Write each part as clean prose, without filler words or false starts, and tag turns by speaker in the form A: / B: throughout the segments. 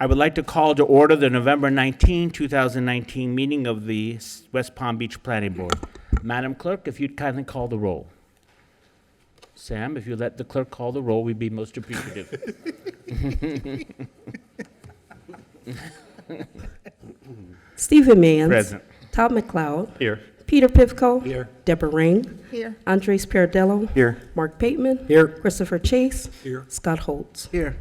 A: I would like to call to order the November 19, 2019 meeting of the West Palm Beach Planning Board. Madam Clerk, if you'd kindly call the roll. Sam, if you let the clerk call the roll, we'd be most appreciative.
B: Stephen Mans.
A: Present.
B: Todd McLeod.
C: Here.
B: Peter Pivko.
C: Here.
B: Deborah Ring.
D: Here.
B: Andres Paradello.
C: Here.
B: Mark Bateman.
C: Here.
B: Christopher Chase.
C: Here.
B: Scott Holtz.
C: Here.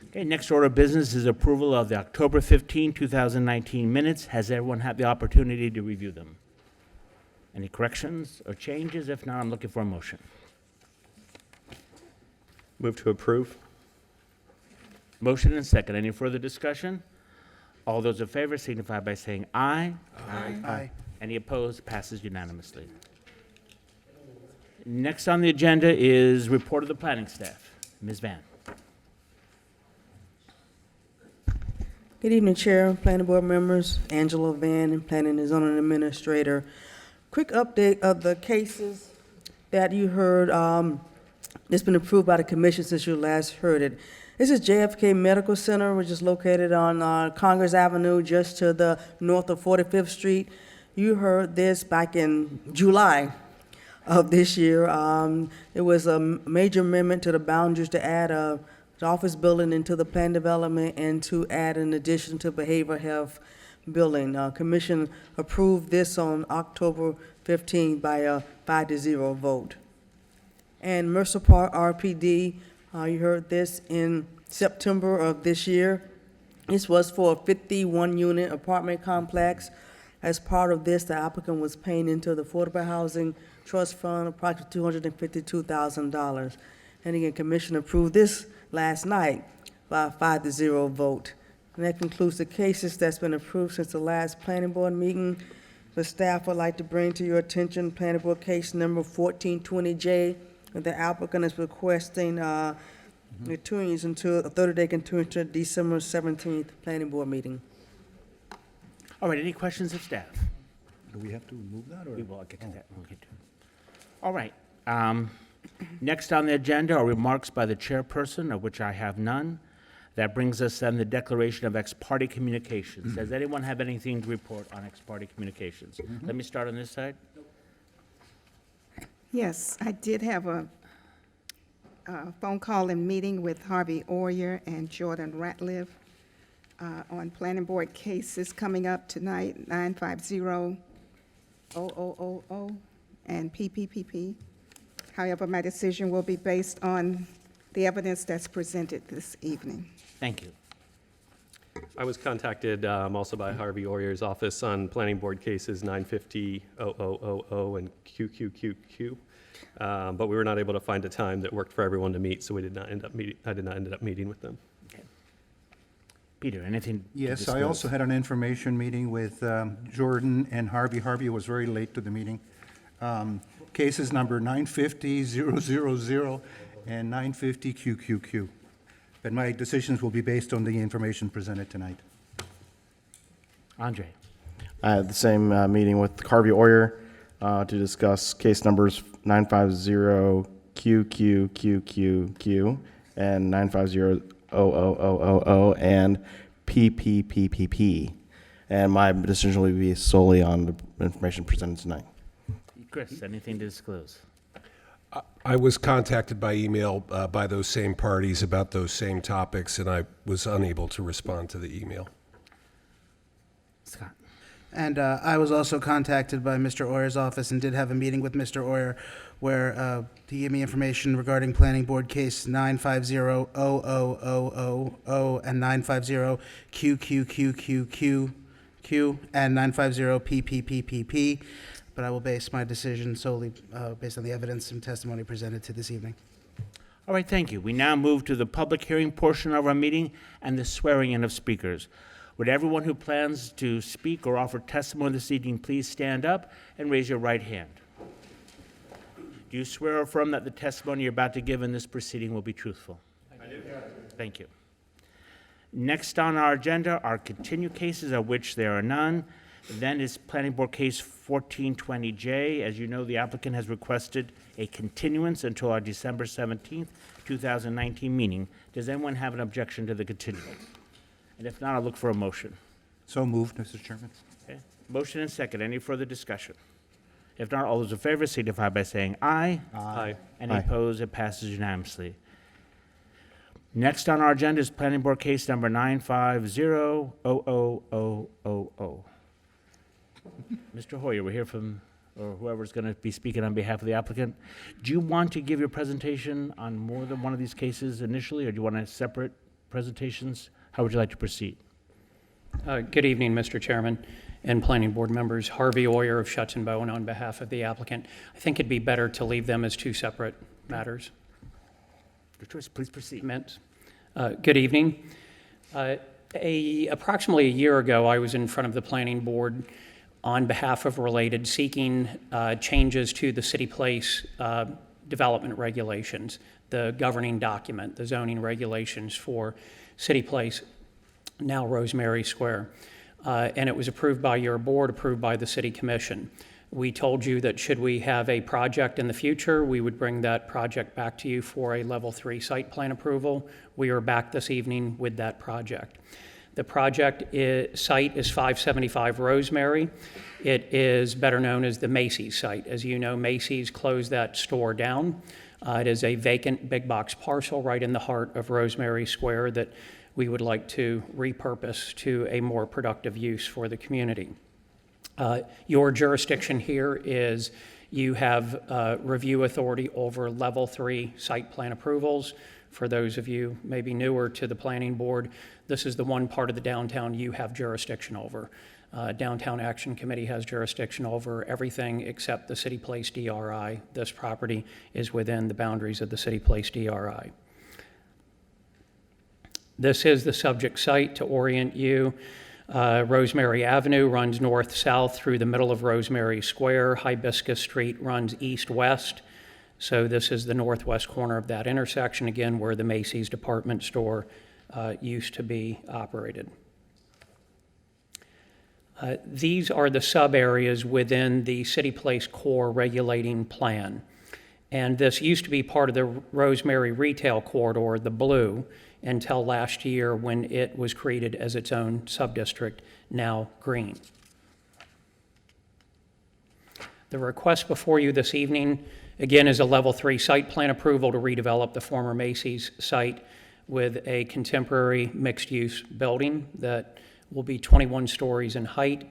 A: Okay, next order of business is approval of the October 15, 2019 minutes. Has everyone had the opportunity to review them? Any corrections or changes? If not, I'm looking for a motion.
C: Move to approve.
A: Motion and second. Any further discussion? All those in favor signify by saying aye.
C: Aye.
A: Any opposed? Passes unanimously. Next on the agenda is report of the planning staff. Ms. Van.
E: Good evening, Chair, Planning Board members, Angela Van, and Planning and Zoning Administrator. Quick update of the cases that you heard, that's been approved by the Commission since you last heard it. This is JFK Medical Center, which is located on Congress Avenue, just to the north of 45th Street. You heard this back in July of this year. It was a major amendment to the boundaries to add the office building into the plan development and to add an addition to behavioral health building. Commission approved this on October 15 by a 5-0 vote. And Mercer Park RPD, you heard this in September of this year. This was for a 51-unit apartment complex. As part of this, the applicant was paying into the Affordable Housing Trust Fund approximately $252,000. And again, Commission approved this last night by a 5-0 vote. And that concludes the cases that's been approved since the last Planning Board meeting. The staff would like to bring to your attention Planning Board case number 1420J. The applicant is requesting continuance until a 30-day continuance to December 17th Planning Board meeting.
A: All right, any questions of staff?
F: Do we have to move that, or?
A: We will get to that. We'll get to it. All right. Next on the agenda are remarks by the chairperson, of which I have none. That brings us then the declaration of ex parte communications. Does anyone have anything to report on ex parte communications? Let me start on this side.
D: Yes, I did have a phone call and meeting with Harvey Oyer and Jordan Ratliff on planning board cases coming up tonight, 950-0000 and PPPP. However, my decision will be based on the evidence that's presented this evening.
A: Thank you.
C: I was contacted also by Harvey Oyer's office on planning board cases 950-0000 and QQQQ, but we were not able to find a time that worked for everyone to meet, so we did not end up meeting. I did not end up meeting with them.
A: Okay. Peter, anything? to
F: Yes, I
A: disclose?
F: also had an information meeting with Jordan and Harvey. Harvey was very late to the meeting. Cases number 950-000 and 950-QQQ. But my decisions will be based on the information presented tonight.
A: Andre.
G: I had the same meeting with Harvey Oyer to discuss case numbers 950-QQQQQ and 950-00000 and PPPPP. And my decision will be solely on the information presented tonight.
A: Chris, anything to disclose?
H: I was contacted by email by those same parties about those same topics, and I was unable to respond to the email.
A: Scott.
I: And I was also contacted by Mr. Oyer's office and did have a meeting with Mr. Oyer where he gave me information regarding planning board case 950-00000 and 950-QQQQQ and 950-PPPPP. But I will base my decision solely based on the evidence and testimony presented to this evening.
A: All right, thank you. We now move to the public hearing portion of our meeting and the swearing in of speakers. Would everyone who plans to speak or offer testimony this evening please stand up and raise your right hand? Do you swear or affirm that the testimony you're about to give in this proceeding will be truthful? I do. Thank you. Next on our agenda are continued cases, of which there are none. Then is Planning Board Case 1420J. As you know, the applicant has requested a continuance until our December 17th, 2019 meeting. Does anyone have an objection to the continuance? And if not, I'll look for a motion.
F: So moved, Mr. Chairman.
A: Okay. Motion and second. Any further discussion? If not, all those in favor signify by saying aye.
C: Aye.
A: Any
G: Aye.
A: opposed? It passes unanimously. Next on our agenda is Planning Board Case Number 950-00000. Mr. Hoyer, we're here from, or whoever's going to be speaking on behalf of the applicant. Do you want to give your presentation on more than one of these cases initially, or do you want to separate presentations? How would you like to proceed?
J: Good evening, Mr. Chairman and Planning Board members. Harvey Oyer of Schutz and Bowen on behalf of the applicant. I think it'd be better to leave them as two separate matters.
A: Your choice, please proceed.
J: Meant. Good evening. Approximately a year ago, I was in front of the Planning Board on behalf of Related, seeking changes to the City Place development regulations, the governing document, the zoning regulations for City Place, now Rosemary Square. And it was approved by your board, approved by the City Commission. We told you that should we have a project in the future, we would bring that project back to you for a Level 3 site plan approval. We are back this evening with that project. The project site is 575 Rosemary. It is better known as the Macy's site. As you know, Macy's closed that store down. It is a vacant big box parcel right in the heart of Rosemary Square that we would like to repurpose to a more productive use for the community. Your jurisdiction here is you have review authority over Level 3 site plan approvals. For those of you maybe newer to the Planning Board, this is the one part of the downtown you have jurisdiction over. Downtown Action Committee has jurisdiction over everything except the City Place DRI. This property is within the boundaries of the City Place DRI. This is the subject site to orient you. Rosemary Avenue runs north-south through the middle of Rosemary Square. Hibiscus Street runs east-west. So this is the northwest corner of that intersection, again, where the Macy's department store used to be operated. These are the sub-areas within the City Place core regulating plan. And this used to be part of the Rosemary retail corridor, the blue, until last year when it was created as its own subdistrict, now green. The request before you this evening, again, is a Level 3 site plan approval to redevelop the former Macy's site with a contemporary mixed-use building that will be 21 stories in height,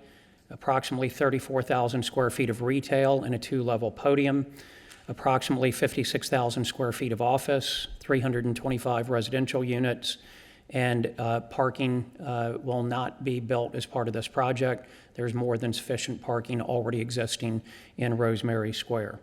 J: approximately 34,000 square feet of retail and a 2-level podium, approximately 56,000 square feet of office, 325 residential units, and parking will not be built as part of this project. There's more than sufficient parking already existing in Rosemary Square.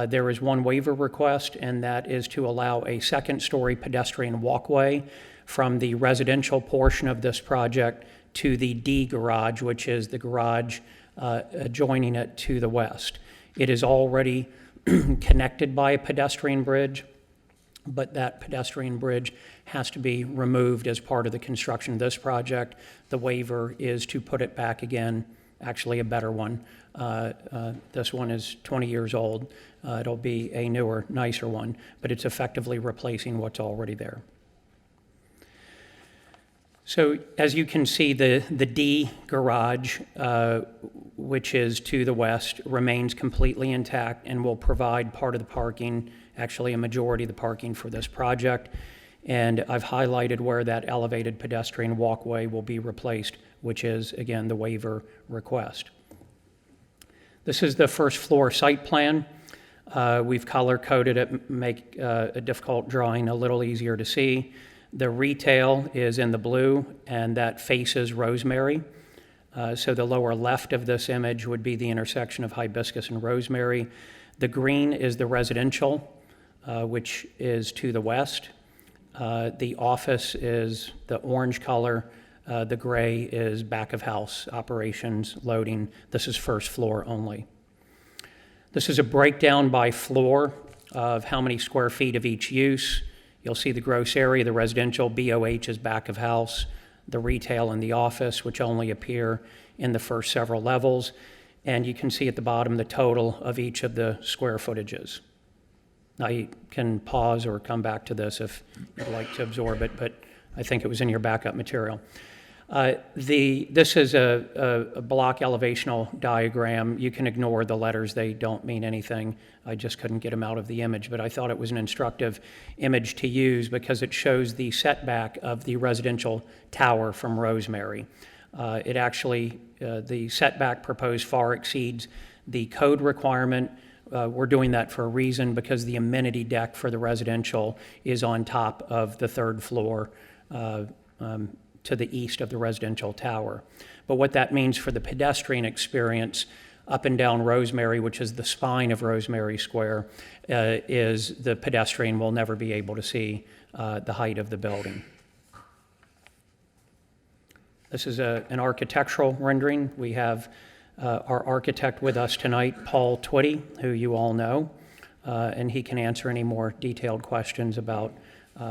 J: There is one waiver request, and that is to allow a second-story pedestrian walkway from the residential portion of this project to the D garage, which is the garage adjoining it to the west. It is already connected by a pedestrian bridge, but that pedestrian bridge has to be removed as part of the construction of this project. The waiver is to put it back again, actually a better one. This one is 20 years old. It'll be a newer, nicer one, but it's effectively replacing what's already there. So as you can see, the D garage, which is to the west, remains completely intact and will provide part of the parking, actually a majority of the parking for this project. And I've highlighted where that elevated pedestrian walkway will be replaced, which is, again, the waiver request. This is the first floor site plan. We've color-coded it, make a difficult drawing a little easier to see. The retail is in the blue, and that faces Rosemary. So the lower left of this image would be the intersection of Hibiscus and Rosemary. The green is the residential, which is to the west. The office is the orange color. The gray is back of house operations, loading. This is first floor only. This is a breakdown by floor of how many square feet of each use. You'll see the gross area, the residential, BOH is back of house, the retail and the office, which only appear in the first several levels. And you can see at the bottom the total of each of the square footages. Now you can pause or come back to this if you'd like to absorb it, but I think it was in your backup material. This is a block elevational diagram. You can ignore the letters. They don't mean anything. I just couldn't get them out of the image, but I thought it was an instructive image to use because it shows the setback of the residential tower from Rosemary. It actually, the setback proposed far exceeds the code requirement. We're doing that for a reason because the amenity deck for the residential is on top of the third floor to the east of the residential tower. But what that means for the pedestrian experience up and down Rosemary, which is the spine of Rosemary Square, is the pedestrian will never be able to see the height of the building. This is an architectural rendering. We have our architect with us tonight, Paul Twitty, who you all know, and he can answer any more detailed questions about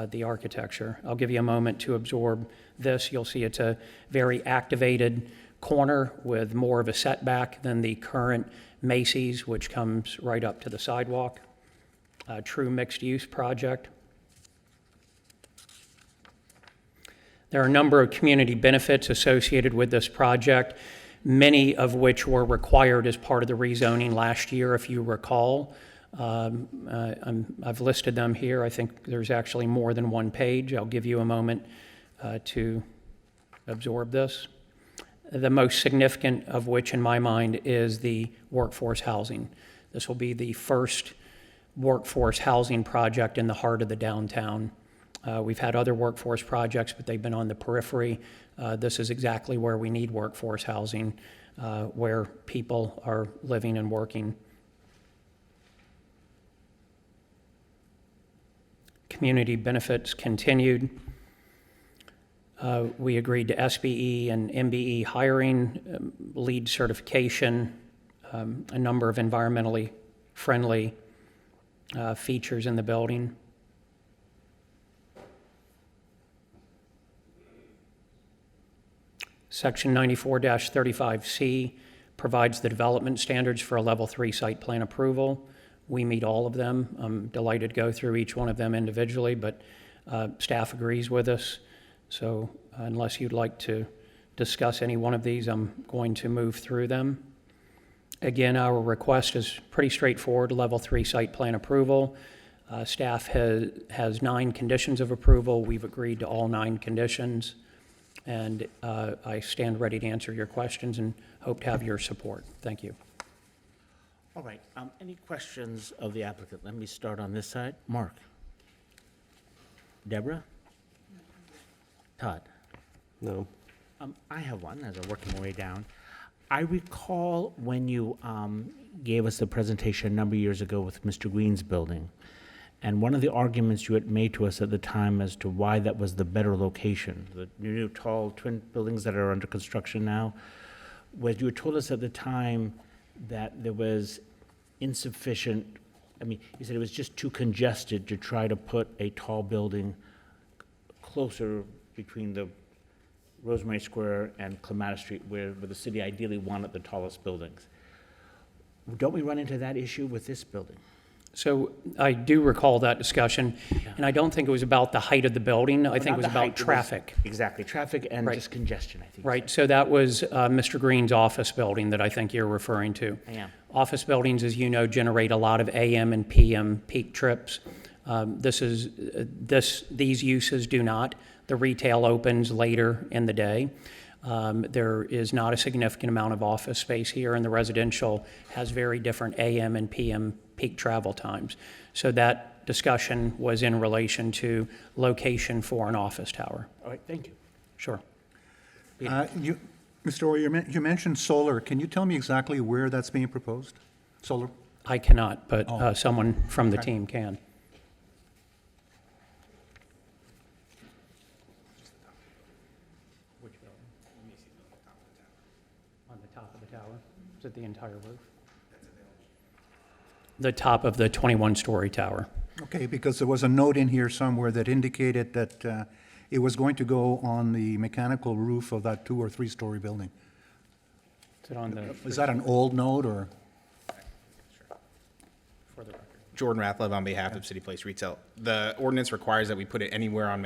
J: the architecture. I'll give you a moment to absorb this. You'll see it's a very activated corner with more of a setback than the current Macy's, which comes right up to the sidewalk. A true mixed-use project. There are a number of community benefits associated with this project, many of which were required as part of the rezoning last year, if you recall. I've listed them here. I think there's actually more than one page. I'll give you a moment to absorb this. The most significant of which, in my mind, is the workforce housing. This will be the first workforce housing project in the heart of the downtown. We've had other workforce projects, but they've been on the periphery. This is exactly where we need workforce housing, where people are living and working. Community benefits continued. We agreed to SBE and MBE hiring, LEED certification, a number of environmentally friendly features in the building. Section 94-35C provides the development standards for a level 3 site plan approval. We meet all of them. I'm delighted to go through each one of them individually, but staff agrees with us. So unless you'd like to discuss any one of these, I'm going to move through them. Again, our request is pretty straightforward, level 3 site plan approval. Staff has 9 conditions of approval. We've agreed to all 9 conditions. And I stand ready to answer your questions and hope to have your support. Thank you.
A: All right, any questions of the applicant? Let me start on this side. Mark? Deborah? Todd?
C: No.
A: I have one as I'm working my way down. I recall when you gave us the presentation a number of years ago with Mr. Green's building, and one of the arguments you had made to us at the time as to why that was the better location, the new tall twin buildings that are under construction now, was you had told us at the time that there was insufficient, you said it was just too congested to try to put a tall building closer between the Rosemary Square and Clematis Street, where the city ideally wanted the tallest buildings. Don't we run into that issue with this building?
J: So I do recall that discussion, and I don't think it was about the height of the building. I think it was about traffic.
A: Exactly, traffic and
J: Right.
A: just congestion, I think.
J: Right, so that was Mr. Green's office building that I think you're referring to.
A: I am.
J: Office buildings, as you know, generate a lot of AM and PM peak trips. These uses do not. The retail opens later in the day. There is not a significant amount of office space here, and the residential has very different AM and PM peak travel times. So that discussion was in relation to location for an office tower.
A: All right, thank you.
J: Sure.
F: Mr. Orr, you mentioned solar. Can you tell me exactly where that's being proposed? Solar?
J: I cannot, but
F: Oh.
J: someone from the
F: Okay.
J: team can. Which building? On the top of the tower? Is it the entire roof? The top of the 21-story tower.
F: Okay, because there was a note in here somewhere that indicated that it was going to go on the mechanical roof of that 2- or 3-story building.
J: Is it on the,
F: Is that an old note, or?
J: for the record?
K: Jordan Rathlev on behalf of City Place Retail. The ordinance requires that we put it anywhere on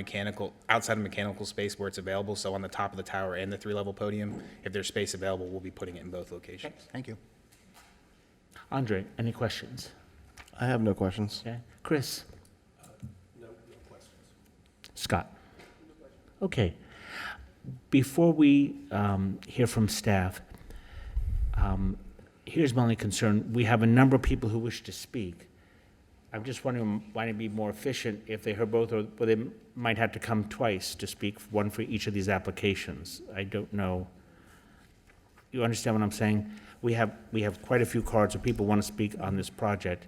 K: outside of mechanical space where it's available, so on the top of the tower and the 3-level podium. If there's space available, we'll be putting it in both locations.
F: Thank you.
A: Andre, any questions?
G: I have no questions.
A: Okay. Chris? No questions. Scott? Okay. Before we hear from staff, here's my only concern. We have a number of people who wish to speak. I'm just wondering why it'd be more efficient if they heard both, or they might have to come twice to speak, one for each of these applications. I don't know. You understand what I'm saying? We have quite a few cards of people who want to speak on this project.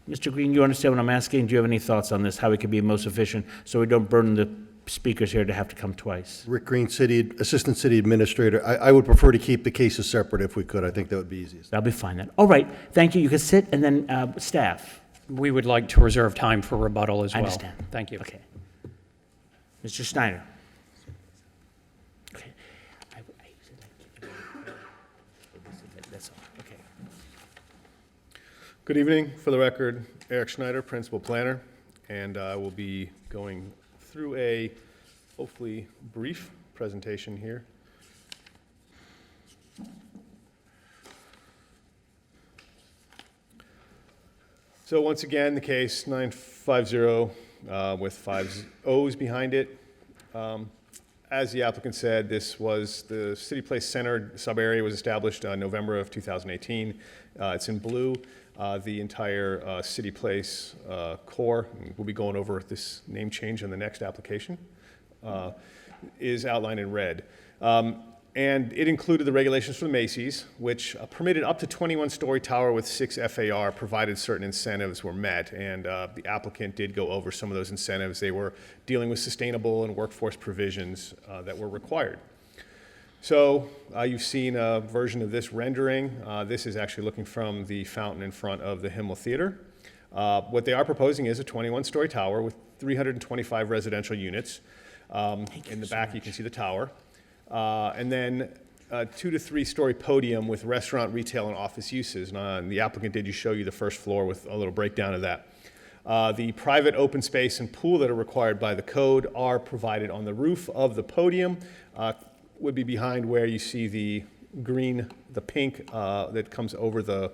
A: Mr. Green, you understand what I'm asking? Do you have any thoughts on this, how it could be most efficient, so we don't burden the speakers here to have to come twice?
L: Rick Green, Assistant City Administrator. I would prefer to keep the cases separate if we could. I think that would be easiest.
A: That'll be fine then. All right, thank you. You can sit, and then staff.
J: We would like to reserve time for rebuttal as
A: I
J: well.
A: understand.
J: Thank you.
A: Okay. Mr. Snyder. Okay. That's all. Okay.
M: Good evening. For the record, Eric Schneider, Principal Planner, and I will be going through a hopefully brief presentation here. So once again, the case 950 with 5 O's behind it. As the applicant said, this was the City Place Center sub-area was established November of 2018. It's in blue. The entire City Place core, we'll be going over this name change in the next application, is outlined in red. And it included the regulations for the Macy's, which permitted up to 21-story tower with 6 FAR, provided certain incentives were met. And the applicant did go over some of those incentives. They were dealing with sustainable and workforce provisions that were required. So you've seen a version of this rendering. This is actually looking from the fountain in front of the Himmel Theater. What they are proposing is a 21-story tower with 325 residential units. In the back, you can see the tower. And then a 2 to 3 story podium with restaurant, retail, and office uses. And the applicant did show you the first floor with a little breakdown of that. The private open space and pool that are required by the code are provided on the roof of the podium. Would be behind where you see the green, the pink that comes over the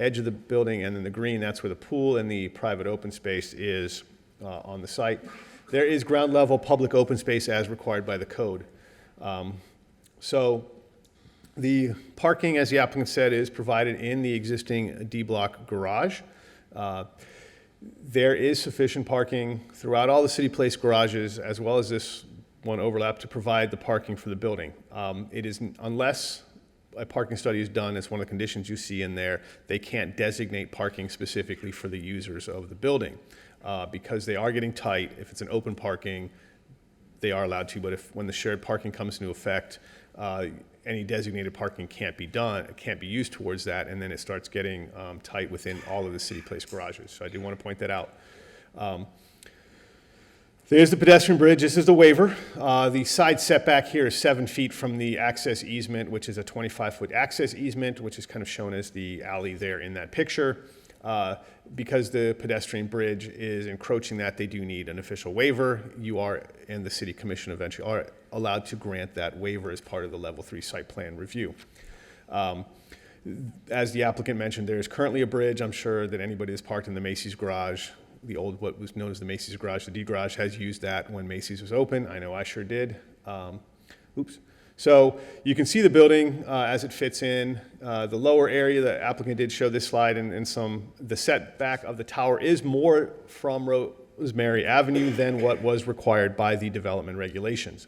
M: edge of the building, and then the green, that's where the pool and the private open space is on the site. There is ground level public open space as required by the code. So the parking, as the applicant said, is provided in the existing D-block garage. There is sufficient parking throughout all the City Place garages, as well as this one overlap, to provide the parking for the building. It is, unless a parking study is done, it's one of the conditions you see in there, they can't designate parking specifically for the users of the building. Because they are getting tight, if it's an open parking, they are allowed to, but when the shared parking comes into effect, any designated parking can't be used towards that, and then it starts getting tight within all of the City Place garages. So I do want to point that out. There's the pedestrian bridge. This is the waiver. The side setback here is 7 feet from the access easement, which is a 25-foot access easement, which is kind of shown as the alley there in that picture. Because the pedestrian bridge is encroaching that, they do need an official waiver. You are, and the City Commission eventually are allowed to grant that waiver as part of the Level 3 site plan review. As the applicant mentioned, there is currently a bridge. I'm sure that anybody that's parked in the Macy's garage, the old, what was known as the Macy's garage, the D garage, has used that when Macy's was open. I know I sure did. So you can see the building as it fits in. The lower area, the applicant did show this slide, and the setback of the tower is more from Rosemary Avenue than what was required by the development regulations.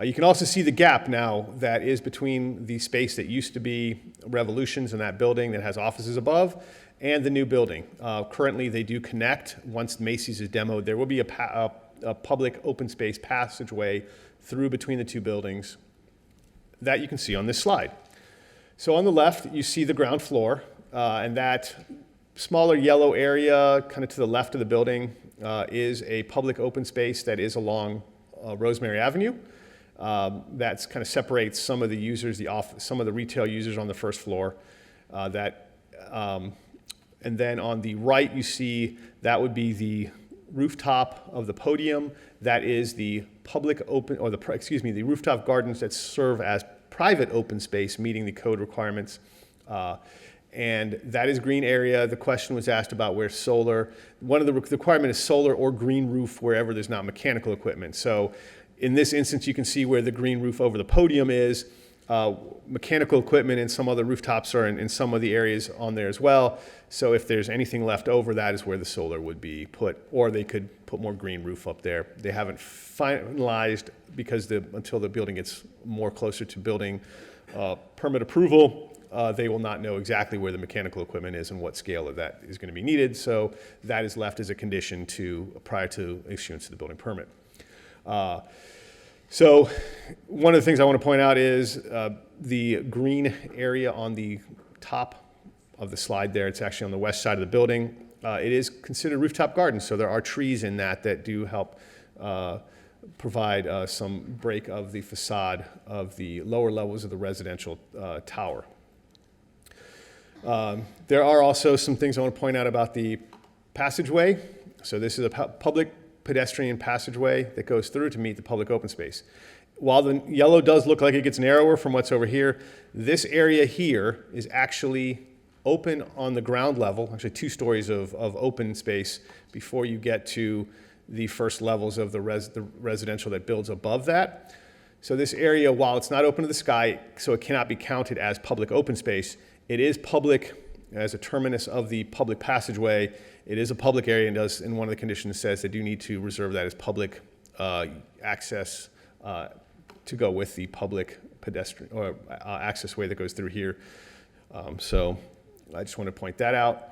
M: You can also see the gap now that is between the space that used to be Revolutions in that building that has offices above and the new building. Currently, they do connect. Once Macy's is demoed, there will be a public open space passageway through between the two buildings that you can see on this slide. So on the left, you see the ground floor, and that smaller yellow area kind of to the left of the building is a public open space that is along Rosemary Avenue. That kind of separates some of the users, some of the retail users on the first floor that And then on the right, you see that would be the rooftop of the podium. That is the public open, or the rooftop gardens that serve as private open space, meeting the code requirements. And that is green area. The question was asked about where solar. One of the requirement is solar or green roof wherever there's not mechanical equipment. So in this instance, you can see where the green roof over the podium is. Mechanical equipment and some other rooftops are in some of the areas on there as well. So if there's anything left over, that is where the solar would be put, or they could put more green roof up there. They haven't finalized because until the building gets more closer to building permit approval, they will not know exactly where the mechanical equipment is and what scale of that is going to be needed. So that is left as a condition prior to issuance of the building permit. So one of the things I want to point out is the green area on the top of the slide there. It's actually on the west side of the building. It is considered rooftop garden, so there are trees in that do help provide some break of the facade of the lower levels of the residential tower. There are also some things I want to point out about the passageway. So this is a public pedestrian passageway that goes through to meet the public open space. While the yellow does look like it gets narrower from what's over here, this area here is actually open on the ground level, actually 2 stories of open space before you get to the first levels of the residential that builds above that. So this area, while it's not open to the sky, so it cannot be counted as public open space, it is public as a terminus of the public passageway. It is a public area and one of the conditions says they do need to reserve that as public access to go with the public pedestrian or access way that goes through here. So I just want to point that out.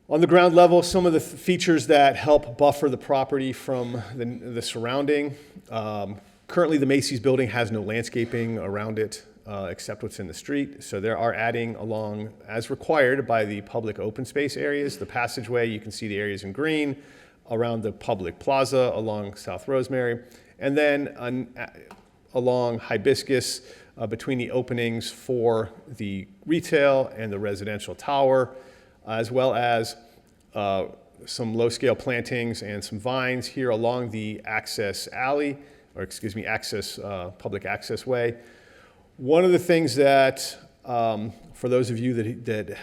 M: On the ground level, some of the features that help buffer the property from the surrounding. Currently, the Macy's building has no landscaping around it except what's in the street. So they are adding along, as required by the public open space areas, the passageway. You can see the areas in green around the public plaza along South Rosemary. And then along Hibiscus between the openings for the retail and the residential tower, as well as some low-scale plantings and some vines here along the access alley, or excuse me, public access way. One of the things that, for those of you that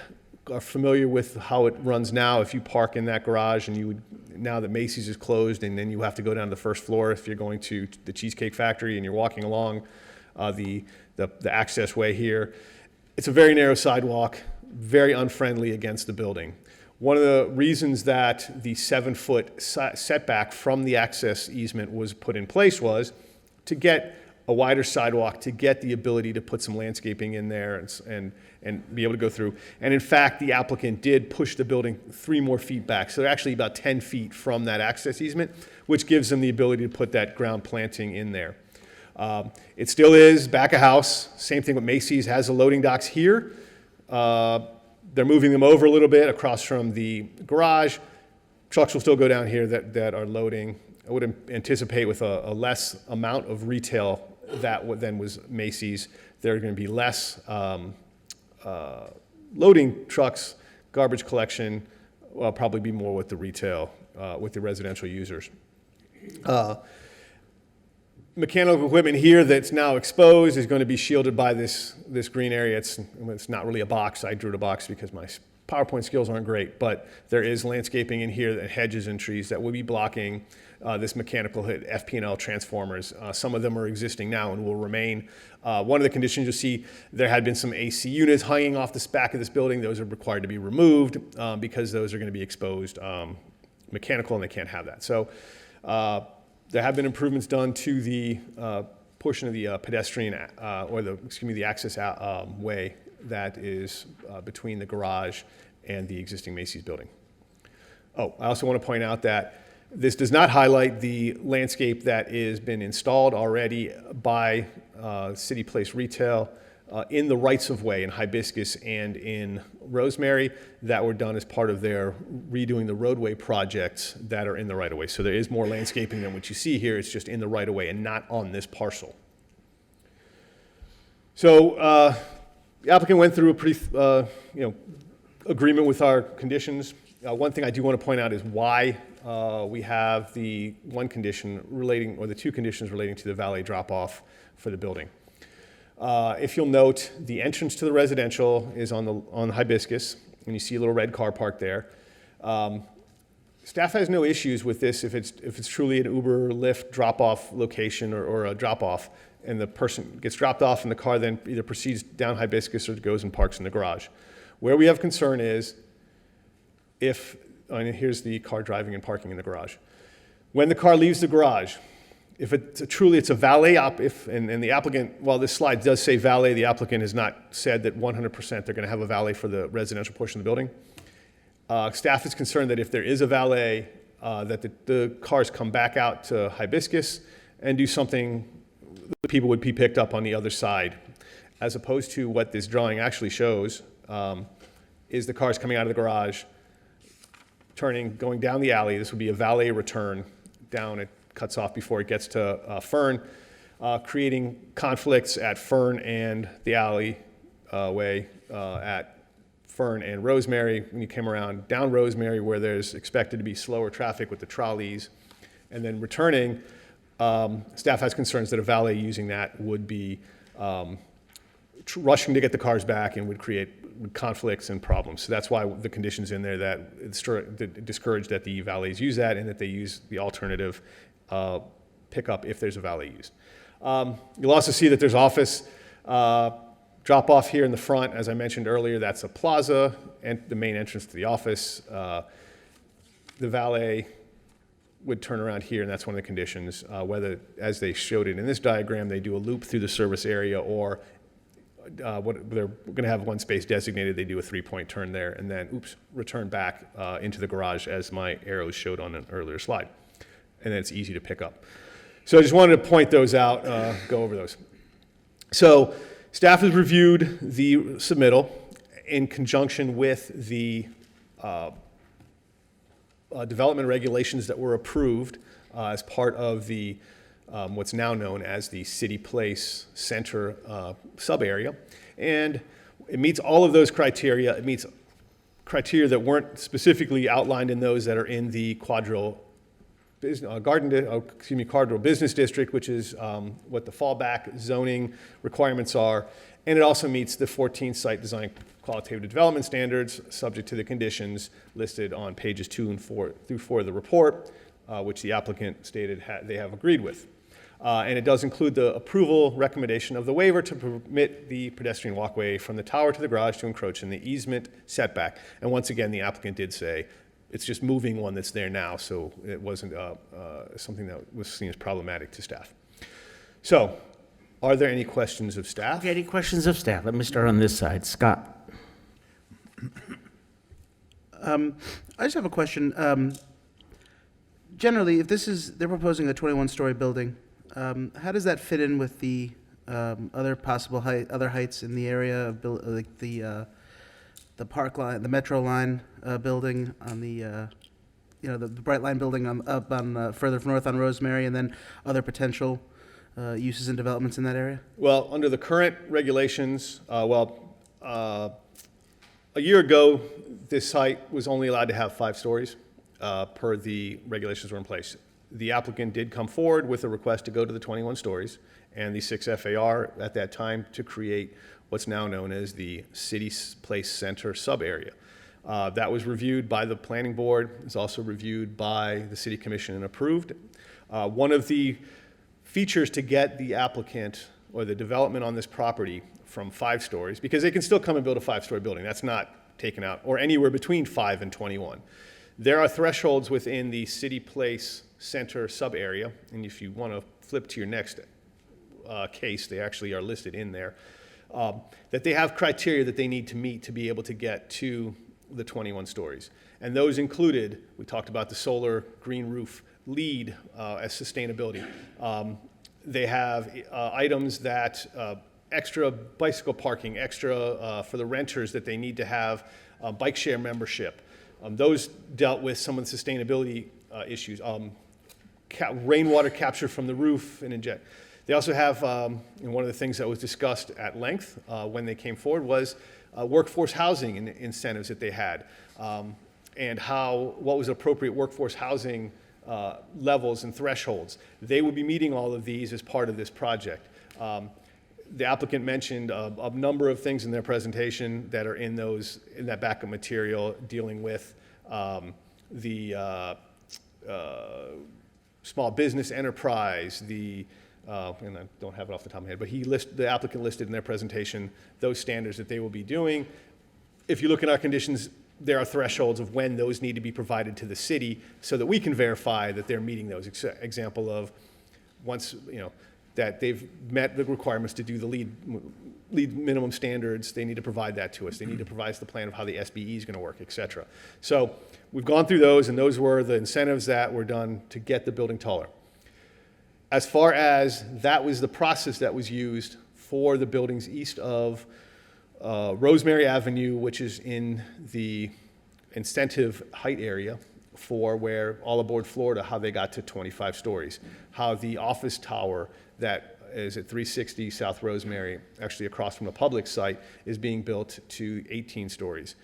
M: are familiar with how it runs now, if you park in that garage and now that Macy's is closed and then you have to go down to the first floor if you're going to the Cheesecake Factory and you're walking along the access way here, it's a very narrow sidewalk, very unfriendly against the building. One of the reasons that the 7-foot setback from the access easement was put in place was to get a wider sidewalk, to get the ability to put some landscaping in there and be able to go through. And in fact, the applicant did push the building 3 more feet back. So they're actually about 10 feet from that access easement, which gives them the ability to put that ground planting in there. It still is back of house. Same thing with Macy's, has the loading docks here. They're moving them over a little bit across from the garage. Trucks will still go down here that are loading. I would anticipate with a less amount of retail than was Macy's, there are going to be less loading trucks, garbage collection, will probably be more with the retail, with the residential users. Mechanical equipment here that's now exposed is going to be shielded by this green area. It's not really a box. I drew it a box because my PowerPoint skills aren't great, but there is landscaping in here, that hedges and trees that will be blocking this mechanical FP&L transformers. Some of them are existing now and will remain. One of the conditions you'll see, there had been some AC units hanging off the back of this building. Those are required to be removed because those are going to be exposed mechanical and they can't have that. So there have been improvements done to the portion of the pedestrian the access way that is between the garage and the existing Macy's building. Oh, I also want to point out that this does not highlight the landscape that has been installed already by City Place Retail in the rights-of-way in Hibiscus and in Rosemary that were done as part of their redoing the roadway projects that are in the right-of-way. So there is more landscaping than what you see here. It's just in the right-of-way and not on this parcel. So the applicant went through a pretty agreement with our conditions. One thing I do want to point out is why we have the one condition relating, or the two conditions relating to the valet drop-off for the building. If you'll note, the entrance to the residential is on Hibiscus, and you see a little red car parked there. Staff has no issues with this if it's truly an Uber, Lyft drop-off location or a drop-off, and the person gets dropped off and the car then either proceeds down Hibiscus or goes and parks in the garage. Where we have concern is and here's the car driving and parking in the garage. When the car leaves the garage, if it's a valet and the applicant, while this slide does say valet, the applicant has not said that 100% they're going to have a valet for the residential portion of the building. Staff is concerned that if there is a valet, that the cars come back out to Hibiscus and do something, the people would be picked up on the other side, as opposed to what this drawing actually shows, is the cars coming out of the garage, going down the alley. This would be a valet return down. It cuts off before it gets to Fern, creating conflicts at Fern and the alley way at Fern and Rosemary. When you came around down Rosemary, where there's expected to be slower traffic with the trolleys, and then returning, staff has concerns that a valet using that would be rushing to get the cars back and would create conflicts and problems. So that's why the condition's in there that it's discouraged that the valets use that and that they use the alternative pickup if there's a valet used. You'll also see that there's office drop off here in the front. As I mentioned earlier, that's a plaza and the main entrance to the office. The valet would turn around here, and that's one of the conditions, whether, as they showed it in this diagram, they do a loop through the service area, or they're going to have one space designated, they do a 3-point turn there, and then, return back into the garage, as my arrows showed on an earlier slide. And then it's easy to pick up. So I just wanted to point those out, go over those. So staff has reviewed the submittal in conjunction with the development regulations that were approved as part of the what's now known as the City Place Center sub-area. And it meets all of those criteria. It meets criteria that weren't specifically outlined in those that are in the Quadro Business District, which is what the fallback zoning requirements are. And it also meets the 14 site design qualitative development standards, subject to the conditions listed on pages 2 and 4 through 4 of the report, which the applicant stated they have agreed with. And it does include the approval recommendation of the waiver to permit the pedestrian walkway from the tower to the garage to encroach in the easement setback. And once again, the applicant did say it's just moving one that's there now, so it wasn't something that was seen as problematic to staff. So, are there any questions of staff?
A: Okay, any questions of staff? Let me start on this side. Scott.
I: I just have a question. Generally, if they're proposing a 21-story building, how does that fit in with the other possible other heights in the area of like the Park Line, the Metro Line building on the the Bright Line building up on further north on Rosemary, and then other potential uses and developments in that area?
M: Well, under the current regulations, a year ago, this site was only allowed to have 5 stories per the regulations were in place. The applicant did come forward with a request to go to the 21 stories and the 6 FAR at that time to create what's now known as the City Place Center sub-area. That was reviewed by the planning board. It was also reviewed by the city commission and approved. One of the features to get the applicant or the development on this property from 5 stories, because they can still come and build a 5-story building. That's not taken out, or anywhere between 5 and 21. There are thresholds within the City Place Center sub-area, and if you want to flip to your next case, they actually are listed in there, that they have criteria that they need to meet to be able to get to the 21 stories. And those included, we talked about the solar green roof LEED as sustainability. They have items that extra bicycle parking, extra for the renters that they need to have bike share membership. Those dealt with some of the sustainability issues. Rainwater capture from the roof and inject. They also have, and one of the things that was discussed at length when they came forward was workforce housing and incentives that they had, and what was appropriate workforce housing levels and thresholds. They would be meeting all of these as part of this project. The applicant mentioned a number of things in their presentation that are in that backup material dealing with the small business enterprise, and I don't have it off the top of my head, but the applicant listed in their presentation those standards that they will be doing. If you look at our conditions, there are thresholds of when those need to be provided to the city so that we can verify that they're meeting those. Example of once, that they've met the requirements to do the lead minimum standards, they need to provide that to us. They need to provide us the plan of how the SBE is going to work, et cetera. So we've gone through those, and those were the incentives that were done to get the building taller. As far as that was the process that was used for the buildings east of Rosemary Avenue, which is in the incentive height area for where all aboard Florida, how they got to 25 stories, how the office tower that is at 360 South Rosemary, actually across from the public site, is being built to 18 stories.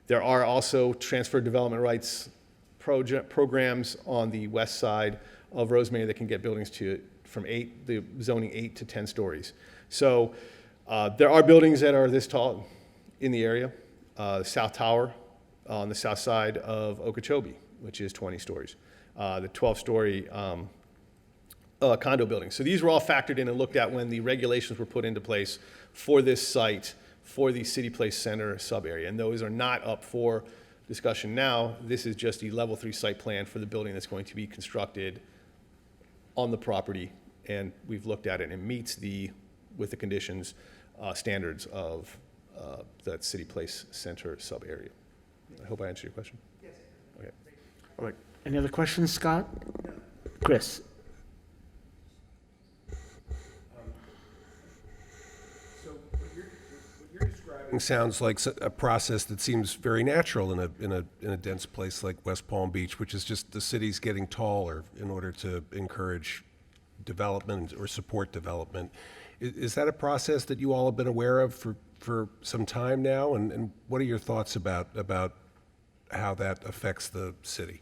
M: There are also transfer development rights programs on the west side of Rosemary that can get buildings from the zoning 8 to 10 stories. So there are buildings that are this tall in the area. The South Tower on the south side of Okeechobee, which is 20 stories. The 12-story condo building. So these were all factored in and looked at when the regulations were put into place for this site, for the City Place Center sub-area. And those are not up for discussion now. This is just the level 3 site plan for the building that's going to be constructed on the property. And we've looked at it and it meets with the conditions, standards of that City Place Center sub-area. I hope I answered your question. Yes. Okay.
A: All right. Any other questions, Scott? No. Chris?
H: Sounds like a process that seems very natural in a dense place like West Palm Beach, which is just the city's getting taller in order to encourage development or support development. Is that a process that you all have been aware of for some time now? And what are your thoughts about how that affects the city?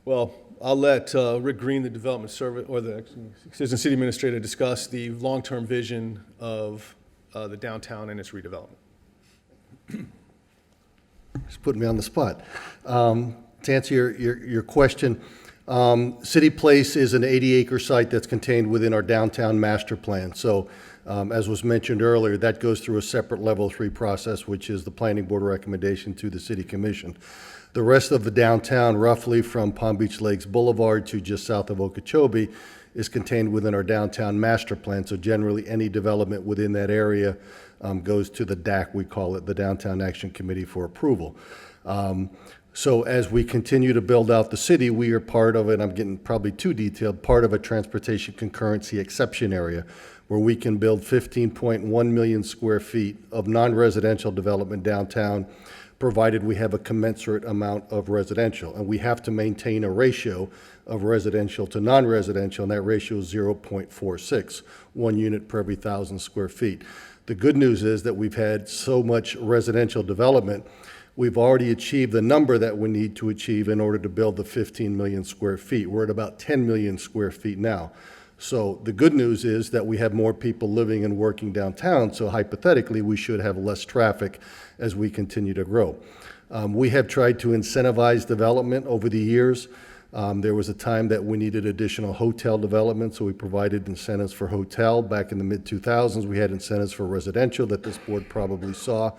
M: Well, I'll let Rick Green, the development service, or the assistant city administrator, discuss the long-term vision of the downtown and its redevelopment.
L: Just putting me on the spot. To answer your question, City Place is an 80-acre site that's contained within our downtown master plan. So, as was mentioned earlier, that goes through a separate level 3 process, which is the planning board recommendation to the city commission. The rest of the downtown, roughly from Palm Beach Lakes Boulevard to just south of Okeechobee, is contained within our downtown master plan. So generally, any development within that area goes to the DAC, we call it, the Downtown Action Committee, for approval. So as we continue to build out the city, we are part of it, I'm getting probably too detailed, part of a transportation concurrency exception area where we can build 15.1 million square feet of non-residential development downtown, provided we have a commensurate amount of residential. And we have to maintain a ratio of residential to non-residential, and that ratio is 0.46, 1 unit per every 1,000 square feet. The good news is that we've had so much residential development, we've already achieved the number that we need to achieve in order to build the 15 million square feet. We're at about 10 million square feet now. So the good news is that we have more people living and working downtown, so hypothetically, we should have less traffic as we continue to grow. We have tried to incentivize development over the years. There was a time that we needed additional hotel development, so we provided incentives for hotel. Back in the mid-2000s, we had incentives for residential that this board probably saw.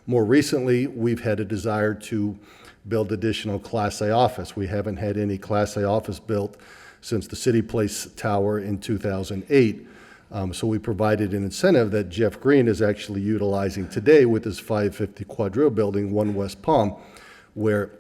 L: More recently, we've had a desire to build additional Class A office. We haven't had any Class A office built since the City Place Tower in 2008. So we provided an incentive that Jeff Green is actually utilizing today with his 550 Quadrille building, 1 West Palm, where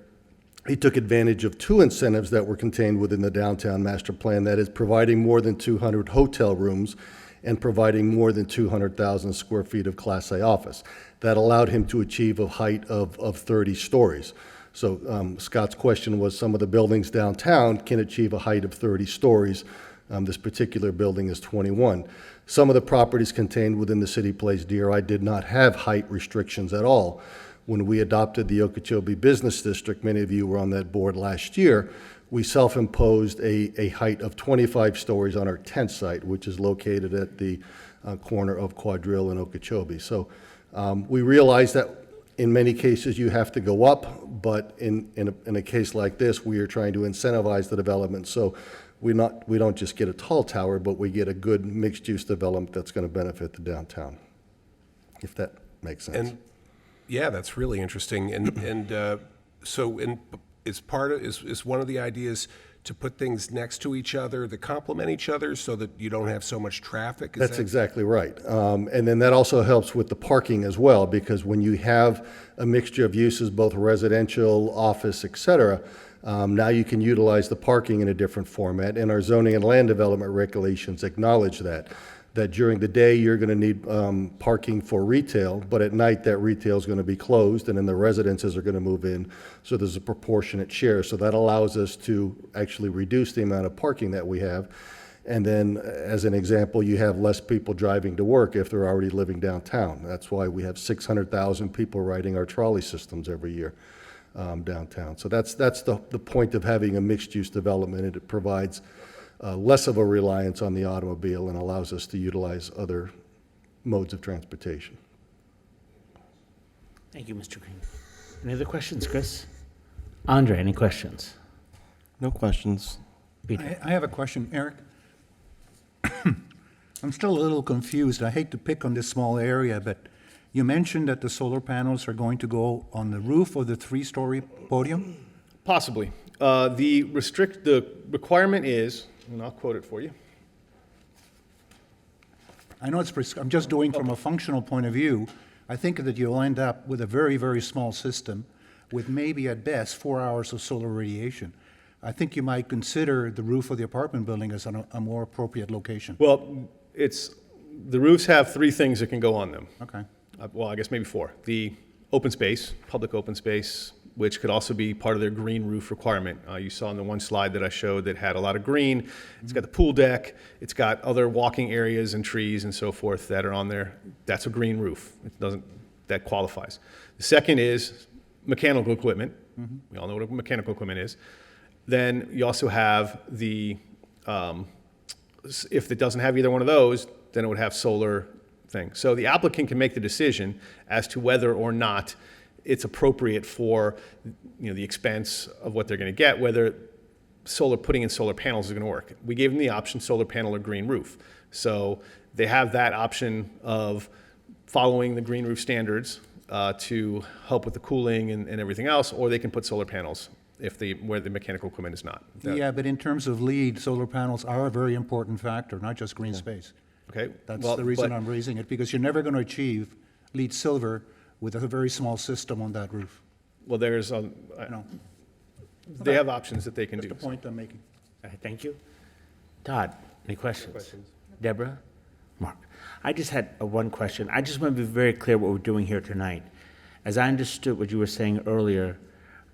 L: he took advantage of 2 incentives that were contained within the downtown master plan, that is providing more than 200 hotel rooms and providing more than 200,000 square feet of Class A office. That allowed him to achieve a height of 30 stories. So Scott's question was, some of the buildings downtown can achieve a height of 30 stories. This particular building is 21. Some of the properties contained within the City Place DRI did not have height restrictions at all. When we adopted the Okeechobee Business District, many of you were on that board last year, we self-imposed a height of 25 stories on our tent site, which is located at the corner of Quadrille and Okeechobee. So we realize that in many cases you have to go up, but in a case like this, we are trying to incentivize the development. So we don't just get a tall tower, but we get a good mixed-use development that's going to benefit the downtown, if that makes sense.
H: And, yeah, that's really interesting. Is one of the ideas to put things next to each other that complement each other so that you don't have so much traffic?
L: That's exactly right. And then that also helps with the parking as well, because when you have a mixture of uses, both residential, office, et cetera, now you can utilize the parking in a different format, and our zoning and land development regulations acknowledge that during the day you're going to need parking for retail, but at night that retail is going to be closed, and then the residences are going to move in, so there's a proportionate share. So that allows us to actually reduce the amount of parking that we have. And then, as an example, you have less people driving to work if they're already living downtown. That's why we have 600,000 people riding our trolley systems every year downtown. So that's the point of having a mixed-use development. It provides less of a reliance on the automobile and allows us to utilize other modes of transportation.
A: Thank you, Mr. Green. Any other questions, Chris? Andre, any questions?
G: No questions.
A: Peter?
F: I have a question, Eric. I'm still a little confused. I hate to pick on this small area, but you mentioned that the solar panels are going to go on the roof of the three-story podium?
M: Possibly. The requirement is, and I'll quote it for you.
F: I know I'm just doing from a functional point of view. I think that you'll end up with a very, very small system with maybe at best 4 hours of solar radiation. I think you might consider the roof of the apartment building as a more appropriate location.
M: Well, the roofs have three things that can go on them.
F: Okay.
M: Well, I guess maybe four. The open space, public open space, which could also be part of their green roof requirement. You saw in the one slide that I showed that had a lot of green. It's got the pool deck. It's got other walking areas and trees and so forth that are on there. That's a green roof. That qualifies. The second is mechanical equipment. Mm-hmm. We all know what mechanical equipment is. Then you also have if it doesn't have either one of those, then it would have solar thing. So the applicant can make the decision as to whether or not it's appropriate for the expense of what they're going to get, whether putting in solar panels is going to work. We gave them the option solar panel or green roof. So they have that option of following the green roof standards to help with the cooling and everything else, or they can put solar panels where the mechanical equipment is not.
F: Yeah, but in terms of LEED, solar panels are a very important factor, not just green space.
M: Okay.
F: That's the reason I'm raising it, because you're never going to achieve LEED silver with a very small system on that roof.
M: Well, there's they have options that they can do.
F: That's the point I'm making.
A: All right, thank you. Todd, any questions? Deborah? Mark? I just had one question. I just want to be very clear what we're doing here tonight. As I understood what you were saying earlier,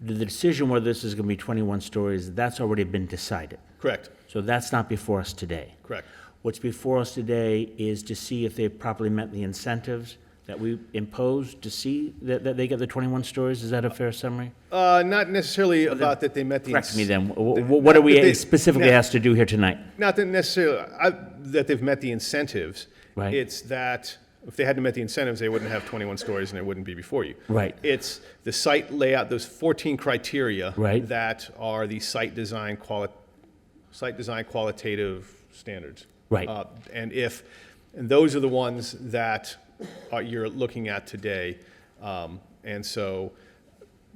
A: the decision whether this is going to be 21 stories, that's already been decided.
M: Correct.
A: So that's not before us today.
M: Correct.
A: What's before us today is to see if they've properly met the incentives that we imposed to see that they get the 21 stories. Is that a fair summary?
M: Not necessarily about that they met the...
A: Correct me then. What are we specifically asked to do here tonight?
M: Not that necessarily that they've met the incentives.
A: Right.
M: It's that if they hadn't met the incentives, they wouldn't have 21 stories and it wouldn't be before you.
A: Right.
M: It's the site layout, those 14 criteria
A: right.
M: that are the site design qualitative standards.
A: Right.
M: And those are the ones that you're looking at today. And so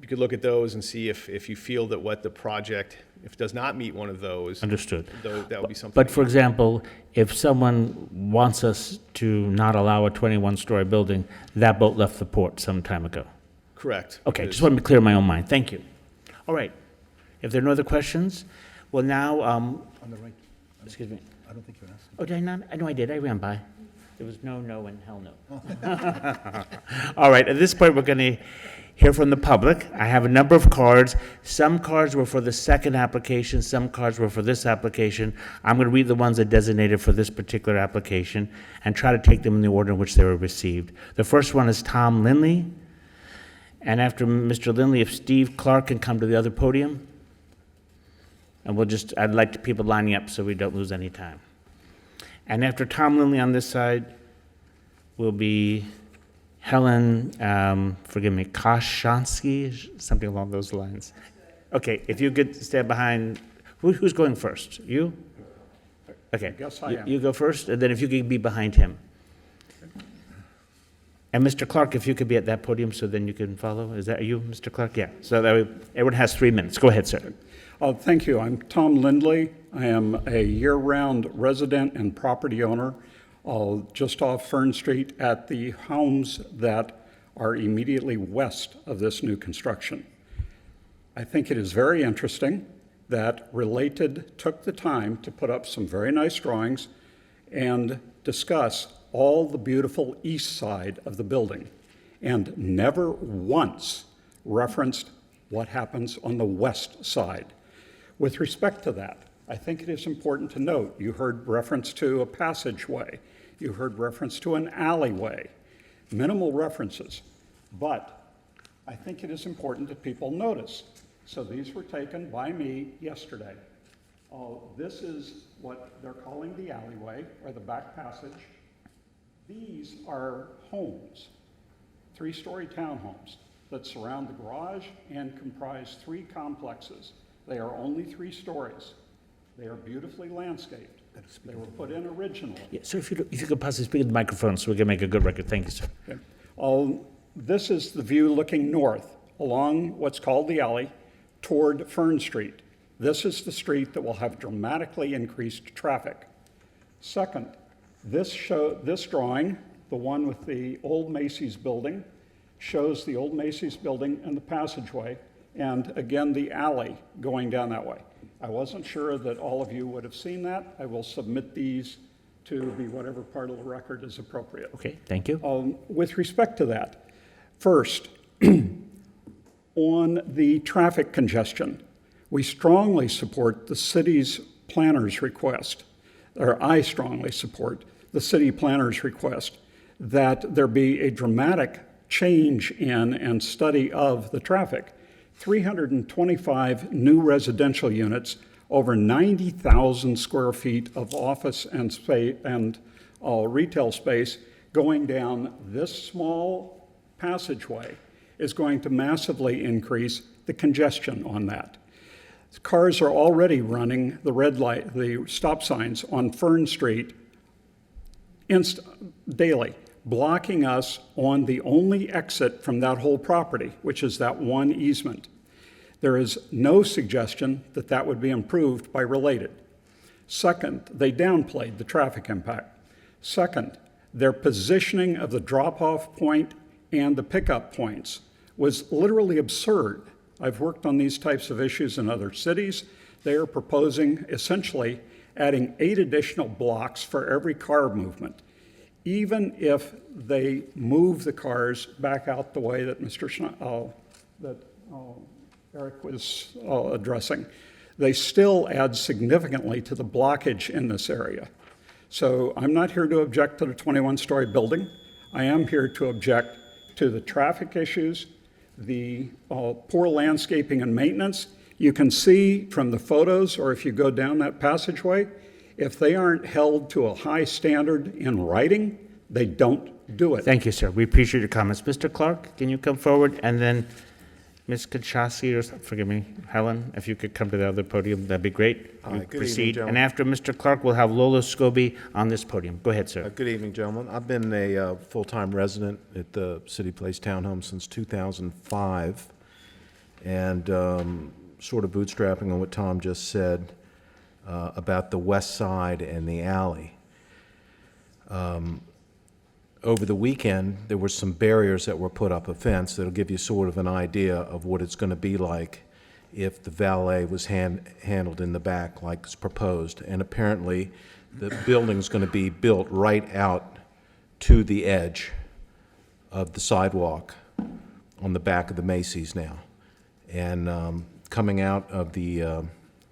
M: you could look at those and see if you feel that what the project, if it does not meet one of those.
A: Understood.
M: That would be something.
A: But for example, if someone wants us to not allow a 21-story building, that boat left the port some time ago.
M: Correct.
A: Okay, just want to be clear in my own mind. Thank you. All right. If there are no other questions, well now,
F: On the right.
A: excuse me.
F: I don't think you asked.
A: Oh, did I not? I know I did. I ran by. There was no, and hell no. All right, at this point, we're going to hear from the public. I have a number of cards. Some cards were for the second application, some cards were for this application. I'm going to read the ones that designated for this particular application and try to take them in the order in which they were received. The first one is Tom Lindley. And after Mr. Lindley, if Steve Clark can come to the other podium. And I'd like people lining up so we don't lose any time. And after Tom Lindley on this side will be Helen, forgive me, Koshansky, something along those lines. Okay, if you could stand behind, who's going first? You? Okay.
I: Guess I am.
A: You go first, and then if you could be behind him. And Mr. Clark, if you could be at that podium so then you can follow. Is that you, Mr. Clark? Yeah. So that way, everyone has 3 minutes. Go ahead, sir.
N: Thank you. I'm Tom Lindley. I am a year-round resident and property owner just off Fern Street at the homes that are immediately west of this new construction. I think it is very interesting that Related took the time to put up some very nice drawings and discuss all the beautiful east side of the building and never once referenced what happens on the west side. With respect to that, I think it is important to note, you heard reference to a passageway, you heard reference to an alleyway, minimal references, but I think it is important that people notice. So these were taken by me yesterday. This is what they're calling the alleyway, or the back passage. These are homes, 3-story townhomes that surround the garage and comprise 3 complexes. They are only 3 stories. They are beautifully landscaped. They were put in originally.
A: Yeah, sir, if you could possibly speak in the microphone so we can make a good record. Thank you, sir.
N: Okay. This is the view looking north along what's called the alley toward Fern Street. This is the street that will have dramatically increased traffic. Second, this drawing, the one with the old Macy's building, shows the old Macy's building and the passageway, and again, the alley going down that way. I wasn't sure that all of you would have seen that. I will submit these to be whatever part of the record is appropriate.
A: Okay, thank you.
N: With respect to that, first, on the traffic congestion, we strongly support the city's planner's request, or I strongly support the city planner's request that there be a dramatic change in and study of the traffic. 325 new residential units, over 90,000 square feet of office and space and retail space going down this small passageway is going to massively increase the congestion on that. Cars are already running the red light, the stop signs on Fern Street daily, blocking us on the only exit from that whole property, which is that one easement. There is no suggestion that that would be improved by Related. Second, they downplayed the traffic impact. Second, their positioning of the drop-off point and the pickup points was literally absurd. I've worked on these types of issues in other cities. They are proposing essentially adding 8 additional blocks for every car movement, even if they move the cars back out the way that Eric was addressing. They still add significantly to the blockage in this area. So I'm not here to object to the 21-story building. I am here to object to the traffic issues, the poor landscaping and maintenance. You can see from the photos, or if you go down that passageway, if they aren't held to a high standard in writing, they don't do it.
A: Thank you, sir. We appreciate your comments. Mr. Clark, can you come forward? And then Ms. Kachowski, or forgive me, Helen, if you could come to the other podium, that'd be great.
O: Hi,
A: You
O: good evening,
A: proceed.
O: gentlemen.
A: And after Mr. Clark, we'll have Lola Scobie on this podium. Go ahead, sir.
O: Good evening, gentlemen. I've been a full-time resident at the City Place Townhome since 2005, and sort of bootstrapping on what Tom just said about the west side and the alley. Over the weekend, there were some barriers that were put up, a fence that'll give you sort of an idea of what it's going to be like if the valet was handled in the back like it's proposed. And apparently, the building's going to be built right out to the edge of the sidewalk on the back of the Macy's now. And coming out of the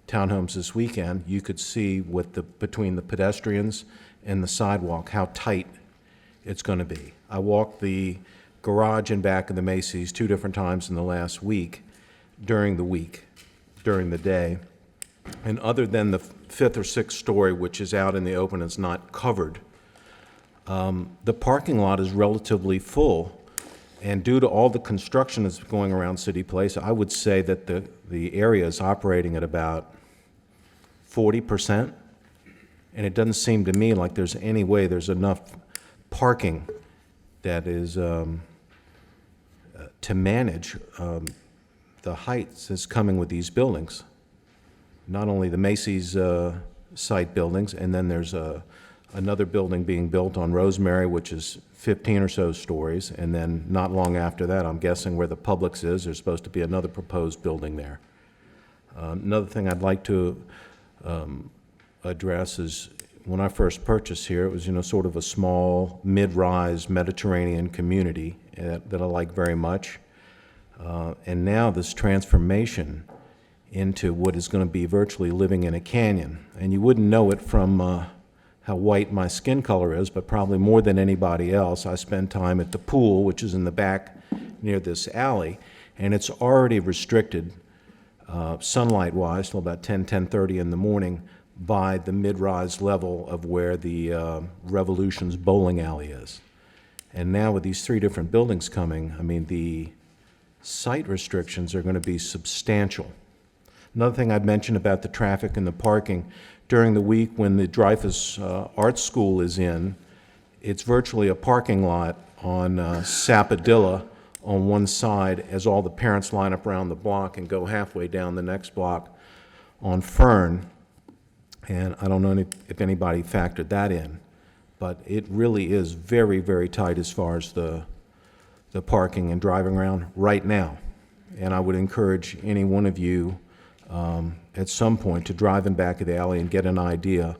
O: townhomes this weekend, you could see between the pedestrians and the sidewalk, how tight it's going to be. I walked the garage and back of the Macy's 2 different times in the last week, during the day. And other than the 5th or 6th story, which is out in the open and is not covered, the parking lot is relatively full. And due to all the construction that's going around City Place, I would say that the area is operating at about 40%. And it doesn't seem to me like there's any way there's enough parking that is to manage the heights that's coming with these buildings. Not only the Macy's site buildings, and then there's another building being built on Rosemary, which is 15 or so stories, and then not long after that, I'm guessing where the Publix is, there's supposed to be another proposed building there. Another thing I'd like to address is, when I first purchased here, it was, sort of a small, mid-rise Mediterranean community that I like very much. And now this transformation into what is going to be virtually living in a canyon. And you wouldn't know it from how white my skin color is, but probably more than anybody else, I spend time at the pool, which is in the back near this alley, and it's already restricted sunlight-wise till about 10:30 in the morning by the mid-rise level of where the Revolution's bowling alley is. And now with these 3 different buildings coming, I mean, the site restrictions are going to be substantial. Another thing I'd mention about the traffic and the parking, during the week when the Dreyfus Art School is in, it's virtually a parking lot on Sappadilla on one side as all the parents line up around the block and go halfway down the next block on Fern. And I don't know if anybody factored that in, but it really is very, very tight as far as the parking and driving around right now. And I would encourage any one of you at some point to drive in back of the alley and get an idea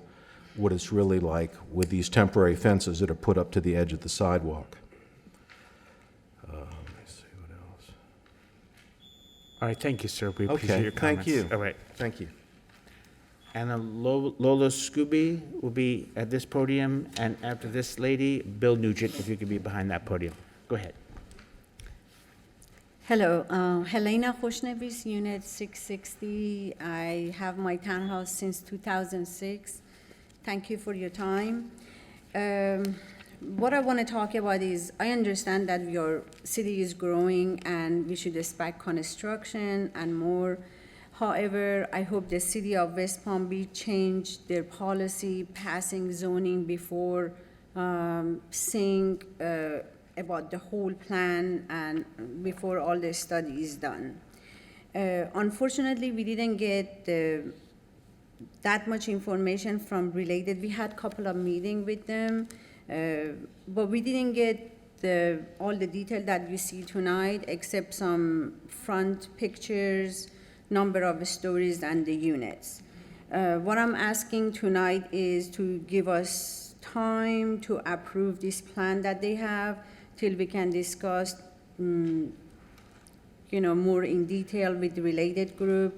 O: what it's really like with these temporary fences that are put up to the edge of the sidewalk. Let me see what else.
A: All right, thank you, sir. We appreciate
O: Okay,
A: your comments.
O: thank you.
A: All right.
O: Thank you.
A: And Lola Scooby will be at this podium, and after this lady, Bill Nugent, if you could be behind that podium. Go ahead.
P: Hello, Helena Khoshnevis, Unit 660. I have my townhouse since 2006. Thank you for your time. What I want to talk about is, I understand that your city is growing and we should expect construction and more. However, I hope the city of West Palm Beach change their policy, passing zoning before seeing about the whole plan and before all the study is done. Unfortunately, we didn't get that much information from Related. We had a couple of meetings with them, but we didn't get all the detail that you see tonight, except some front pictures, number of stories, and the units. What I'm asking tonight is to give us time to approve this plan that they have till we can discuss more in detail with the Related group,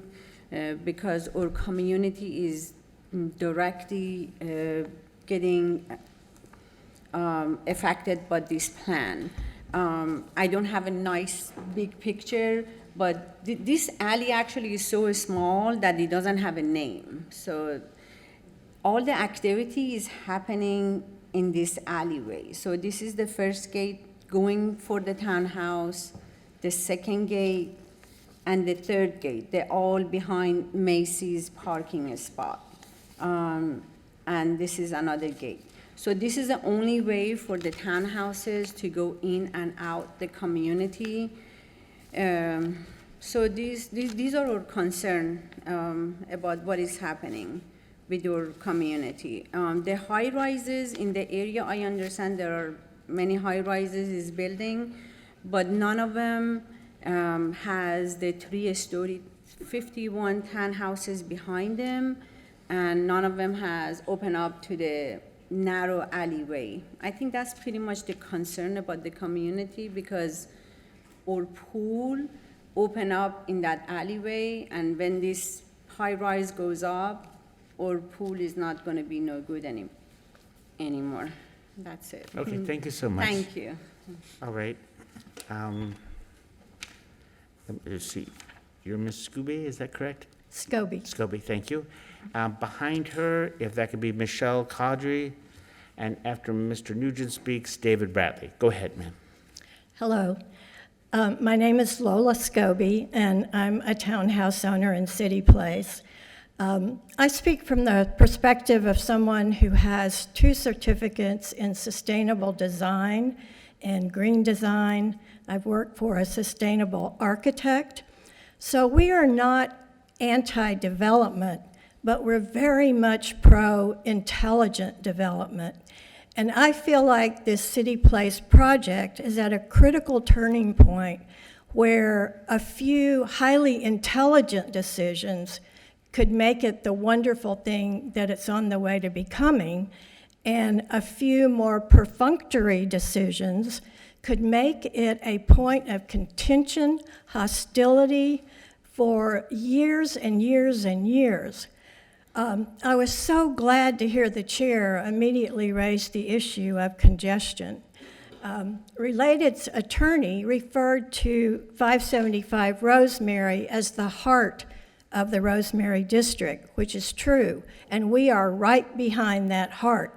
P: because our community is directly getting affected by this plan. I don't have a nice big picture, but this alley actually is so small that it doesn't have a name. So all the activity is happening in this alleyway. So this is the first gate going for the townhouse, the second gate, and the third gate. They're all behind Macy's parking spot. And this is another gate. So this is the only way for the townhouses to go in and out the community. So these are our concern about what is happening with our community. The high rises in the area, I understand there are many high rises is building, but none of them has the 3-story, 51 townhouses behind them, and none of them has opened up to the narrow alleyway. I think that's pretty much the concern about the community, because or pool open up in that alleyway, and when this high-rise goes up, our pool is not going to be no good anymore. That's it.
A: Okay, thank you so much.
P: Thank you.
A: All right. Let's see. You're Ms. Scooby, is that correct?
Q: Scobie.
A: Scobie, thank you. Behind her, if that could be Michelle Caudry, and after Mr. Nugent speaks, David Bradley. Go ahead, ma'am.
Q: Hello. My name is Lola Scobie, and I'm a townhouse owner in City Place. I speak from the perspective of someone who has 2 certificates in sustainable design and green design. I've worked for a sustainable architect. So we are not anti-development, but we're very much pro-intelligent development. And I feel like this City Place project is at a critical turning point where a few highly intelligent decisions could make it the wonderful thing that it's on the way to becoming, and a few more perfunctory decisions could make it a point of contention, hostility for years and years and years. I was so glad to hear the chair immediately raise the issue of congestion. Related's attorney referred to 575 Rosemary as the heart of the Rosemary District, which is true, and we are right behind that heart.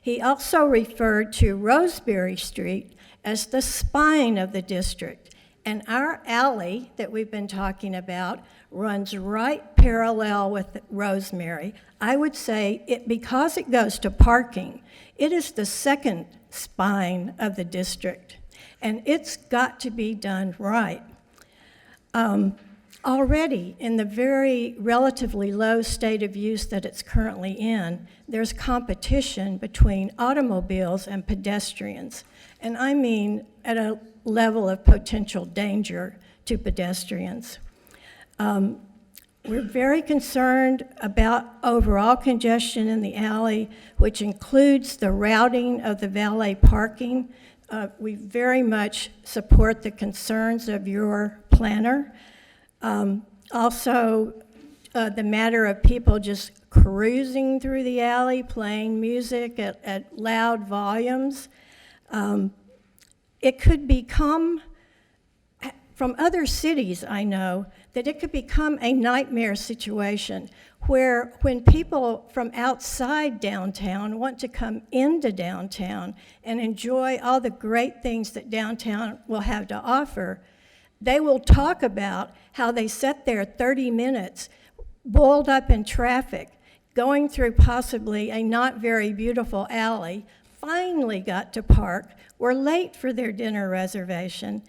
Q: He also referred to Roseberry Street as the spine of the district, and our alley that we've been talking about runs right parallel with Rosemary. I would say because it goes to parking, it is the second spine of the district, and it's got to be done right. Already, in the very relatively low state of use that it's currently in, there's competition between automobiles and pedestrians, and I mean at a level of potential danger to pedestrians. We're very concerned about overall congestion in the alley, which includes the routing of the valet parking. We very much support the concerns of your planner. Also, the matter of people just cruising through the alley, playing music at loud volumes. It could become, from other cities I know, that it could become a nightmare situation where when people from outside downtown want to come into downtown and enjoy all the great things that downtown will have to offer, they will talk about how they sat there 30 minutes, boiled up in traffic, going through possibly a not very beautiful alley, finally got to park, were late for their dinner reservation.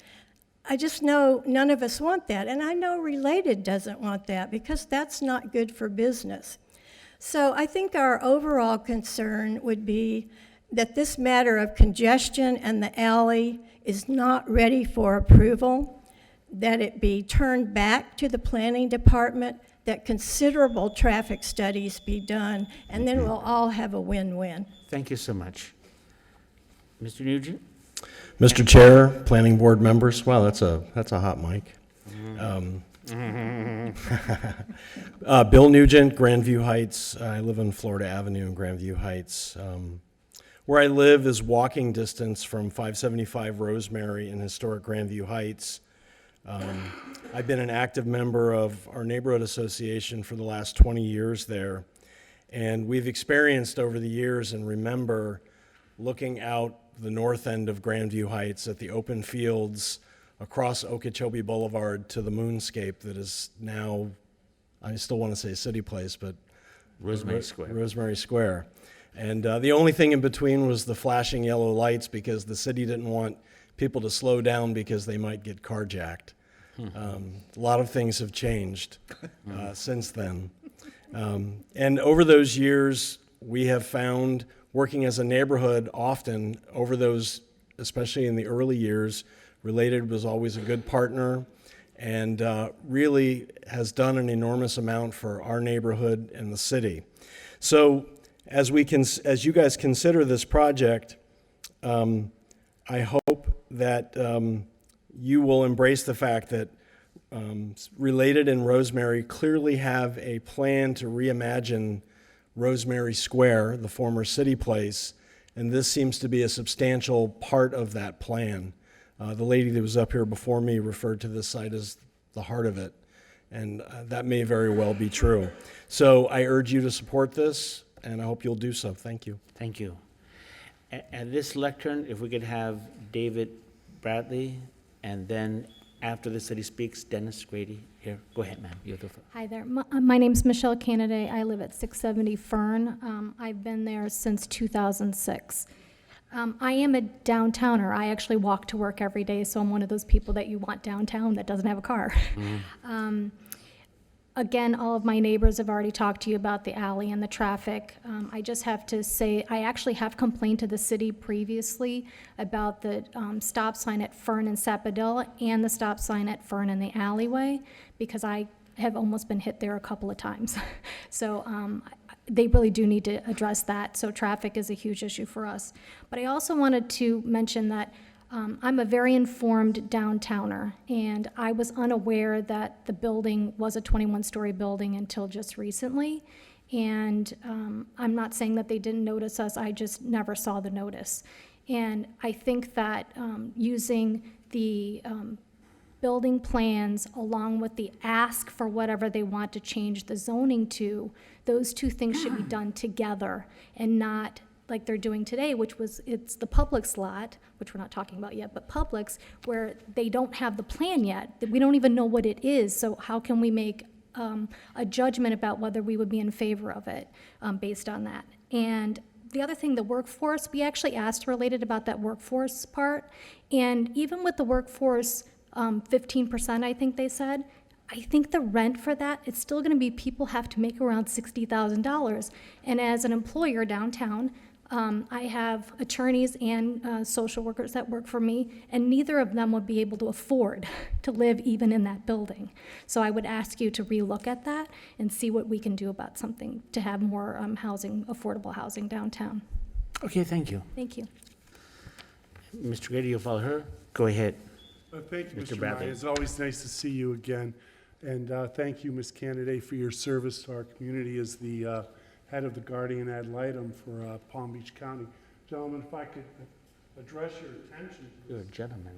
Q: I just know none of us want that, and I know Related doesn't want that because that's not good for business. So I think our overall concern would be that this matter of congestion and the alley is not ready for approval, that it be turned back to the planning department, that considerable traffic studies be done, and then we'll all have a win-win.
A: Thank you so much. Mr. Nugent?
G: Mr. Chair, planning board members, wow, that's a hot mic. Bill Nugent, Grandview Heights. I live on Florida Avenue in Grandview Heights. Where I live is walking distance from 575 Rosemary in historic Grandview Heights. I've been an active member of our neighborhood association for the last 20 years there, and we've experienced over the years and remember looking out the north end of Grandview Heights at the open fields across Okeechobee Boulevard to the moonscape that is now, I still want to say City Place, but
A: Rosemary Square.
G: Rosemary Square. And the only thing in between was the flashing yellow lights because the city didn't want people to slow down because they might get carjacked. A lot of things have changed since then. And over those years, we have found, working as a neighborhood often, over those, especially in the early years, Related was always a good partner and really has done an enormous amount for our neighborhood and the city. So as you guys consider this project, I hope that you will embrace the fact that Related and Rosemary clearly have a plan to reimagine Rosemary Square, the former City Place, and this seems to be a substantial part of that plan. The lady that was up here before me referred to this site as the heart of it, and that may very well be true. So I urge you to support this, and I hope you'll do so. Thank you.
A: Thank you. At this lectern, if we could have David Bradley, and then after the city speaks, Dennis Grady here. Go ahead, ma'am. You have the floor.
R: Hi there. My name's Michelle Canada. I live at 670 Fern. I've been there since 2006. I am a downtowner. I actually walk to work every day, so I'm one of those people that you want downtown that doesn't have a car. Again, all of my neighbors have already talked to you about the alley and the traffic. I just have to say, I actually have complained to the city previously about the stop sign at Fern and Sapodilla and the stop sign at Fern and the alleyway, because I have almost been hit there a couple of times. So they really do need to address that. So traffic is a huge issue for us. But I also wanted to mention that I'm a very informed downtowner, and I was unaware that the building was a 21-story building until just recently. And I'm not saying that they didn't notice us, I just never saw the notice. And I think that using the building plans along with the ask for whatever they want to change the zoning to, those two things should be done together and not like they're doing today, which was, it's the Publix lot, which we're not talking about yet, but Publix, where they don't have the plan yet. We don't even know what it is, so how can we make a judgment about whether we would be in favor of it based on that? And the other thing, the workforce, we actually asked Related about that workforce part, and even with the workforce, 15%, I think they said, I think the rent for that, it's still gonna be, people have to make around $60,000. And as an employer downtown, I have attorneys and social workers that work for me, and neither of them would be able to afford to live even in that building. So I would ask you to relook at that and see what we can do about something to have more housing, affordable housing downtown.
A: Okay, thank you.
R: Thank you.
A: Mr. Grady, you'll follow her? Go ahead.
S: Thank you,
A: Mr.
S: Mr.
A: Bradley.
S: Nye. It's always nice to see you again. And thank you, Ms. Candidate, for your service to our community as the head of the guardian ad litem for Palm Beach County. Gentlemen, if I could address your attention to
A: You're a
S: this
A: gentleman.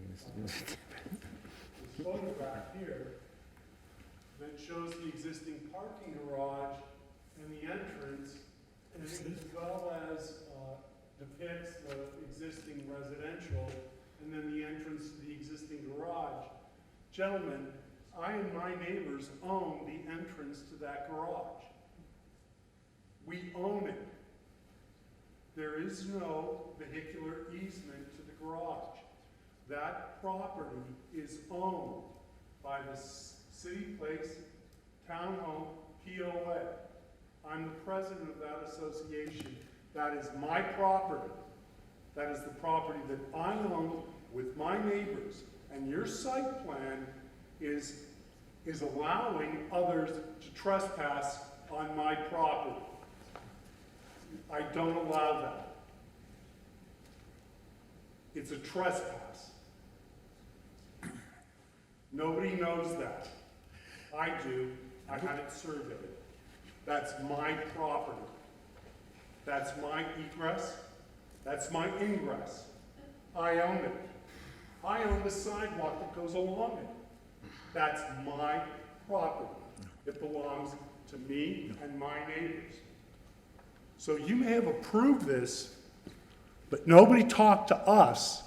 S: photograph here that shows the existing parking garage and the entrance, and as well as depicts the existing residential and then the entrance to the existing garage. Gentlemen, I and my neighbors own the entrance to that garage. We own it. There is no vehicular easement to the garage. That property is owned by the City Place Townhome POA. I'm the president of that association. That is my property. That is the property that I own with my neighbors. And your site plan is allowing others to trespass on my property. I don't allow that. It's a trespass. Nobody knows that. I do. I had it surveyed. That's my property. That's my egress. That's my ingress. I own it. I own the sidewalk that goes along it. That's my property. It belongs to me and my neighbors. So you may have approved this, but nobody talked to us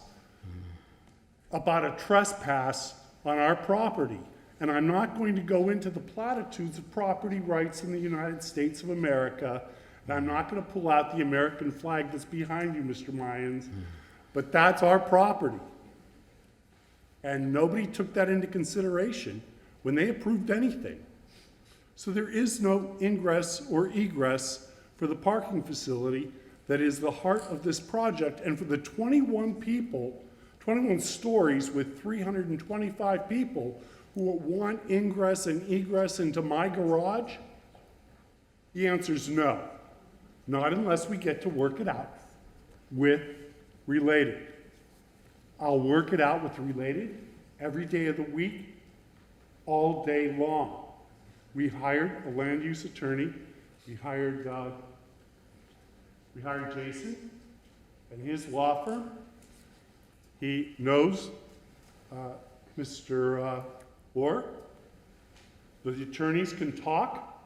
S: about a trespass on our property. And I'm not going to go into the platitudes of property rights in the United States of America. And I'm not going to pull out the American flag that's behind you, Mr. Mayans, but that's our property. And nobody took that into consideration when they approved anything. So there is no ingress or egress for the parking facility that is the heart of this project. And for the 21 people, 21 stories with 325 people who want ingress and egress into my garage, the answer is no. Not unless we get to work it out with Related. I'll work it out with Related, every day of the week, all day long. We've hired a land use attorney. We hired Jason and his law firm. He knows Mr. Orr. The attorneys can talk.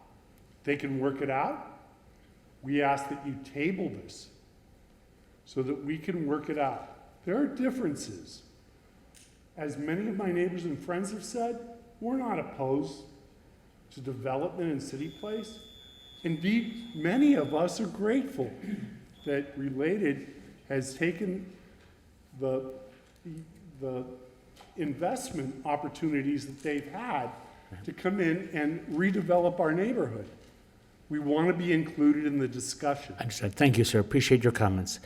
S: They can work it out. We ask that you table this so that we can work it out. There are differences. As many of my neighbors and friends have said, we're not opposed to development in City Place. Indeed, many of us are grateful that Related has taken the investment opportunities that they've had to come in and redevelop our neighborhood. We want to be included in the discussion.
A: Understood. Thank you, sir. Appreciate your comments.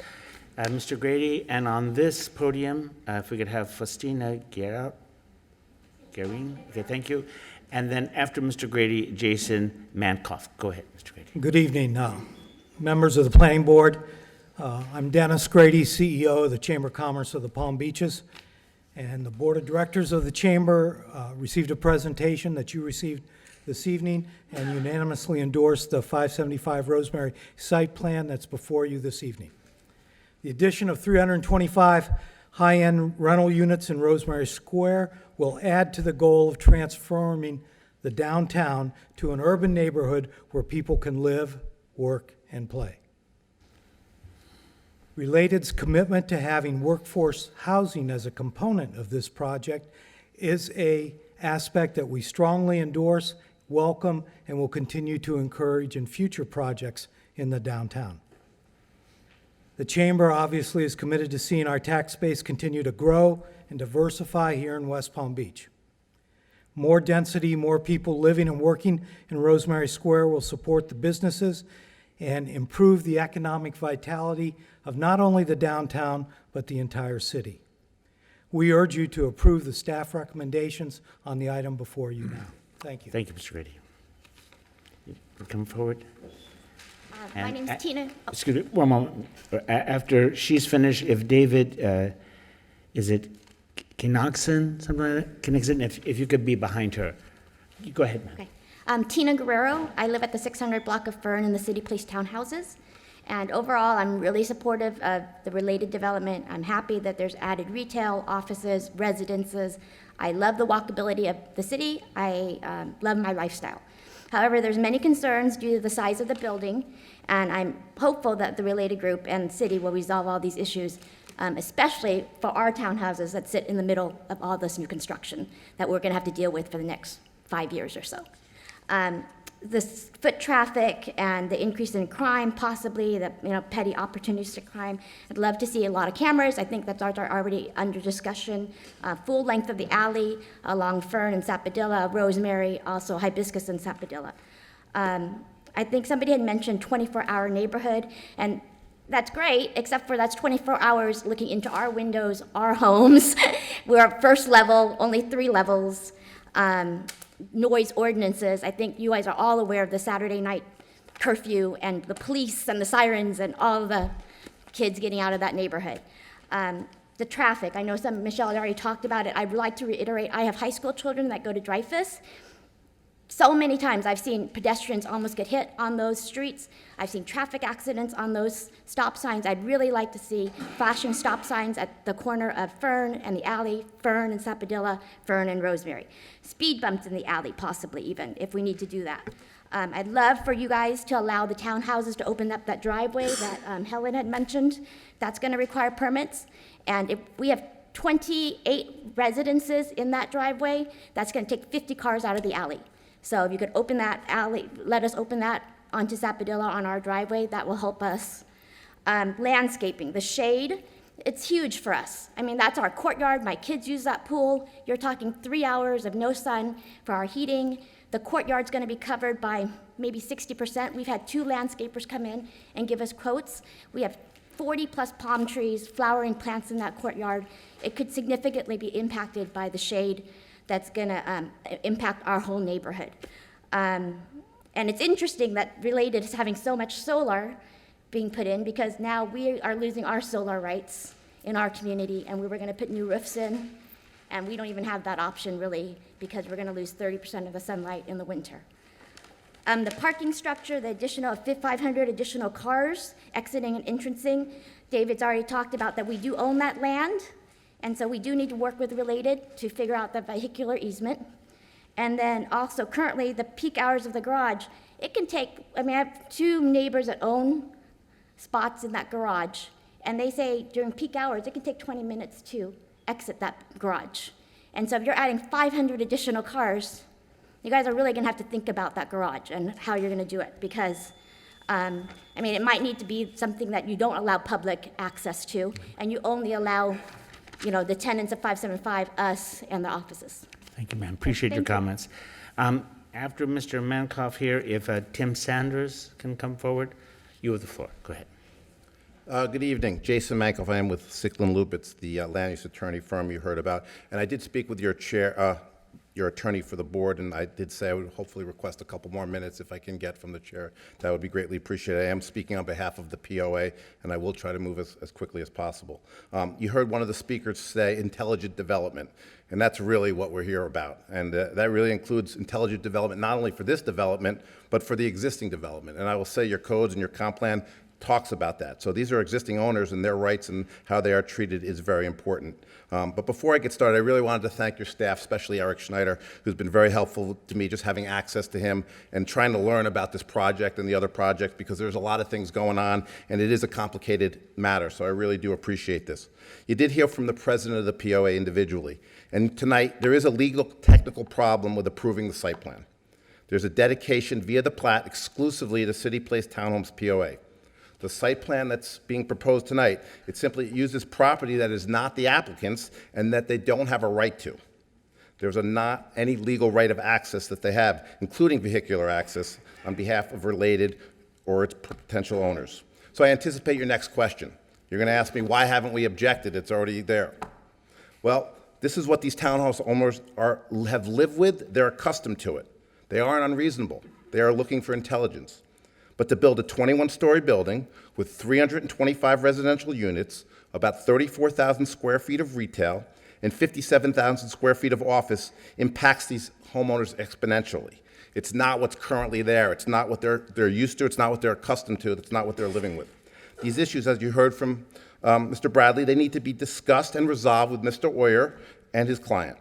A: Mr. Grady, and on this podium, if we could have Faustina Guerin. Okay, thank you. And then after Mr. Grady, Jason Mankoff. Go ahead, Mr. Grady.
T: Good evening, members of the Planning Board. I'm Dennis Grady, CEO of the Chamber of Commerce of the Palm Beaches. And the Board of Directors of the Chamber received a presentation that you received this evening and unanimously endorsed the 575 Rosemary site plan that's before you this evening. The addition of 325 high-end rental units in Rosemary Square will add to the goal of transforming the downtown to an urban neighborhood where people can live, work, and play. Related's commitment to having workforce housing as a component of this project is an aspect that we strongly endorse, welcome, and will continue to encourage in future projects in the downtown. The Chamber obviously is committed to seeing our tax base continue to grow and diversify here in West Palm Beach. More density, more people living and working in Rosemary Square will support the businesses and improve the economic vitality of not only the downtown, but the entire city. We urge you to approve the staff recommendations on the item before you now. Thank you.
A: Thank you, Mr. Grady. You come forward.
U: My
A: And
U: name's
A: a-
U: Tina.
A: Excuse me, one moment. After she's finished, if David, is it Kinoxon, something like that? Kinoxon, if you could be behind her. You go ahead, ma'am.
U: Okay. I'm Tina Guerrero. I live at the 600 block of Fern in the City Place townhouses. And overall, I'm really supportive of the Related development. I'm happy that there's added retail, offices, residences. I love the walkability of the city. I love my lifestyle. However, there's many concerns due to the size of the building, and I'm hopeful that the Related Group and city will resolve all these issues, especially for our townhouses that sit in the middle of all this new construction that we're going to have to deal with for the next 5 years or so. The foot traffic and the increase in crime, possibly the petty opportunities to crime. I'd love to see a lot of cameras. I think that's already under discussion. Full length of the alley along Fern and Sapodilla, Rosemary, also Hibiscus and Sapodilla. I think somebody had mentioned 24-hour neighborhood, and that's great, except for that's 24 hours looking into our windows, our homes. We're first level, only 3 levels. Noise ordinances. I think you guys are all aware of the Saturday night curfew and the police and the sirens and all the kids getting out of that neighborhood. The traffic, I know Michelle already talked about it. I'd like to reiterate, I have high school children that go to Dreyfus. So many times I've seen pedestrians almost get hit on those streets. I've seen traffic accidents on those stop signs. I'd really like to see flashing stop signs at the corner of Fern and the alley, Fern and Sapodilla, Fern and Rosemary. Speed bumps in the alley, possibly even, if we need to do that. I'd love for you guys to allow the townhouses to open up that driveway that Helen had mentioned. That's going to require permits. And if we have 28 residences in that driveway, that's going to take 50 cars out of the alley. So if you could open that alley, let us open that onto Sapodilla on our driveway, that will help us. Landscaping, the shade, it's huge for us. I mean, that's our courtyard. My kids use that pool. You're talking 3 hours of no sun for our heating. The courtyard's going to be covered by maybe 60%. We've had 2 landscapers come in and give us quotes. We have 40+ palm trees, flowering plants in that courtyard. It could significantly be impacted by the shade that's going to impact our whole neighborhood. And it's interesting that Related is having so much solar being put in, because now we are losing our solar rights in our community, and we were going to put new roofs in. And we don't even have that option really because we're gonna lose 30% of the sunlight in the winter. The parking structure, the additional 500 additional cars exiting and entrancing, David's already talked about that we do own that land, and so we do need to work with Related to figure out the vehicular easement. And then also currently, the peak hours of the garage, it can take, I mean, I have 2 neighbors that own spots in that garage, and they say during peak hours, it can take 20 minutes to exit that garage. And so if you're adding 500 additional cars, you guys are really gonna have to think about that garage and how you're gonna do it, because, I mean, it might need to be something that you don't allow public access to, and you only allow, you know, the tenants of 575, us, and the offices.
A: Thank you, ma'am. Appreciate your
U: Thank you.
A: comments. After Mr. Mankoff here, if Tim Sanders can come forward, you have the floor. Go ahead.
B: Good evening. Jason Mankoff. I am with Sicklin Lupitz, the land use attorney firm you heard about. And I did speak with your chair, your attorney for the board, and I did say I would hopefully request a couple more minutes if I can get from the chair. That would be greatly appreciated. I am speaking on behalf of the POA, and I will try to move as quickly as possible. You heard one of the speakers say intelligent development, and that's really what we're here about. And that really includes intelligent development, not only for this development, but for the existing development. And I will say your codes and your comp plan talks about that. So these are existing owners, and their rights and how they are treated is very important. But before I get started, I really wanted to thank your staff, especially Eric Schneider, who's been very helpful to me, just having access to him and trying to learn about this project and the other projects, because there's a lot of things going on, and it is a complicated matter, so I really do appreciate this. You did hear from the president of the POA individually, and tonight there is a legal technical problem with approving the site plan. There's a dedication via the plat exclusively to City Place Townhomes POA. The site plan that's being proposed tonight, it simply uses property that is not the applicant's and that they don't have a right to. There's not any legal right of access that they have, including vehicular access, on behalf of Related or its potential owners. So I anticipate your next question. You're going to ask me, why haven't we objected? It's already there. Well, this is what these townhouse owners have lived with. They're accustomed to it. They aren't unreasonable. They are looking for intelligence. But to build a 21-story building with 325 residential units, about 34,000 square feet of retail, and 57,000 square feet of office impacts these homeowners exponentially. It's not what's currently there. It's not what they're used to. It's not what they're accustomed to. It's not what they're living with. These issues, as you heard from Mr. Bradley, they need to be discussed and resolved with Mr. Oyer and his client.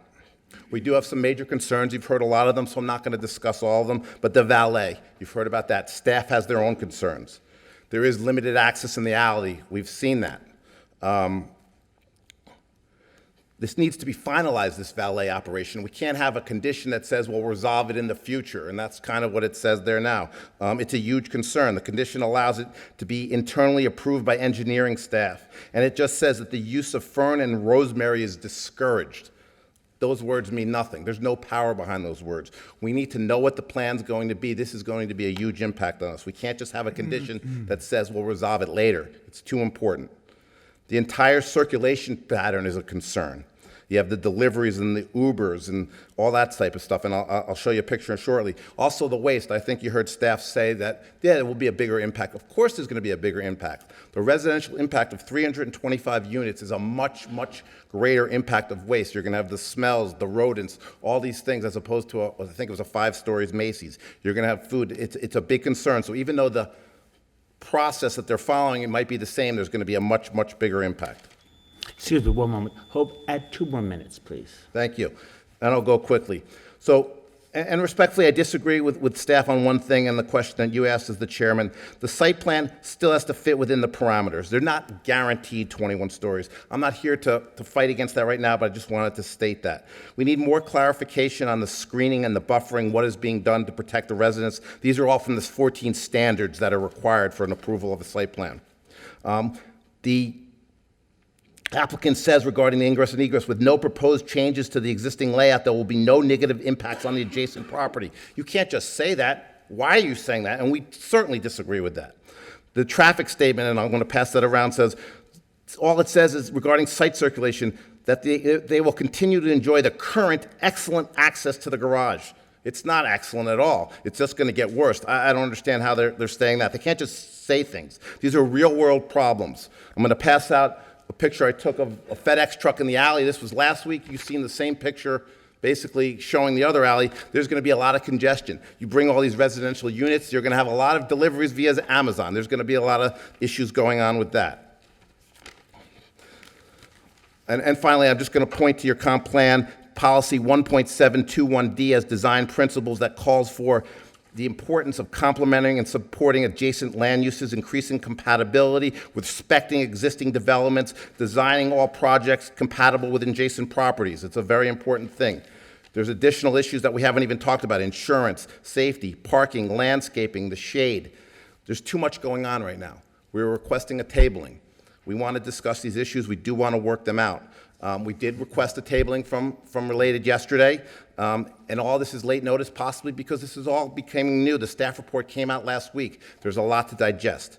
B: We do have some major concerns. You've heard a lot of them, so I'm not going to discuss all of them. But the valet, you've heard about that. Staff has their own concerns. There is limited access in the alley. We've seen that. This needs to be finalized, this valet operation. We can't have a condition that says, we'll resolve it in the future, and that's kind of what it says there now. It's a huge concern. The condition allows it to be internally approved by engineering staff, and it just says that the use of fern and rosemary is discouraged. Those words mean nothing. There's no power behind those words. We need to know what the plan's going to be. This is going to be a huge impact on us. We can't just have a condition that says we'll resolve it later. It's too important. The entire circulation pattern is a concern. You have the deliveries and the Ubers and all that type of stuff, and I'll show you a picture shortly. Also the waste. I think you heard staff say that, yeah, there will be a bigger impact. Of course there's going to be a bigger impact. The residential impact of 325 units is a much, much greater impact of waste. You're going to have the smells, the rodents, all these things, as opposed to, I think it was a 5 stories Macy's. You're going to have food. It's a big concern. So even though the process that they're following, it might be the same, there's going to be a much, much bigger impact.
A: Excuse me, one moment. Hope, add 2 more minutes, please.
B: Thank you. And I'll go quickly. So, and respectfully, I disagree with staff on one thing and the question that you asked as the chairman. The site plan still has to fit within the parameters. They're not guaranteed 21 stories. I'm not here to fight against that right now, but I just wanted to state that. We need more clarification on the screening and the buffering, what is being done to protect the residents. These are all from the 14 standards that are required for an approval of a site plan. The applicant says regarding the ingress and egress, with no proposed changes to the existing layout, there will be no negative impacts on the adjacent property. You can't just say that. Why are you saying that? And we certainly disagree with that. The traffic statement, and I'm going to pass that around, says, all it says is regarding site circulation, that they will continue to enjoy the current excellent access to the garage. It's not excellent at all. It's just going to get worse. I don't understand how they're saying that. They can't just say things. These are real-world problems. I'm going to pass out a picture I took of a FedEx truck in the alley. This was last week. You've seen the same picture basically showing the other alley. There's going to be a lot of congestion. You bring all these residential units, you're going to have a lot of deliveries via Amazon. There's going to be a lot of issues going on with that. And finally, I'm just going to point to your comp plan, policy 1.721D as design principles that calls for the importance of complementing and supporting adjacent land uses, increasing compatibility, with respecting existing developments, designing all projects compatible with adjacent properties. It's a very important thing. There's additional issues that we haven't even talked about: insurance, safety, parking, landscaping, the shade. There's too much going on right now. We're requesting a tabling. We want to discuss these issues. We do want to work them out. We did request a tabling from Related yesterday, and all this is late notice, possibly because this is all becoming new. The staff report came out last week. There's a lot to digest.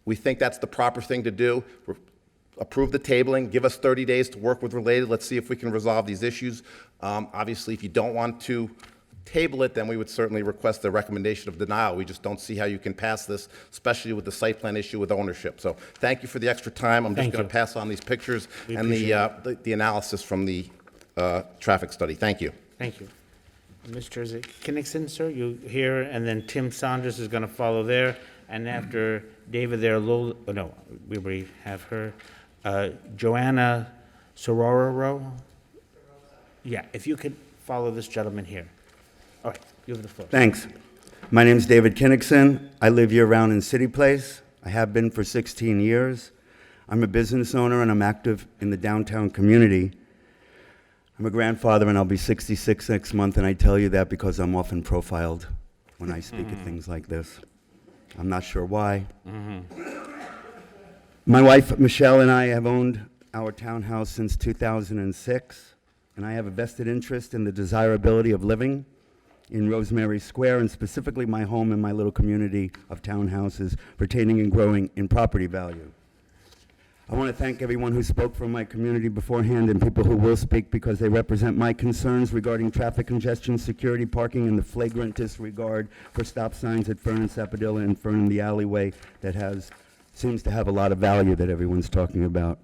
B: We think that's the proper thing to do. Approve the tabling, give us 30 days to work with Related. Let's see if we can resolve these issues. Obviously, if you don't want to table it, then we would certainly request a recommendation of denial. We just don't see how you can pass this, especially with the site plan issue with ownership. So thank you for the extra time. I'm just going to pass on these pictures and the analysis from the traffic study. Thank you.
A: Thank you. Mr. Kinnickson, sir, you here, and then Tim Saunders is going to follow there, and after David there, we already have her. Joanna Sororo? Yeah, if you could follow this gentleman here. All right, you have the floor.
E: Thanks. My name's David Kinnickson. I live year-round in City Place. I have been for 16 years. I'm a business owner, and I'm active in the downtown community. I'm a grandfather, and I'll be 66 next month, and I tell you that because I'm often profiled when I speak at things like this. I'm not sure why. My wife, Michelle, and I have owned our townhouse since 2006, and I have a vested interest in the desirability of living in Rosemary Square, and specifically my home and my little community of townhouses, retaining and growing in property value. I want to thank everyone who spoke from my community beforehand and people who will speak, because they represent my concerns regarding traffic congestion, security, parking, and the flagrant disregard for stop signs at Fern and Sapodilla and Fern in the alleyway that seems to have a lot of value that everyone's talking about.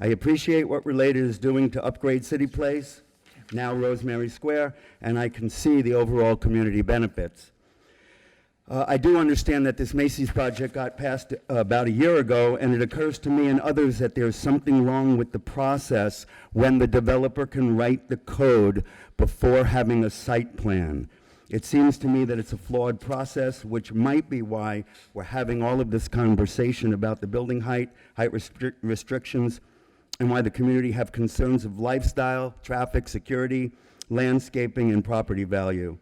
E: I appreciate what Related is doing to upgrade City Place, now Rosemary Square, and I can see the overall community benefits. I do understand that this Macy's project got passed about a year ago, and it occurs to me and others that there's something wrong with the process when the developer can write the code before having a site plan. It seems to me that it's a flawed process, which might be why we're having all of this conversation about the building height restrictions, and why the community have concerns of lifestyle, traffic, security, landscaping, and property value.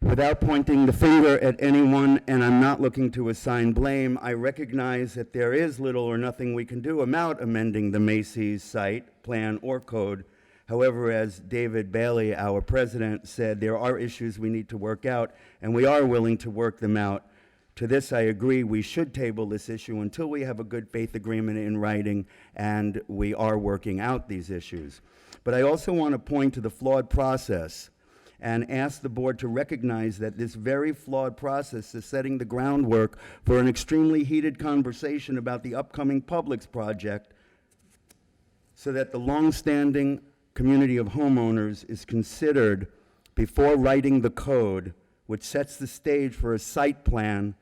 E: Without pointing the finger at anyone, and I'm not looking to assign blame, I recognize that there is little or nothing we can do about amending the Macy's site, plan, or code. However, as David Bailey, our president, said, there are issues we need to work out, and we are willing to work them out. To this, I agree, we should table this issue until we have a good faith agreement in writing, and we are working out these issues. But I also want to point to the flawed process and ask the board to recognize that this very flawed process is setting the groundwork for an extremely heated conversation about the upcoming Publix project, so that the longstanding community of homeowners is considered before writing the code, which sets the stage for a site plan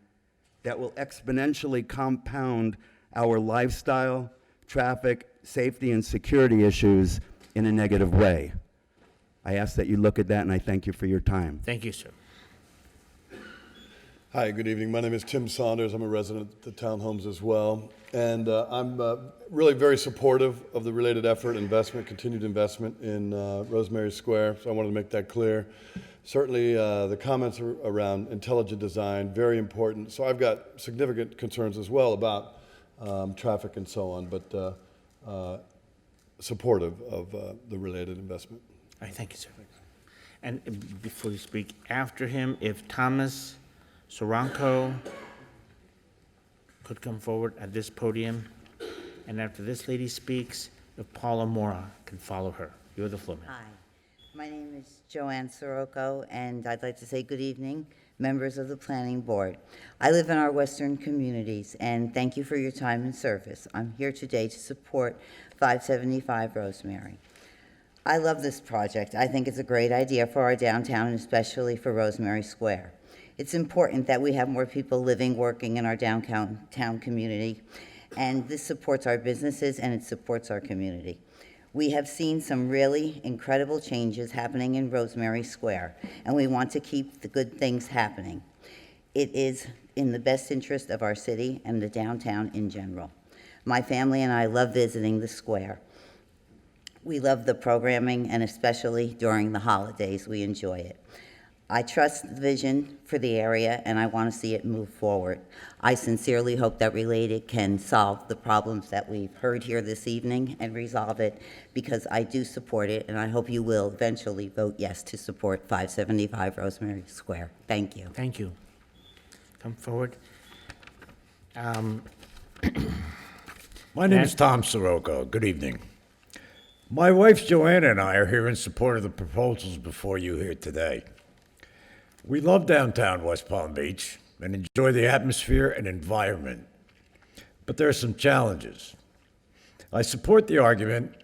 E: that will exponentially compound our lifestyle, traffic, safety, and security issues in a negative way. I ask that you look at that, and I thank you for your time.
A: Thank you, sir.
V: Hi, good evening. My name is Tim Saunders. I'm a resident at the townhomes as well. And I'm really very supportive of the Related effort, continued investment in Rosemary Square. So I wanted to make that clear. Certainly the comments around intelligent design, very important. So I've got significant concerns as well about traffic and so on, but supportive of the Related investment.
A: All right, thank you, sir. And before you speak, after him, if Thomas Soranko could come forward at this podium, and after this lady speaks, if Paula Mora can follow her. You have the floor, ma'am.
W: Hi, my name is Joanne Sirocco, and I'd like to say good evening.
C: members of the Planning Board. I live in our western communities, and thank you for your time and service. I'm here today to support 575 Rosemary. I love this project. I think it's a great idea for our downtown, and especially for Rosemary Square. It's important that we have more people living, working in our downtown community, and this supports our businesses and it supports our community. We have seen some really incredible changes happening in Rosemary Square, and we want to keep the good things happening. It is in the best interest of our city and the downtown in general. My family and I love visiting the square. We love the programming, and especially during the holidays, we enjoy it. I trust the vision for the area, and I want to see it move forward. I sincerely hope that Related can solve the problems that we've heard here this evening and resolve it, because I do support it, and I hope you will eventually vote yes to support 575 Rosemary Square. Thank you.
A: Thank you. Come forward.
D: My name is Tom Sirocco. Good evening. My wife Joanna and I are here in support of the proposals before you here today. We love downtown West Palm Beach and enjoy the atmosphere and environment, but there are some challenges. I support the argument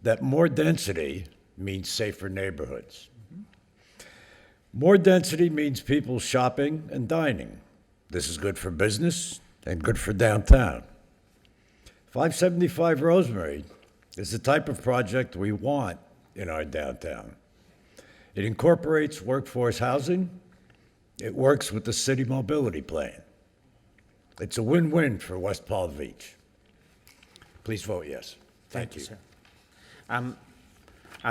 D: that more density means safer neighborhoods. More density means people shopping and dining. This is good for business and good for downtown. 575 Rosemary is the type of project we want in our downtown. It incorporates workforce housing. It works with the city mobility plan. It's a win-win for West Palm Beach. Please vote yes. Thank you.
A: Sir. On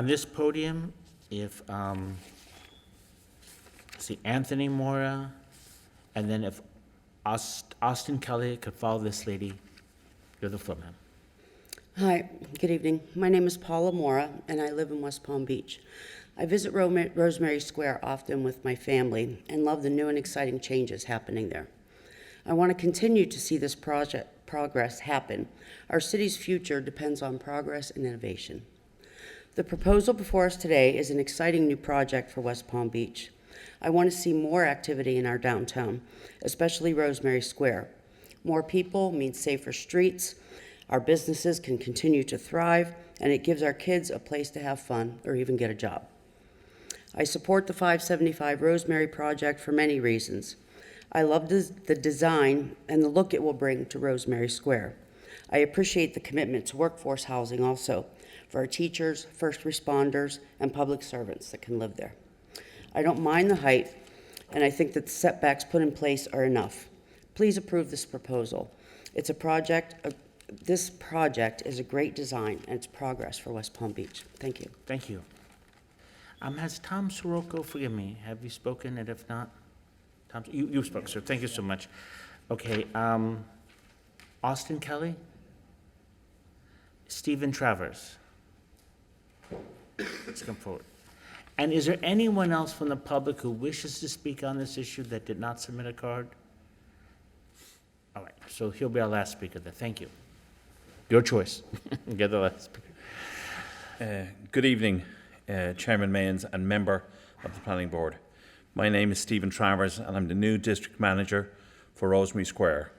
A: this podium, if, see, Anthony Mora, and then if Austin Kelly could follow this lady, you're the floor, ma'am.
W: Hi, good evening. My name is Paula Mora, and I live in West Palm Beach. I visit Rosemary Square often with my family and love the new and exciting changes happening there. I want to continue to see this progress happen. Our city's future depends on progress and innovation. The proposal before us today is an exciting new project for West Palm Beach. I want to see more activity in our downtown, especially Rosemary Square. More people means safer streets, our businesses can continue to thrive, and it gives our kids a place to have fun or even get a job. I support the 575 Rosemary project for many reasons. I love the design and the look it will bring to Rosemary Square. I appreciate the commitment to workforce housing also for our teachers, first responders, and public servants that can live there. I don't mind the height, and I think that the setbacks put in place are enough. Please approve this proposal. This project is a great design, and it's progress for West Palm Beach. Thank you.
A: Thank you. Has Tom Sirocco, forgive me, have you spoken? And if not, Tom, you spoke, sir. Thank you so much. Okay, Austin Kelly? Stephen Travers? Let's come forward. And is there anyone else from the public who wishes to speak on this issue that did not submit a card? All right, so he'll be our last speaker then. Thank you. Your choice. Get the last speaker.
X: Good evening, Chairman Mayans and member of the Planning Board. My name is Stephen Travers and I'm the new District Manager for Rosemary Square.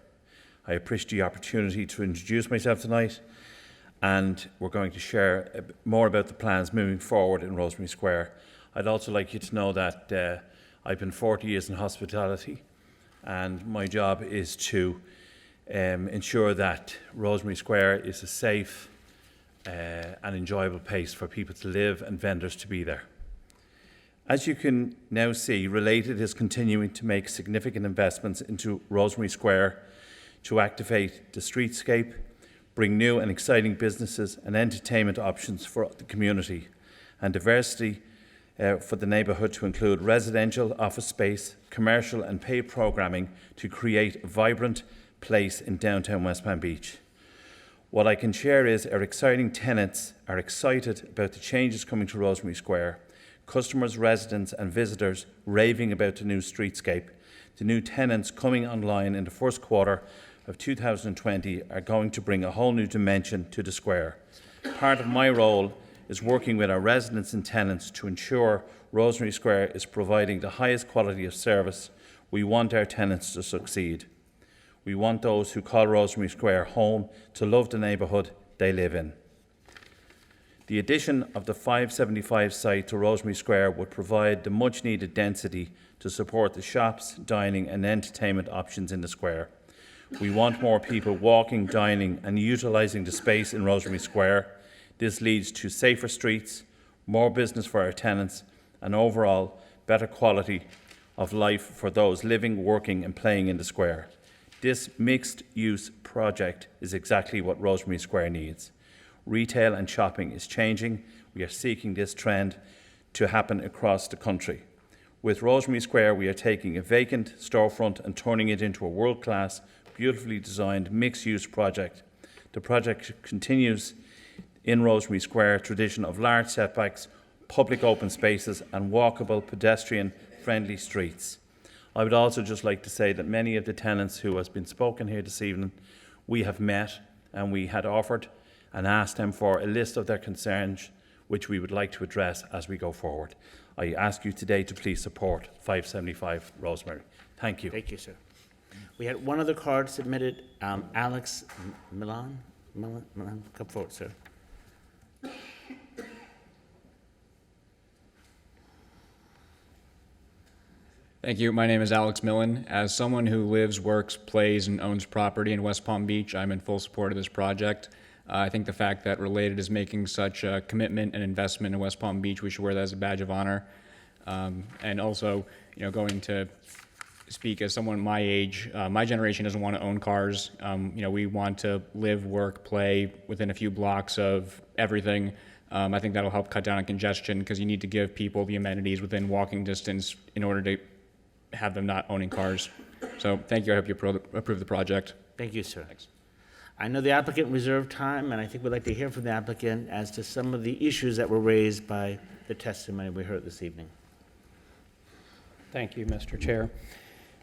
X: I appreciate the opportunity to introduce myself tonight, and we're going to share more about the plans moving forward in Rosemary Square. I'd also like you to know that I've been 40 years in hospitality, and my job is to ensure that Rosemary Square is a safe and enjoyable place for people to live and vendors to be there. As you can now see, Related is continuing to make significant investments into Rosemary Square to activate the streetscape, bring new and exciting businesses and entertainment options for the community, and diversity for the neighbourhood to include residential, office space, commercial and paid programming to create a vibrant place in downtown West Palm Beach. What I can share is our exciting tenants are excited about the changes coming to Rosemary Square, customers, residents and visitors raving about the new streetscape. The new tenants coming online in the first quarter of 2020 are going to bring a whole new dimension to the square. Part of my role is working with our residents and tenants to ensure Rosemary Square is providing the highest quality of service We want our tenants to succeed. We want those who call Rosemary Square home to love the neighbourhood they live in. The addition of the 575 site to Rosemary Square would provide the much-needed density to support the shops, dining and entertainment options in the square. We want more people walking, dining and utilising the space in Rosemary Square. This leads to safer streets, more business for our tenants and overall better quality of life for those living, working and playing in the square. This mixed-use project is exactly what Rosemary Square needs. Retail and shopping is changing. We are seeking this trend to happen across the country. With Rosemary Square, we are taking a vacant storefront and turning it into a world-class, beautifully designed mixed-use project. The project continues in Rosemary Square tradition of large setbacks, public open spaces and walkable, pedestrian-friendly streets. I would also just like to say that many of the tenants who has been spoken here this evening, we have met and we had offered and asked them for a list of their concerns which we would like to address as we go forward. I ask you today to please support 575 Rosemary. Thank you.
A: Thank you, sir. We had one other card submitted. Alex Milan, come forward, sir.
H: Thank you. My name is Alex Millen. As someone who lives, works, plays, and owns property in West Palm Beach, I'm in full support of this project. I think the fact that Related is making such a commitment and investment in West Palm Beach, we should wear that as a badge of honor. And also, going to speak as someone my age, my generation doesn't want to own cars. We want to live, work, play within a few blocks of everything. I think that'll help cut down on congestion because you need to give people the amenities within walking distance in order to have them not owning cars. So thank you. I hope you approve the project.
A: Thank you, sir.
H: Thanks.
A: I know the applicant reserved time, and I think we'd like to hear from the applicant as to some of the issues that were raised by the testimony we heard this evening.
J: Thank you, Mr. Chair.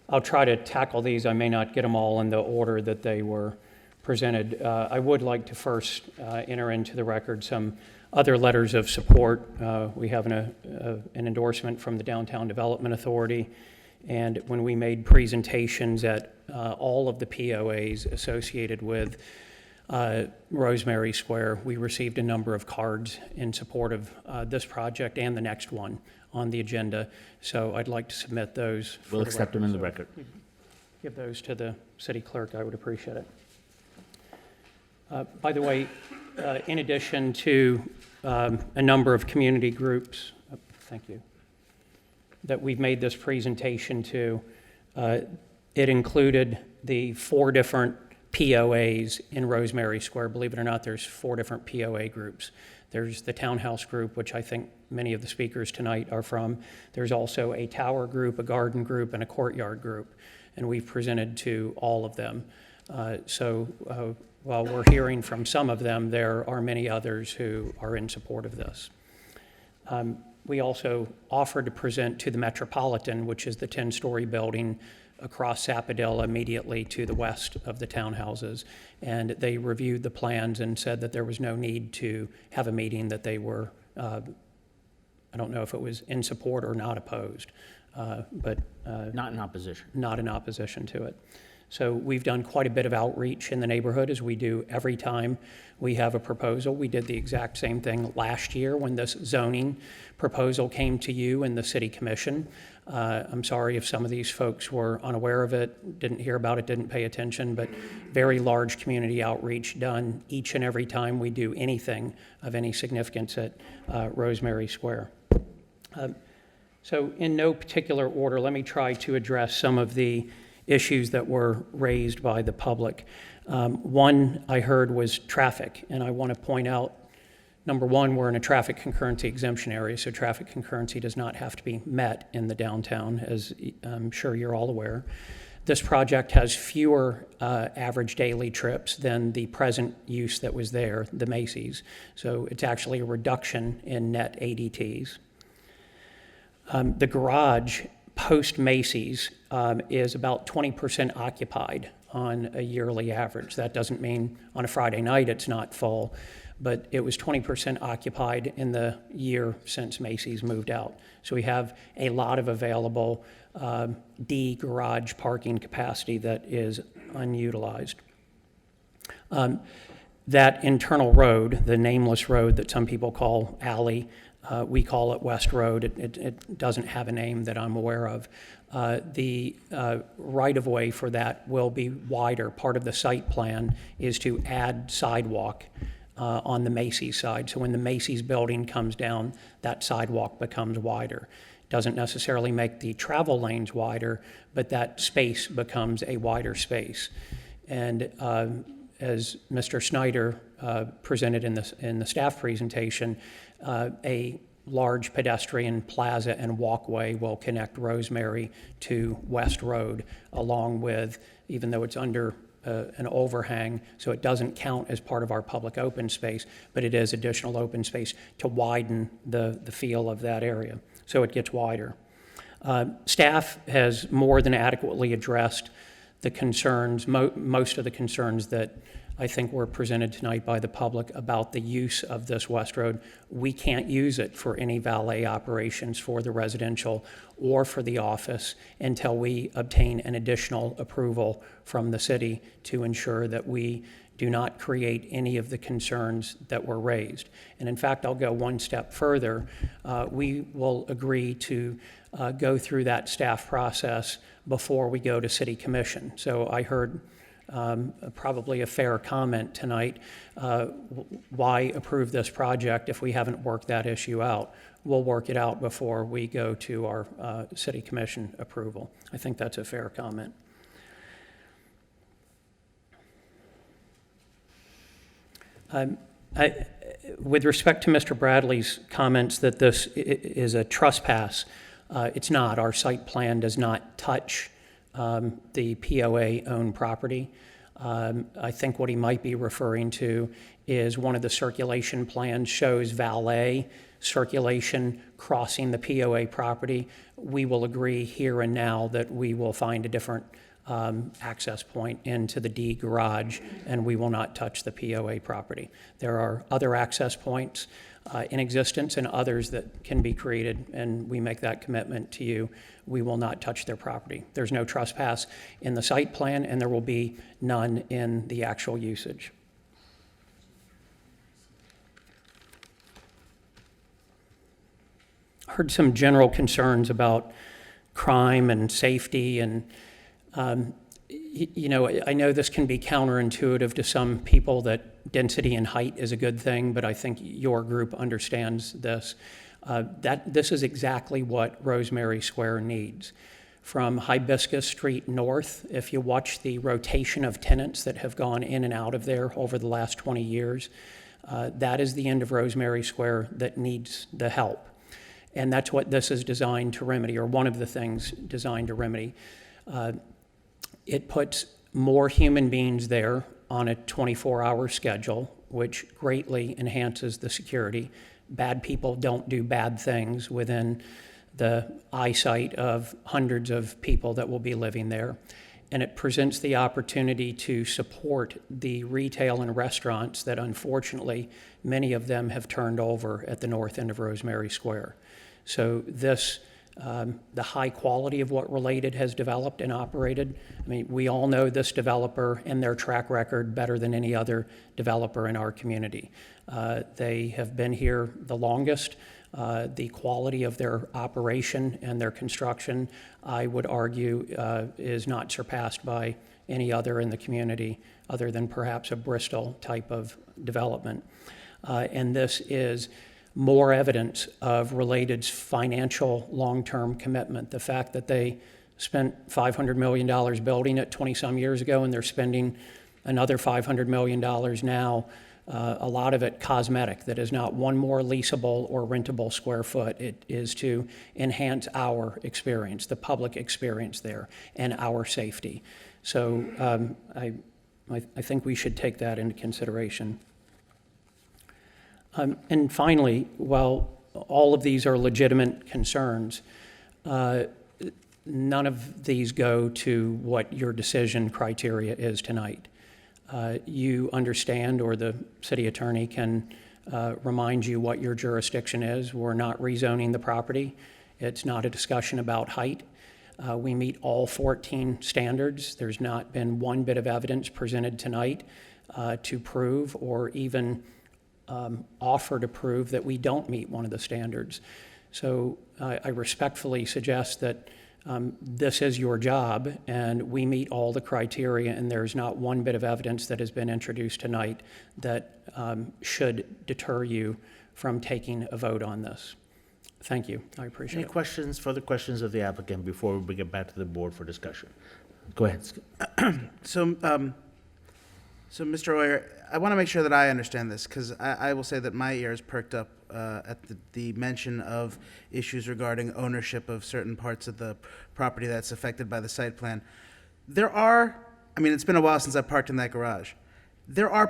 J: I'll try to tackle these. I may not get them all in the order that they were presented. I would like to first enter into the record some other letters of support. We have an endorsement from the Downtown Development Authority, and when we made presentations at all of the POAs associated with Rosemary Square, we received a number of cards in support of this project and the next one on the agenda. So I'd like to submit those.
A: We'll accept them in the record.
J: Give those to the city clerk. I would appreciate it. By the way, in addition to a number of community groups, thank you, that we've made this presentation to, it included the 4 different POAs in Rosemary Square. Believe it or not, there's 4 different POA groups. There's the townhouse group, which I think many of the speakers tonight are from. There's also a tower group, a garden group, and a courtyard group. And we've presented to all of them. While we're hearing from some of them, there are many others who are in support of this. We also offered to present to the Metropolitan, which is the 10-story building across Sapodilla immediately to the west of the townhouses. And they reviewed the plans and said that there was no need to have a meeting, that they were, I don't know if it was in support or not opposed, but
A: not in opposition.
J: Not in opposition to it. So we've done quite a bit of outreach in the neighborhood, as we do every time we have a proposal. We did the exact same thing last year when this zoning proposal came to you in the City Commission. I'm sorry if some of these folks were unaware of it, didn't hear about it, didn't pay attention, but very large community outreach done each and every time we do anything of any significance at Rosemary Square. So in no particular order, let me try to address some of the issues that were raised by the public. One I heard was traffic, and I want to point out, number one, we're in a traffic concurrency exemption area, so traffic concurrency does not have to be met in the downtown, as I'm sure you're all aware. This project has fewer average daily trips than the present use that was there, the Macy's, so it's actually a reduction in net ADTs. The garage post-Macy's is about 20% occupied on a yearly average. That doesn't mean on a Friday night it's not full, but it was 20% occupied in the year since Macy's moved out. So we have a lot of available D garage parking capacity that is unutilized. That internal road, the nameless road that some people call alley, we call it West Road. It doesn't have a name that I'm aware of. The right-of-way for that will be wider. Part of the site plan is to add sidewalk on the Macy's side. So when the Macy's building comes down, that sidewalk becomes wider. Doesn't necessarily make the travel lanes wider, but that space becomes a wider space. And as Mr. Snyder presented in the staff presentation, a large pedestrian plaza and walkway will connect Rosemary to West Road, along with, even though it's under an overhang, so it doesn't count as part of our public open space, but it is additional open space to widen the feel of that area, so it gets wider. Staff has more than adequately addressed the concerns, most of the concerns that I think were presented tonight by the public about the use of this West Road. We can't use it for any valet operations for the residential or for the office until we obtain an additional approval from the city to ensure that we do not create any of the concerns that were raised. And in fact, I'll go one step further. We will agree to go through that staff process before we go to City Commission. So I heard probably a fair comment tonight. Why approve this project if we haven't worked that issue out? We'll work it out before we go to our City Commission approval. I think that's a fair comment. With respect to Mr. Bradley's comments that this is a trespass, it's not. Our site plan does not touch the POA-owned property. I think what he might be referring to is one of the circulation plans shows valet circulation crossing the POA property. We will agree here and now that we will find a different access point into the D garage, and we will not touch the POA property. There are other access points in existence and others that can be created, and we make that commitment to you. We will not touch their property. There's no trespass in the site plan, and there will be none in the actual usage. Heard some general concerns about crime and safety, and you know, I know this can be counterintuitive to some people that density and height is a good thing, but I think your group understands this. That this is exactly what Rosemary Square needs. From Hibiscus Street north, if you watch the rotation of tenants that have gone in and out of there over the last 20 years, that is the end of Rosemary Square that needs the help. And that's what this is designed to remedy, or one of the things designed to remedy. It puts more human beings there on a 24-hour schedule, which greatly enhances the security. Bad people don't do bad things within the eyesight of hundreds of people that will be living there. And it presents the opportunity to support the retail and restaurants that unfortunately many of them have turned over at the north end of Rosemary Square. So this, the high quality of what Related has developed and operated, I mean, we all know this developer and their track record better than any other developer in our community. They have been here the longest. The quality of their operation and their construction, I would argue, is not surpassed by any other in the community other than perhaps a Bristol type of development. And this is more evidence of Related's financial long-term commitment. The fact that they spent $500 million building it 20-some years ago, and they're spending another $500 million now, a lot of it cosmetic. That is not one more leasable or rentable square foot. It is to enhance our experience, the public experience there, and our safety. So I think we should take that into consideration. And finally, while all of these are legitimate concerns, none of these go to what your decision criteria is tonight. you understand, or the city attorney can remind you what your jurisdiction is. We're not rezoning the property. It's not a discussion about height. We meet all 14 standards. There's not been one bit of evidence presented tonight to prove or even offer to prove that we don't meet one of the standards. So I respectfully suggest that this is your job, and we meet all the criteria, and there's not one bit of evidence that has been introduced tonight that should deter you from taking a vote on this. Thank you. I appreciate
A: Any
J: it.
A: questions, further questions of the applicant before we get back to the board for discussion? Go ahead.
I: So, so Mr. Oyer, I want to make sure that I understand this, because I will say that my ears perked up at the mention of issues regarding ownership of certain parts of the property that's affected by the site plan. There are, I mean, it's been a while since I parked in that garage. There are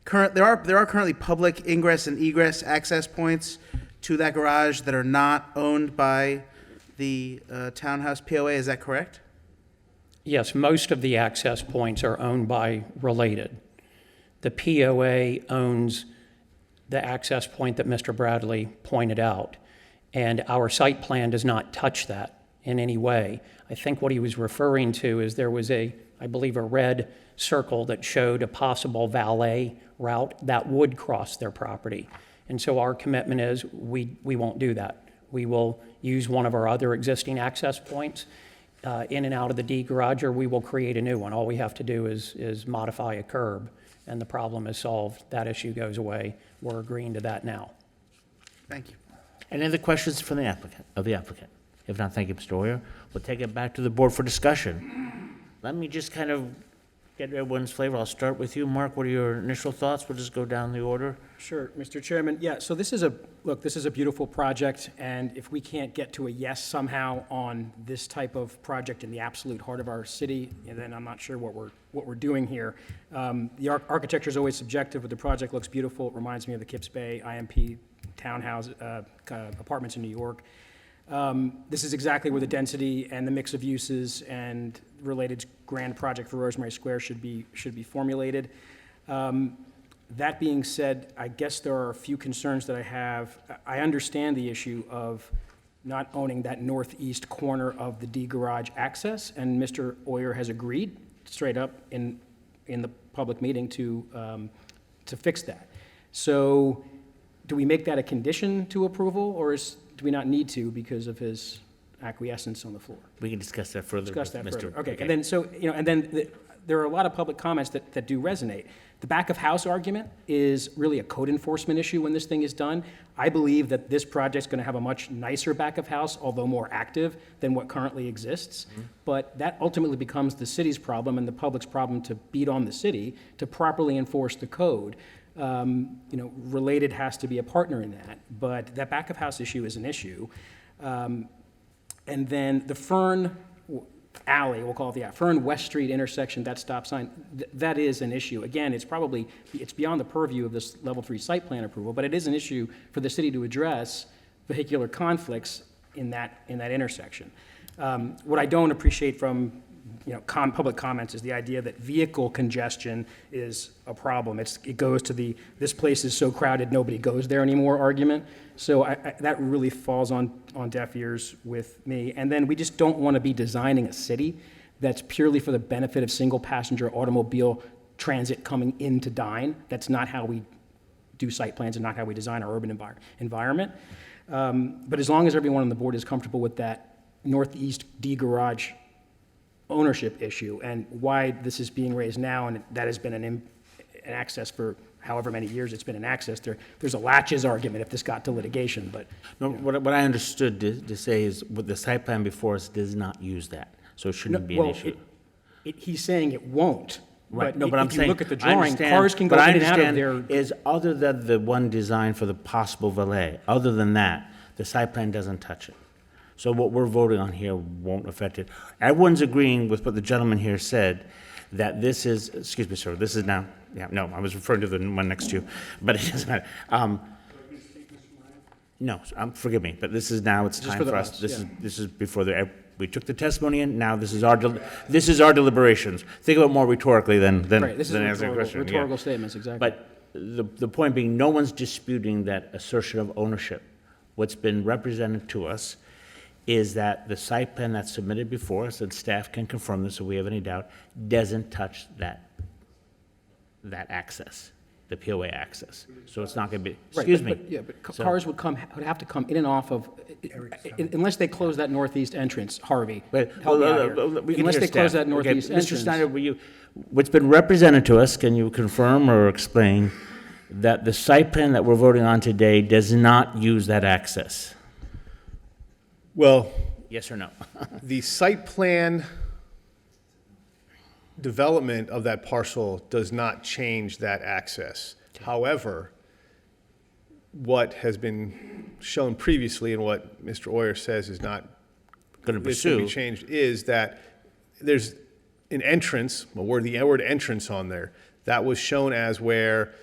I: currently public ingress and egress access points to that garage that are not owned by the townhouse POA. Is that correct?
J: Yes, most of the access points are owned by Related. The POA owns the access point that Mr. Bradley pointed out, and our site plan does not touch that in any way. I think what he was referring to is there was I believe, a red circle that showed a possible valet route that would cross their property. And so our commitment is we won't do that. We will use one of our other existing access points in and out of the D garage, or we will create a new one. All we have to do is modify a curb, and the problem is solved. That issue goes away. We're agreeing to that now.
I: Thank you.
A: Any other questions from the applicant? If not, thank you, Mr. Oyer. We'll take it back to the board for discussion. Let me just kind of get everyone's flavor. I'll start with you, Mark. What are your initial thoughts? We'll just go down the order.
F: Sure, Mr. Chairman. Yeah, so this is a beautiful project, and if we can't get to a yes somehow on this type of project in the absolute heart of our city, then I'm not sure what we're doing here. The architecture is always subjective, but the project looks beautiful. It reminds me of the Kips Bay IMP townhouse apartments in New York. This is exactly where the density and the mix of uses and Related's grand project for Rosemary Square should be formulated. That being said, I guess there are a few concerns that I have. I understand the issue of not owning that northeast corner of the D garage access, and Mr. Oyer has agreed straight up in the public meeting to fix that. So do we make that a condition to approval, or do we not need to because of his acquiescence on the floor?
A: We can discuss that further.
F: Okay. And then there are a lot of public comments that do resonate. The back of house argument is really a code enforcement issue when this thing is done. I believe that this project's going to have a much nicer back of house, although more active than what currently exists. Mm-hmm. But that ultimately becomes the city's problem and the public's problem to beat on the city to properly enforce the code. Related has to be a partner in that, but that back of house issue is an issue. And then the Fern Alley, we'll call it the Fern West Street intersection, that stop sign, that is an issue. Again, it's beyond the purview of this level 3 site plan approval, but it is an issue for the city to address vehicular conflicts in that intersection. What I don't appreciate from public comments is the idea that vehicle congestion is a problem. It goes to this place is so crowded nobody goes there anymore argument. So that really falls on deaf ears with me. And then we just don't want to be designing a city that's purely for the benefit of single passenger automobile transit coming in to dine. That's not how we do site plans and not how we design our urban environment. But as long as everyone on the board is comfortable with that northeast D garage ownership issue and why this is being raised now, and that has been an access for however many years it's been in access, there's a latches argument if this got to litigation. But
A: no, what I understood to say is what the site plan before us does not use that, so it shouldn't be an issue.
F: He's saying it won't.
A: Right.
F: But
A: but I'm
F: if
A: saying,
F: you look at the drawing, cars can go in and out of there.
A: Is other than the one design for the possible valet, other than that, the site plan doesn't touch it. So what we're voting on here won't affect it. Everyone's agreeing with what the gentleman here said, that this is, excuse me, sir, this is now, I was referring to the one next to you, but it doesn't matter. No, forgive me, but this is now, it's
F: Just
A: time
F: for the
A: for us,
F: rest,
A: this is before we took the testimony in, now this is our deliberations. Think of it more rhetorically than
F: Right, this is
A: answering a question. Yeah.
F: rhetorical statements, exactly.
A: But the point being, no one's disputing that assertion of ownership. What's been represented to us is that the site plan that's submitted before us, and staff can confirm this if we have any doubt, doesn't touch that access, the POA access. So it's not going to be,
F: Right,
A: excuse
F: but-
A: me.
F: Yeah, but
A: So-
F: cars would have to come in and off of, unless they close that northeast entrance, Harvey, help me out here.
A: We can
F: Unless
A: hear
F: they close
A: staff.
F: that northeast
A: Okay,
F: entrance.
A: Mr. Snyder, what's been represented to us, can you confirm or explain that the site plan that we're voting on today does not use that access?
K: Well,
A: Yes or no?
K: the site plan development of that parcel does not change that access. However, what has been shown previously and what Mr. Oyer says is not
A: Going to
K: is going to
A: pursue.
K: be changed is that there's an entrance, the word entrance on there, that was shown as where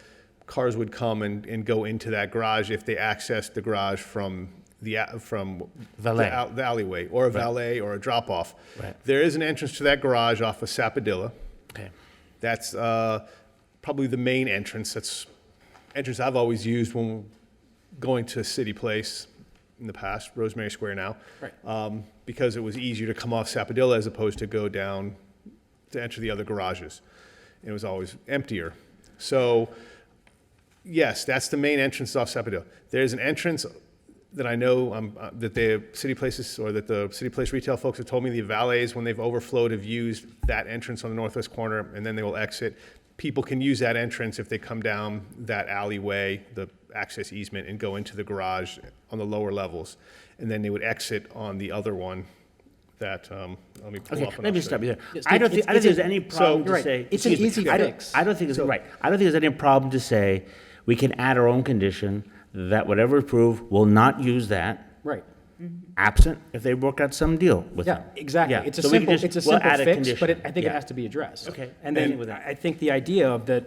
K: cars would come and go into that garage if they accessed the garage from
A: Valet.
K: the alleyway, or a valet, or a drop-off.
A: Right.
K: There is an entrance to that garage off of Sapadilla.
A: Okay.
K: That's probably the main entrance. That's entrance I've always used when going to City Place in the past, Rosemary Square now.
F: Right.
K: Because it was easier to come off Sapadilla as opposed to go down to enter the other garages. It was always emptier. So, yes, that's the main entrance off Sapadilla. There's an entrance that I know that the City Places, or that the City Place retail folks have told me the valets, when they've overflowed, have used that entrance on the northwest corner, and then they will exit. People can use that entrance if they come down that alleyway, the access easement, and go into the garage on the lower levels. And then they would exit on the other one that, let me pull
A: Okay,
K: up. and
A: let me
K: I'll show
A: stop
K: you.
A: you there.
F: Yes,
A: I don't think
F: it's
A: there's
F: a-
A: any
F: so-
A: problem
F: You're
A: to
F: right.
A: say.
F: It's an
A: excuse me,
F: easy fix.
A: I don't think it's, right, I don't think there's any problem to say, we can add our own condition that whatever approved will not use that,
F: Right.
A: absent if they work out some deal with
F: Yeah,
A: them.
F: exactly.
A: Yeah,
F: It's a
A: so we can
F: simple,
A: just-
F: it's a
A: we'll
F: simple
A: add a
F: fix,
A: condition.
F: but I think it
A: Yeah.
F: has to be addressed.
A: Okay,
F: And
A: thank
F: then
A: you with that.
F: I think the idea of that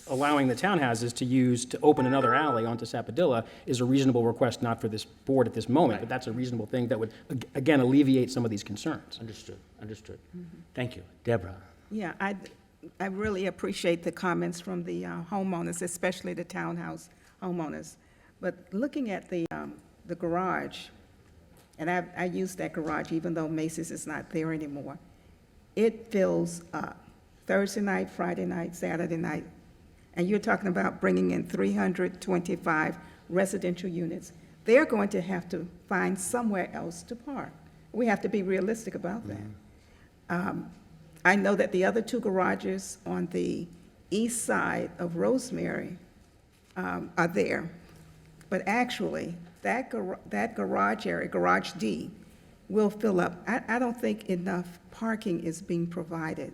F: allowing the townhouses to open another alley onto Sapadilla is a reasonable request, not for this board at this moment, but that's a reasonable thing that would, again, alleviate some of these concerns.
A: Understood, understood. Thank you. Deborah?
L: Yeah, I really appreciate the comments from the homeowners, especially the townhouse homeowners. But looking at the garage, and I use that garage even though Macy's is not there anymore, it fills up Thursday night, Friday night, Saturday night. And you're talking about bringing in 325 residential units. They're going to have to find somewhere else to park. We have to be realistic about that. I know that the other two garages on the east side of Rosemary are there. But actually, that garage area, Garage D, will fill up. I don't think enough parking is being provided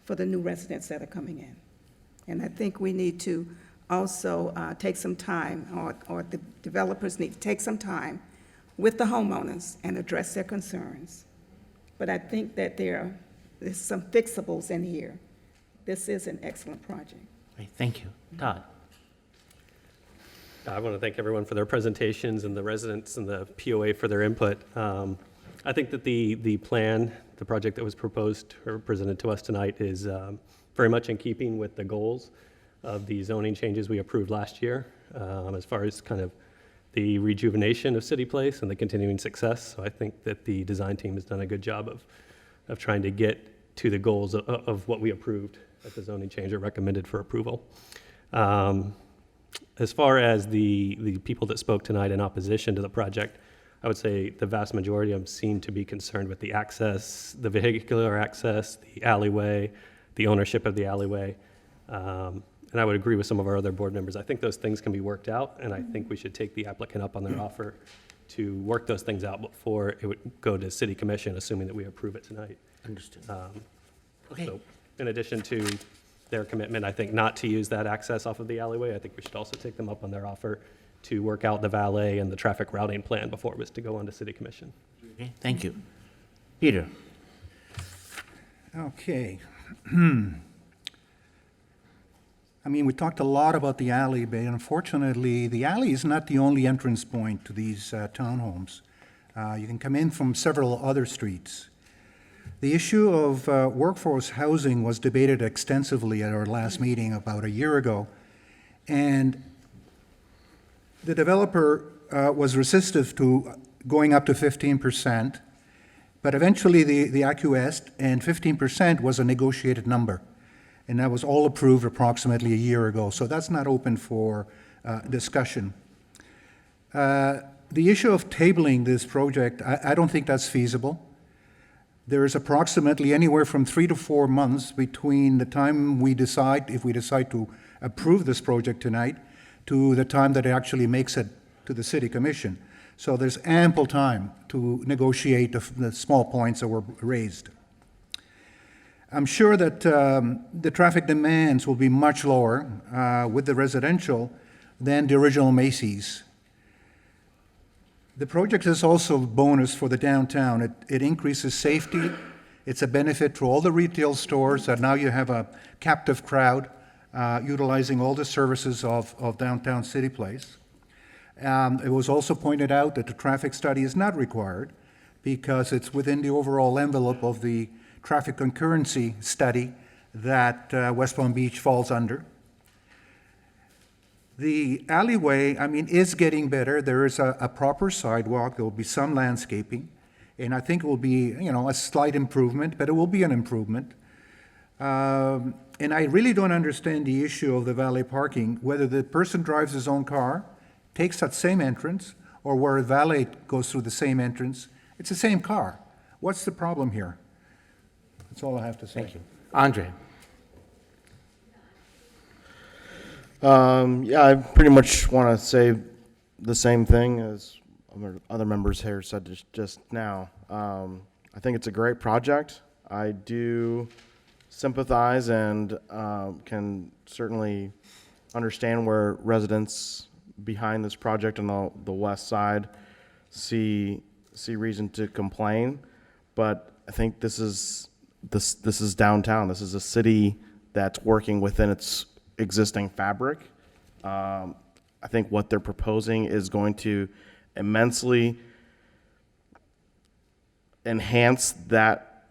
L: for the new residents that are coming in. And I think we need to also take some time, or the developers need to take some time with the homeowners and address their concerns. But I think that there's some fixables in here. This is an excellent project.
A: Right, thank you. Todd?
M: I want to thank everyone for their presentations and the residents and the POA for their input. I think that the plan, the project that was proposed or presented to us tonight is very much in keeping with the goals of the zoning changes we approved last year, as far as kind of the rejuvenation of City Place and the continuing success. So I think that the design team has done a good job of trying to get to the goals of what we approved at the zoning change or recommended for approval. As far as the people that spoke tonight in opposition to the project, I would say the vast majority of them seem to be concerned with the access, the vehicular access, the alleyway, the ownership of the alleyway. And I would agree with some of our other board members. I think those things can be worked out, and I think we should take the applicant up on their offer to work those things out before it would go to City Commission, assuming that we approve it tonight.
A: Understood. Okay.
M: So in addition to their commitment, I think, not to use that access off of the alleyway, I think we should also take them up on their offer to work out the valet and the traffic routing plan before it was to go on to City Commission.
A: Okay, thank you. Peter?
T: Okay.
N: I mean, we talked a lot about the alley, but unfortunately, the alley is not the only entrance point to these townhomes. You can come in from several other streets. The issue of workforce housing was debated extensively at our last meeting about a year ago, and the developer was resistive to going up to 15%, but eventually the acquiesced, and 15% was a negotiated number. And that was all approved approximately a year ago. So that's not open for discussion. The issue of tabling this project, I don't think that's feasible. There is approximately anywhere from 3 to 4 months between the time we decide, if we decide to approve this project tonight, to the time that it actually makes it to the City Commission. So there's ample time to negotiate the small points that were raised. I'm sure that the traffic demands will be much lower with the residential than the original Macy's. The project is also a bonus for the downtown. It increases safety. It's a benefit to all the retail stores that now you have a captive crowd utilizing all the services of downtown City Place. It was also pointed out that the traffic study is not required because it's within the overall envelope of the traffic concurrency study that West Palm Beach falls under. The alleyway, I mean, is getting better. There is a proper sidewalk. There will be some landscaping, and I think it will be, a slight improvement, but it will be an improvement. And I really don't understand the issue of the valet parking, whether the person drives his own car, takes that same entrance, or where a valet goes through the same entrance. It's the same car. What's the problem here? That's all I have to say.
A: Thank you. Andre?
O: Yeah, I pretty much want to say the same thing as other members here said just now. I think it's a great project. I do sympathize and can certainly understand where residents behind this project on the west side see reason to complain, but I think this is downtown. This is a city that's working within its existing fabric. I think what they're proposing is going to immensely enhance that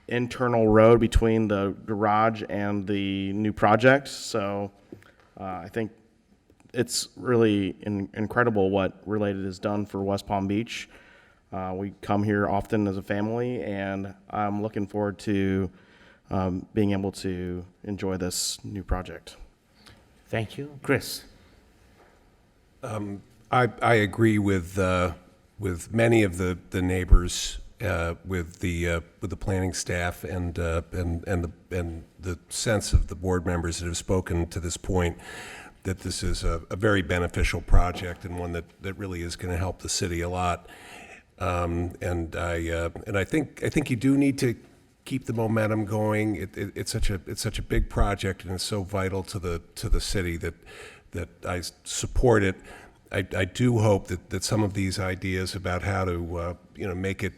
O: internal road between the garage and the new project. So I think it's really incredible what Related has done for West Palm Beach. We come here often as a family, and I'm looking forward to being able to enjoy this new project.
A: Thank you. Chris?
P: I agree with many of the neighbors, with the planning staff and the sense of the board members that have spoken to this point, that this is a very beneficial project and one that really is going to help the city a lot. And I think you do need to keep the momentum going. It's such a big project, and it's so vital to the city that I support it. I do hope that some of these ideas about how to make it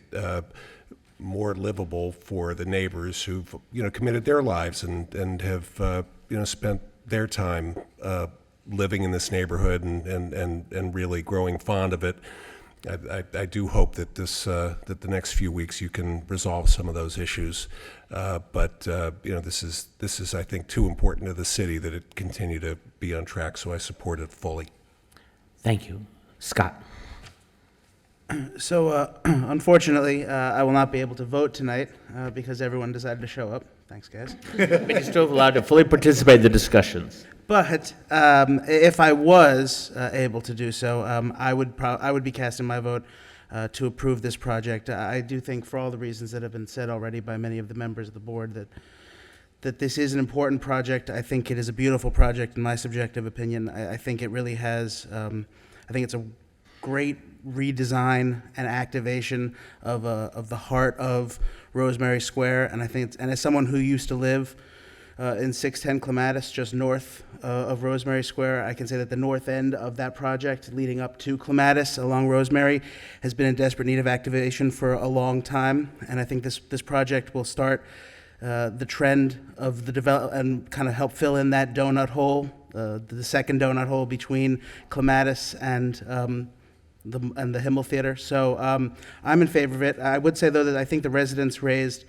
P: more livable for the neighbors who've committed their lives and have spent their time living in this neighborhood and really growing fond of it. I do hope that that the next few weeks you can resolve some of those issues, but this is I think too important to the city that it continue to be on track. So I support it fully.
A: Thank you. Scott?
I: So, unfortunately, I will not be able to vote tonight because everyone decided to show up. Thanks, guys.
A: But you're still allowed to fully participate in the discussions.
I: But if I was able to do so, I would be casting my vote to approve this project. I do think, for all the reasons that have been said already by many of the members of the board, that this is an important project. I think it is a beautiful project, in my subjective opinion. I think it really has. I think it's a great redesign and activation of the heart of Rosemary Square, and I think, and as someone who used to live in 610 Clematis, just north of Rosemary Square, I can say that the north end of that project leading up to Clematis along Rosemary has been in desperate need of activation for a long time, and I think this project will start the trend of the develop and kind of help fill in that donut hole, the second donut hole between Clematis and the Himmel Theater. So I'm in favor of it. I would say, though, that I think the residents raised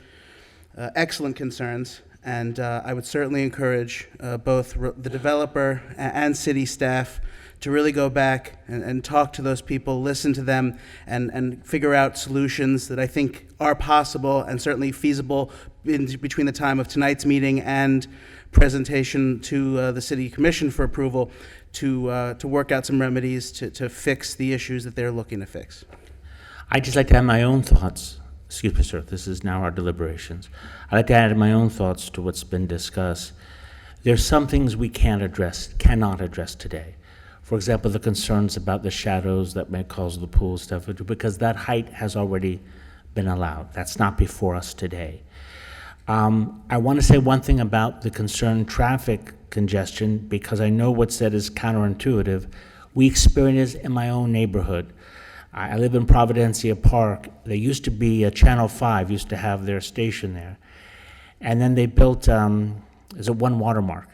I: excellent concerns, and I would certainly encourage both the developer and city staff to really go back and talk to those people, listen to them, and figure out solutions that I think are possible and certainly feasible between the time of tonight's meeting and presentation to the City Commission for approval to work out some remedies to fix the issues that they're looking to fix.
A: I'd just like to add my own thoughts. Excuse me, sir, this is now our deliberations. I'd like to add my own thoughts to what's been discussed. There's some things we cannot address today. For example, the concerns about the shadows that may cause the pool stuff, because that height has already been allowed. That's not before us today. I want to say one thing about the concerned traffic congestion, because I know what's said is counterintuitive. We experience it in my own neighborhood. I live in Providencia Park. There used to be a Channel 5, used to have their station there. And then they built, there's a One Watermark.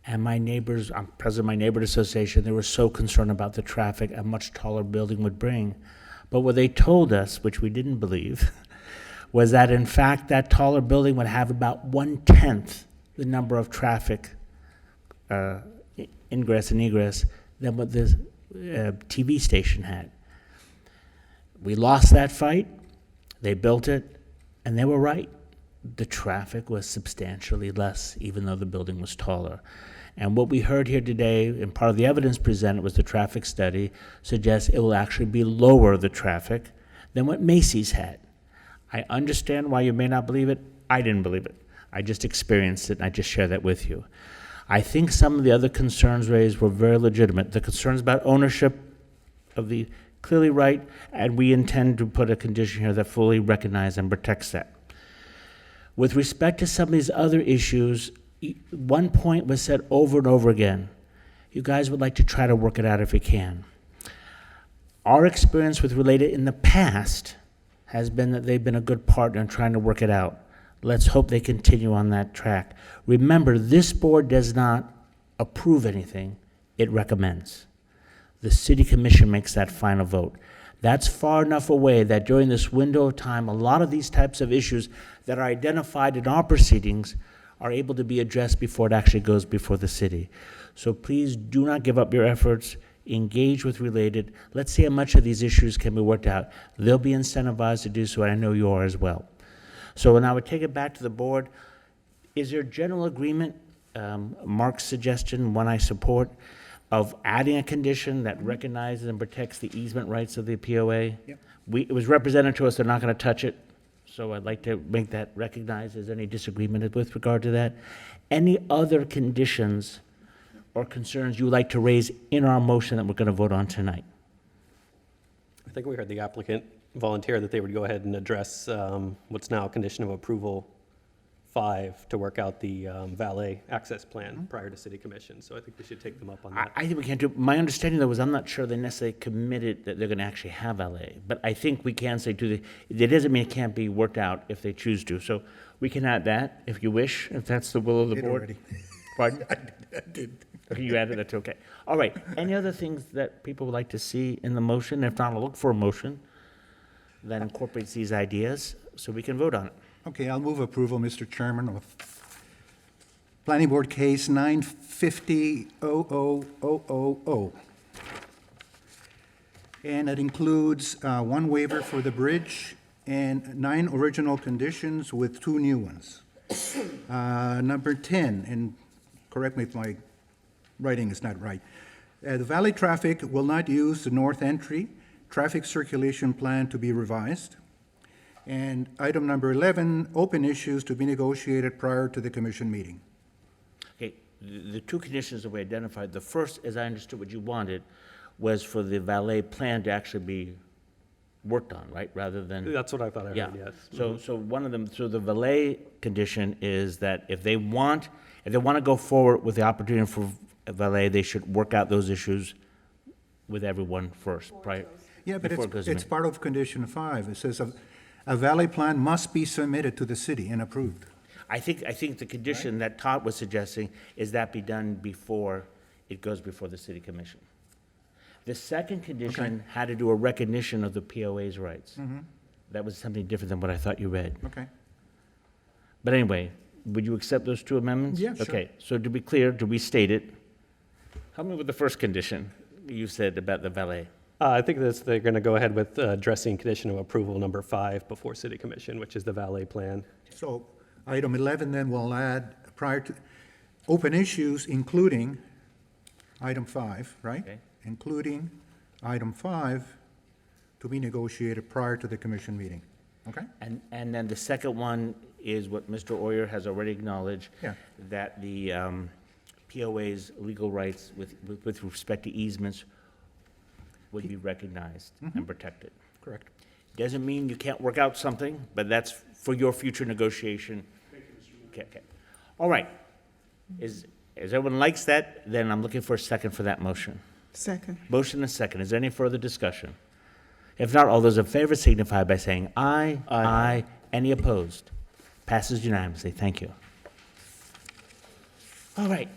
A: And my neighbors, I'm president of my neighborhood association, they were so concerned about the traffic a much taller building would bring. But what they told us, which we didn't believe, was that in fact that taller building would have about 1/10 the number of traffic ingress and egress than what this TV station had. We lost that fight, they built it, and they were right. The traffic was substantially less, even though the building was taller. And what we heard here today, and part of the evidence presented was the traffic study, suggests it will actually be lower the traffic than what Macy's had. I understand why you may not believe it. I didn't believe it. I just experienced it, and I just share that with you. I think some of the other concerns raised were very legitimate. The concerns about ownership of the, clearly right, and we intend to put a condition here that fully recognizes and protects that. With respect to some of these other issues, one point was said over and over again. You guys would like to try to work it out if you can. Our experience with Related in the past has been that they've been a good partner in trying to work it out. Let's hope they continue on that track. Remember, this board does not approve anything, it recommends. The City Commission makes that final vote. That's far enough away that during this window of time, a lot of these types of issues that are identified in our proceedings are able to be addressed before it actually goes before the city. So please do not give up your efforts. Engage with Related. Let's see how much of these issues can be worked out. They'll be incentivized to do so, and I know you are as well. So now I would take it back to the board. Is there general agreement, Mark's suggestion, one I support, of adding a condition that recognizes and protects the easement rights of the POA?
N: Yep.
A: It was represented to us, they're not going to touch it, so I'd like to make that recognized. Is there any disagreement with regard to that? Any other conditions or concerns you would like to raise in our motion that we're going to vote on tonight?
M: I think we heard the applicant volunteer that they would go ahead and address what's now a condition of approval 5 to work out the valet access plan prior to City Commission. So I think we should take them up on that.
A: I think we can do, my understanding though was I'm not sure they necessarily committed that they're going to actually have valet, but I think we can say it doesn't mean it can't be worked out if they choose to. So we can add that if you wish, if that's the will of the
N: Did
A: board.
N: already.
A: Pardon?
N: I did.
A: Okay, you added, that's okay. All right, any other things that people would like to see in the motion? If not, I'll look for a motion that incorporates these ideas so we can vote on it.
N: Okay, I'll move approval, Mr. Chairman, of Planning Board Case 950-00000. And it includes one waiver for the bridge and 9 original conditions with 2 new ones. Number 10, and correct me if my writing is not right. The Valley Traffic will not use the north entry. Traffic circulation plan to be revised. And item number 11, open issues to be negotiated prior to the commission meeting.
A: Okay, the 2 conditions that we identified, the first, as I understood what you wanted, was for the valet plan to actually be worked on, right, rather than...
M: That's what I thought I heard, yes.
A: So one of them, so the valet condition is that if they want to go forward with the opportunity for a valet, they should work out those issues with everyone first, prior.
N: Yeah, but
A: before it goes
N: it's
A: in.
N: part of condition 5. It says a valet plan must be submitted to the city and approved.
A: I think the condition that Todd was suggesting is that be done before it goes before the city commission. The second condition had to do a recognition of the POA's rights. That was something different than what I thought you read.
N: Okay.
A: But anyway, would you accept those two amendments?
N: Yeah, sure.
A: Okay, so to be clear, to restate it, help me with the first condition you said about the valet.
M: I think they're going to go ahead with addressing condition of approval number 5 before City Commission, which is the valet plan.
N: So item 11 then will add prior to, open issues including item 5, right?
A: Okay.
N: Including item 5 to be negotiated prior to the commission meeting, okay?
A: And then the second one is what Mr. Oyer has already acknowledged,
N: Yeah.
A: that the POA's legal rights with respect to easements would be recognized and protected.
N: Correct.
A: Doesn't mean you can't work out something, but that's for your future negotiation. Okay, okay. All right. As everyone likes that, then I'm looking for a second for that motion.
L: Second.
A: Motion and second. Is there any further discussion? If not, all those in favor signify by saying aye. Aye. Any opposed? Passes unanimously. Thank you. All right.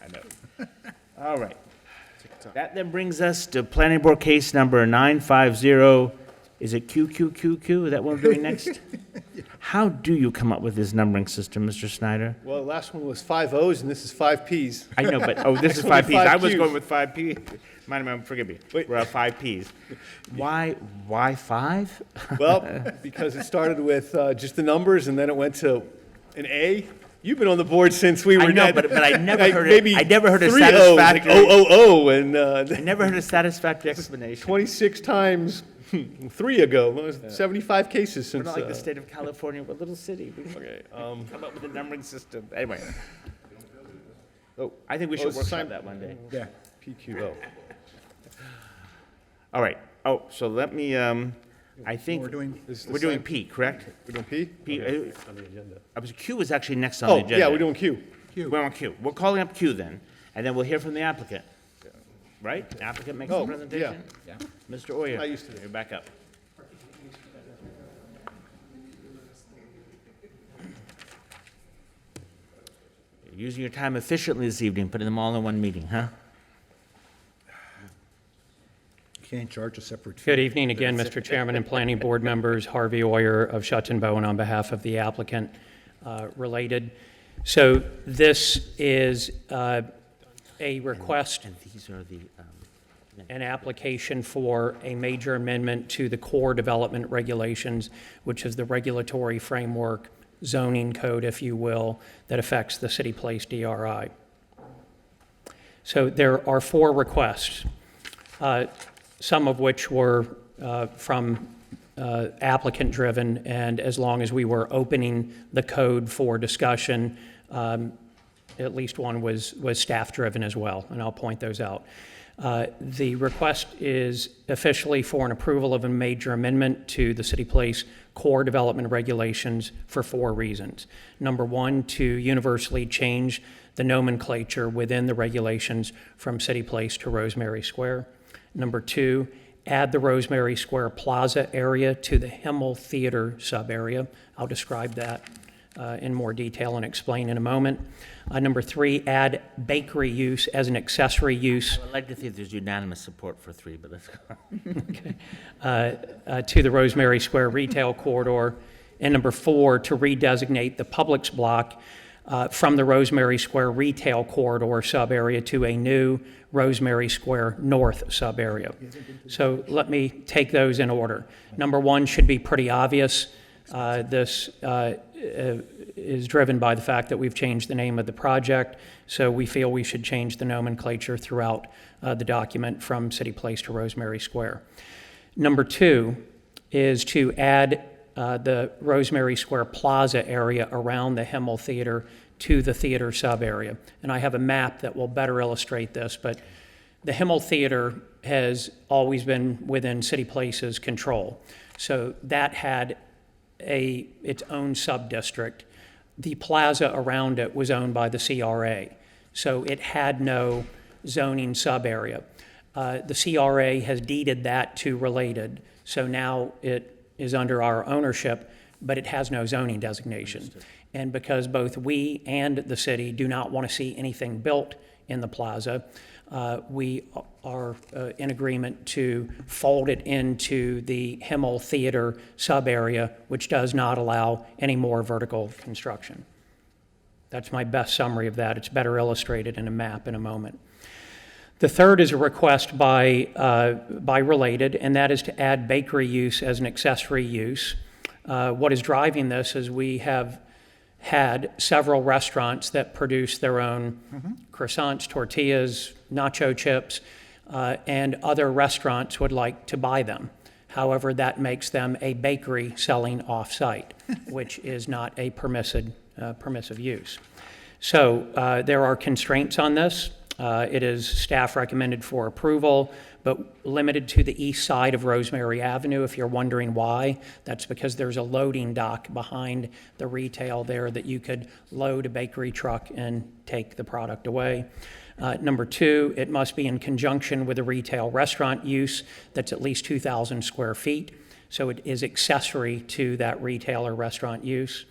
A: I know. All right. That then brings us to planning board case number 950. Is it QQQQ? Is that what we're doing next? How do you come up with this numbering system, Mr. Snyder?
K: Well, the last one was 5 O's and this is 5 P's.
A: I know, but, oh, this is
K: Actually,
A: 5 Ps. I was
K: 5
A: going
K: Qs.
A: with 5 P. Forgive me. We're at 5 Ps. Why 5?
K: Well, because it started with just the numbers and then it went to an A. You've been on the board since we were
A: I know,
K: at-
A: but I never
K: like
A: heard it.
K: maybe
A: I never heard a
K: 3 O's, like
A: satisfactory.
K: and
A: I never heard a satisfactory explanation.
K: 26 times 3 ago. Well, it was 75 cases
A: We're
K: since.
A: not like the state of California. We're a little city. We
K: Okay.
A: come up with a numbering system. Anyway.
K: Oh,
A: I think we
K: oh,
A: should
K: it's
A: workshop
K: assigned-
A: that one day.
N: Yeah.
K: PQO.
A: All right. Oh, so let me, I think
N: We're doing,
K: Is the
A: we're doing
K: same-
A: P, correct?
K: We're doing P?
A: P,
M: On the agenda.
A: Q is actually next on
K: Oh,
A: the agenda.
K: yeah, we're doing Q.
A: We're on Q. We're calling up Q then, and then we'll hear from the applicant. Right? The applicant makes the
K: Oh,
A: presentation?
K: yeah.
A: Mr. Oyer.
K: I used to.
A: You're back up. You're using your time efficiently this evening, putting them all in one meeting, huh?
N: you can't charge a separate fee.
J: Good evening again, Mr. Chairman and Planning Board members. Harvey Oyer of Sutton Bowen on behalf of the applicant related. So this is a request,
A: And these are the,
J: an application for a major amendment to the core development regulations, which is the regulatory framework, zoning code, if you will, that affects the city place DRI. So there are 4 requests, some of which were from applicant-driven, and as long as we were opening the code for discussion, at least one was staff-driven as well, and I'll point those out. The request is officially for an approval of a major amendment to the City Place core development regulations for 4 reasons. Number 1, to universally change the nomenclature within the regulations from City Place to Rosemary Square. Number 2, add the Rosemary Square Plaza area to the Himmel Theater sub-area. I'll describe that in more detail and explain in a moment. Number 3, add bakery use as an accessory use
A: I would like to think there's unanimous support for 3, but let's go.
J: to the Rosemary Square retail corridor. And number 4, to redesignate the Publix block from the Rosemary Square retail corridor sub-area to a new Rosemary Square North sub-area. So let me take those in order. Number 1 should be pretty obvious. This is driven by the fact that we've changed the name of the project, so we feel we should change the nomenclature throughout the document from City Place to Rosemary Square. Number 2 is to add the Rosemary Square Plaza area around the Himmel Theater to the theater sub-area. And I have a map that will better illustrate this, but the Himmel Theater has always been within City Place's control. So that had its own sub-district. The plaza around it was owned by the CRA, so it had no zoning sub-area. The CRA has deeded that to Related, so now it is under our ownership, but it has no zoning designation. And because both we and the city do not want to see anything built in the plaza, we are in agreement to fold it into the Himmel Theater sub-area, which does not allow any more vertical construction. That's my best summary of that. It's better illustrated in a map in a moment. The third is a request by Related, and that is to add bakery use as an accessory use. What is driving this is we have had several restaurants that produce their own croissants, tortillas, nacho chips, and other restaurants would like to buy them. However, that makes them a bakery selling off-site, which is not a permissive use. So there are constraints on this. It is staff recommended for approval, but limited to the east side of Rosemary Avenue. If you're wondering why, that's because there's a loading dock behind the retail there that you could load a bakery truck and take the product away. Number two, it must be in conjunction with a retail restaurant use that's at least 2,000 square feet. So it is accessory to that retail or restaurant use.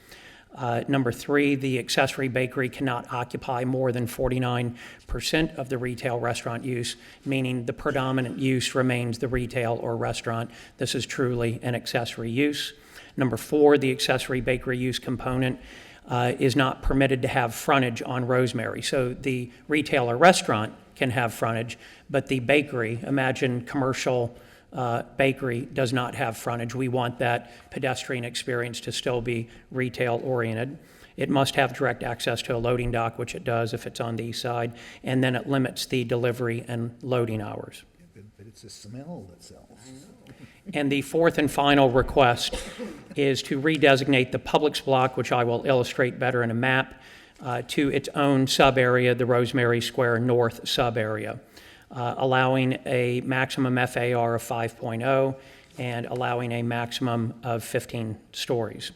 J: Number three, the accessory bakery cannot occupy more than 49% of the retail restaurant use, meaning the predominant use remains the retail or restaurant. This is truly an accessory use. Number four, the accessory bakery use component is not permitted to have frontage on Rosemary. So the retail or restaurant can have frontage, but the bakery, imagine commercial bakery, does not have frontage. We want that pedestrian experience to still be retail oriented. It must have direct access to a loading dock, which it does if it's on the east side, and then it limits the delivery and loading hours.
G: But it's a smell that sells.
J: And the fourth and final request is to redesignate the Publix block, which I will illustrate better in a map, to its own sub-area, the Rosemary Square North sub-area. Allowing a maximum FAR of 5.0 and allowing a maximum of 15 stories.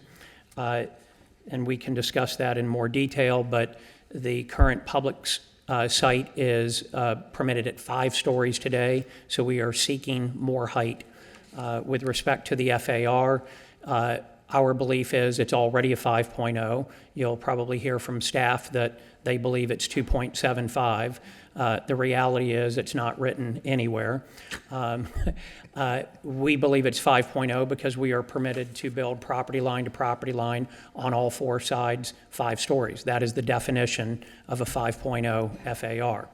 J: And we can discuss that in more detail, but the current Publix site is permitted at 5 stories today, so we are seeking more height. With respect to the FAR, our belief is it's already a 5.0. You'll probably hear from staff that they believe it's 2.75. The reality is it's not written anywhere. We believe it's 5.0 because we are permitted to build property line to property line on all 4 sides, 5 stories. That is the definition of a 5.0 FAR.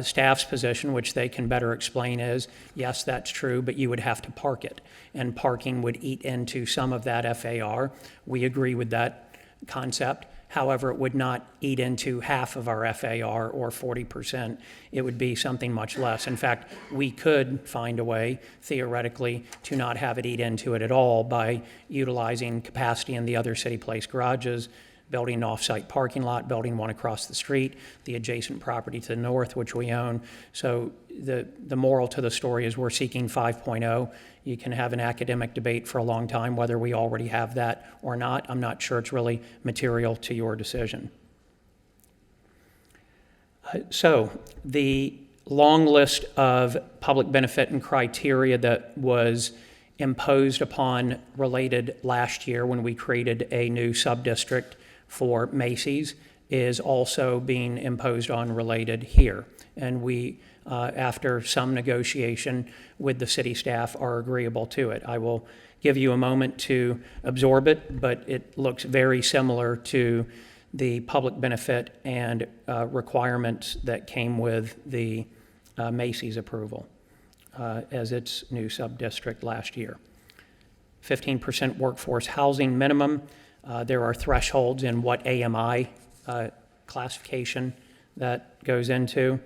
J: Staff's position, which they can better explain, is yes, that's true, but you would have to park it, and parking would eat into some of that FAR. We agree with that concept. However, it would not eat into half of our FAR or 40%. It would be something much less. In fact, we could find a way, theoretically, to not have it eat into it at all by utilizing capacity in the other City Place garages, building an off-site parking lot, building one across the street, the adjacent property to the north, which we own. So the moral to the story is we're seeking 5.0. You can have an academic debate for a long time whether we already have that or not. I'm not sure it's really material to your decision. So the long list of public benefit and criteria that was imposed upon Related last year when we created a new subdistrict for Macy's is also being imposed on Related here. And we, after some negotiation with the city staff, are agreeable to it. I will give you a moment to absorb it, but it looks very similar to the public benefit and requirements that came with the Macy's approval as its new subdistrict last year. 15% workforce housing minimum. There are thresholds in what AMI classification that goes into.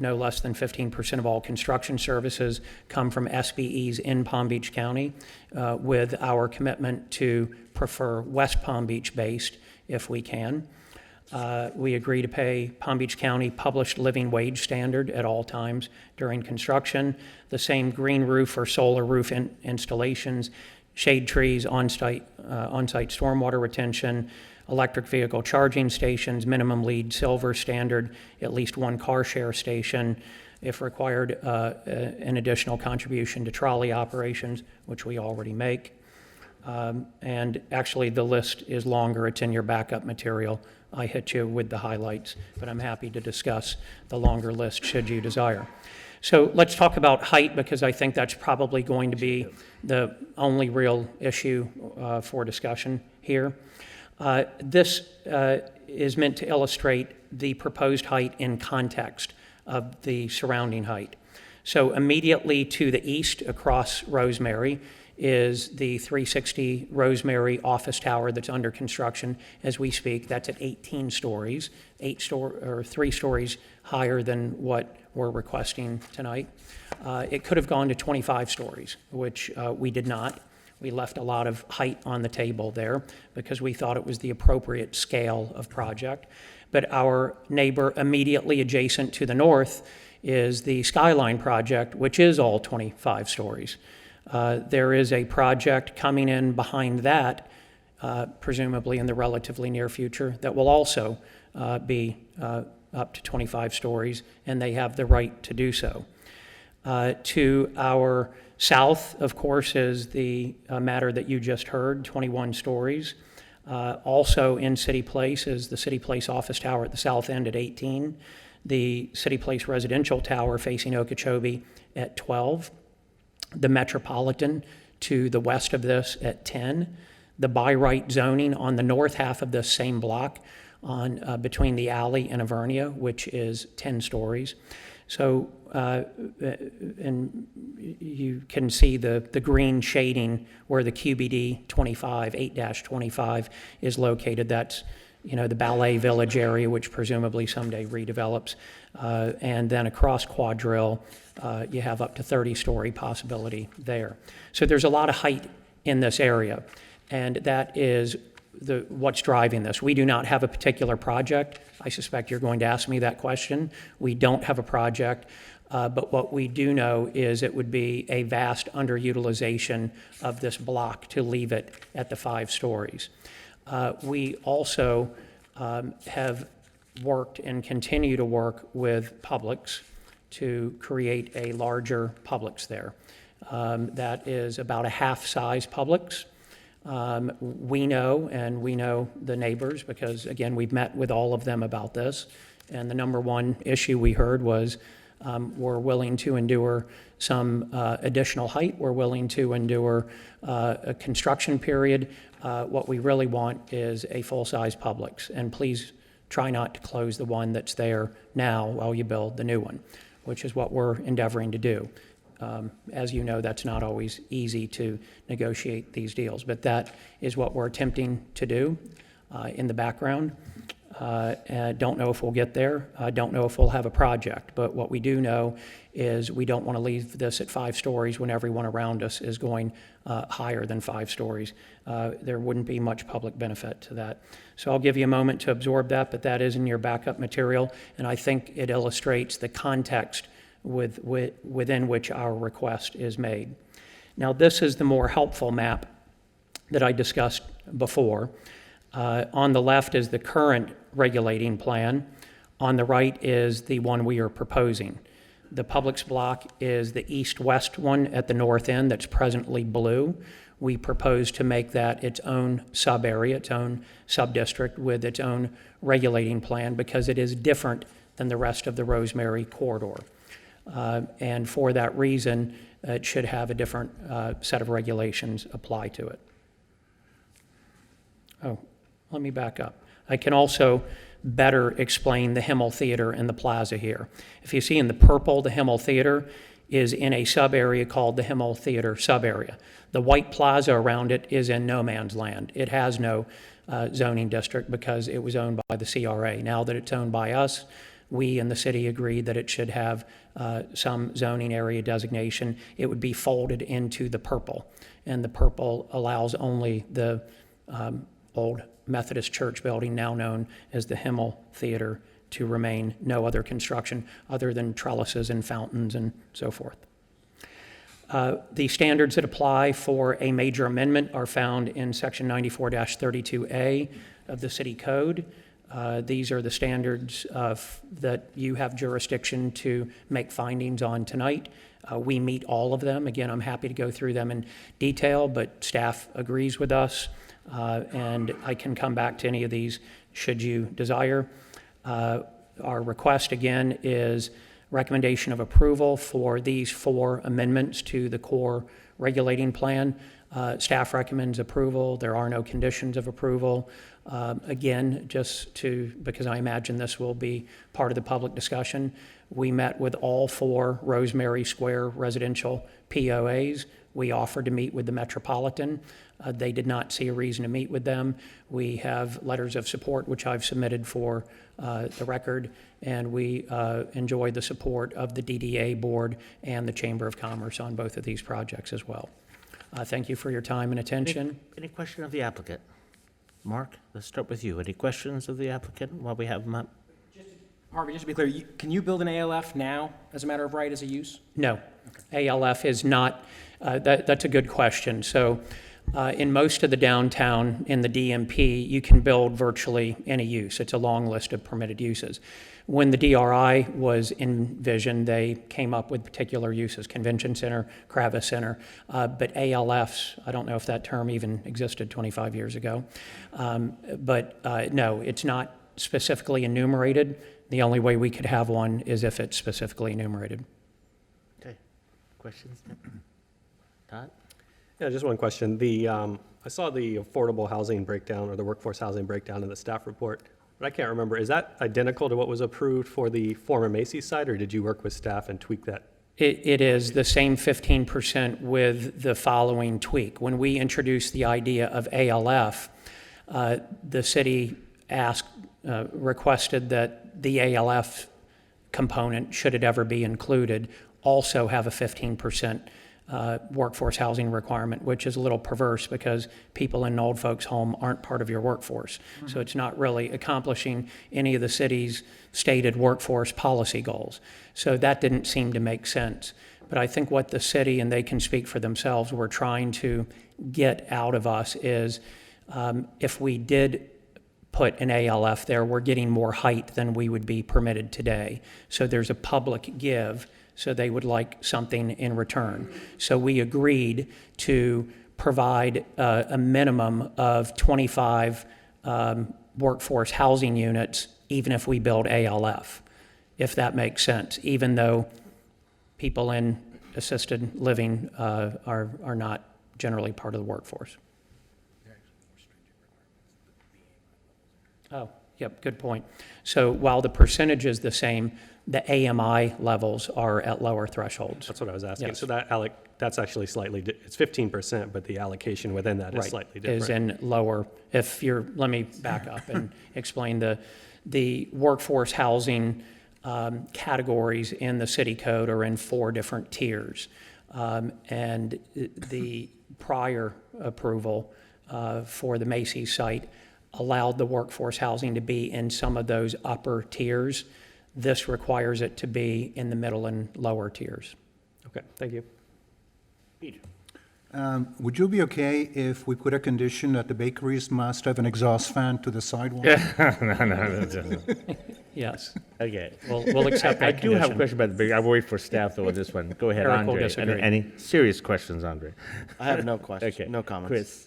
J: No less than 15% of all construction services come from SBEs in Palm Beach County, with our commitment to prefer West Palm Beach based if we can. We agree to pay Palm Beach County published living wage standard at all times during construction, the same green roof or solar roof installations, shade trees, on-site stormwater retention, electric vehicle charging stations, minimum LEED silver standard, at least one car share station, if required, an additional contribution to trolley operations, which we already make. And actually, the list is longer. It's in your backup material. I hit you with the highlights, but I'm happy to discuss the longer list should you desire. So let's talk about height, because I think that's probably going to be the only real issue for discussion here. This is meant to illustrate the proposed height in context of the surrounding height. So immediately to the east across Rosemary is the 360 Rosemary office tower that's under construction as we speak. That's at 18 stories, 3 stories higher than what we're requesting tonight. It could have gone to 25 stories, which we did not. We left a lot of height on the table there because we thought it was the appropriate scale of project. But our neighbor immediately adjacent to the north is the Skyline project, which is all 25 stories. There is a project coming in behind that, presumably in the relatively near future, that will also be up to 25 stories, and they have the right to do so. To our south, of course, is the matter that you just heard, 21 stories. Also in City Place is the City Place office tower at the south end at 18, the City Place residential tower facing Okeechobee at 12, the Metropolitan to the west of this at 10, the by right zoning on the north half of this same block on between the alley and Avernia, which is 10 stories. So, and you can see the green shading where the QBD 25, 8-25 is located. That's, you know, the Ballet Village area, which presumably someday redevelops. And then across Quadrille, you have up to 30-story possibility there. So there's a lot of height in this area, and that is what's driving this. We do not have a particular project. I suspect you're going to ask me that question. We don't have a project, but what we do know is it would be a vast underutilization of this block to leave it at the 5 stories. We also have worked and continue to work with Publix to create a larger Publix there. That is about a half-size Publix. We know, and we know the neighbors because, again, we've met with all of them about this. And the number one issue we heard was we're willing to endure some additional height. We're willing to endure a construction period. What we really want is a full-size Publix. And please try not to close the one that's there now while you build the new one, which is what we're endeavoring to do. As you know, that's not always easy to negotiate these deals, but that is what we're attempting to do in the background. Don't know if we'll get there. Don't know if we'll have a project, but what we do know is we don't want to leave this at 5 stories when everyone around us is going higher than 5 stories. There wouldn't be much public benefit to that. So I'll give you a moment to absorb that, but that is in your backup material, and I think it illustrates the context within which our request is made. Now, this is the more helpful map that I discussed before. On the left is the current regulating plan. On the right is the one we are proposing. The Publix block is the east-west one at the north end that's presently blue. We propose to make that its own sub-area, its own sub-district with its own regulating plan because it is different than the rest of the Rosemary corridor. And for that reason, it should have a different set of regulations apply to it. Oh, let me back up. I can also better explain the Himmel Theater and the plaza here. If you see in the purple, the Himmel Theater is in a sub-area called the Himmel Theater sub-area. The white plaza around it is in no man's land. It has no zoning district because it was owned by the CRA. Now that it's owned by us, we and the city agreed that it should have some zoning area designation. It would be folded into the purple, and the purple allows only the old Methodist church building, now known as the Himmel Theater, to remain. No other construction other than trellises and fountains and so forth. The standards that apply for a major amendment are found in Section 94-32A of the City Code. These are the standards that you have jurisdiction to make findings on tonight. We meet all of them. Again, I'm happy to go through them in detail, but staff agrees with us, and I can come back to any of these should you desire. Our request, again, is recommendation of approval for these 4 amendments to the core regulating plan. Staff recommends approval. There are no conditions of approval. Again, because I imagine this will be part of the public discussion, we met with all 4 Rosemary Square residential POAs. We offered to meet with the Metropolitan. They did not see a reason to meet with them. We have letters of support, which I've submitted for the record, and we enjoy the support of the DDA board and the Chamber of Commerce on both of these projects as well. Thank you for your time and attention.
A: Any question of the applicant? Mark, let's start with you. Any questions of the applicant while we have them up?
F: Harvey, just to be clear, can you build an ALF now as a matter of right as a use?
J: No. ALF is not, that's a good question. So in most of the downtown in the DMP, you can build virtually any use. It's a long list of permitted uses. When the DRI was envisioned, they came up with particular uses, Convention Center, Kravis Center, but ALFs, I don't know if that term even existed 25 years ago. No, it's not specifically enumerated. The only way we could have one is if it's specifically enumerated.
A: Okay. Questions? Todd?
M: Yeah, just one question. I saw the affordable housing breakdown or the workforce housing breakdown in the staff report, but I can't remember. Is that identical to what was approved for the former Macy's site, or did you work with staff and tweak that?
J: It is the same 15% with the following tweak. When we introduced the idea of ALF, the city requested that the ALF component, should it ever be included, also have a 15% workforce housing requirement, which is a little perverse because people in an old folks' home aren't part of your workforce. So it's not really accomplishing any of the city's stated workforce policy goals. So that didn't seem to make sense. But I think what the city, and they can speak for themselves, were trying to get out of us is if we did put an ALF there, we're getting more height than we would be permitted today. So there's a public give, so they would like something in return. So we agreed to provide a minimum of 25 workforce housing units, even if we build ALF, if that makes sense, even though people in assisted living are not generally part of the workforce. Oh, yep, good point. So while the percentage is the same, the AMI levels are at lower thresholds.
M: That's what I was asking.
J: Yes.
M: So that's actually slightly, it's 15%, but the allocation within that is
J: Right,
M: slightly different.
J: is in lower, let me back up and explain the workforce housing categories in the city code are in 4 different tiers. And the prior approval for the Macy's site allowed the workforce housing to be in some of those upper tiers. This requires it to be in the middle and lower tiers.
M: Okay, thank you.
A: Peter?
N: Would you be okay if we put a condition that the bakeries must have an exhaust fan to the sidewalk?
A: No.
J: Yes.
A: Okay.
J: We'll accept that
A: I do have a
J: condition.
A: question about the big, I'll wait for staff though on this one. Go ahead,
J: Eric will
A: Andre.
J: disagree.
A: Any serious questions, Andre?
O: I have no questions,
A: Okay.
O: no comments.
A: Chris?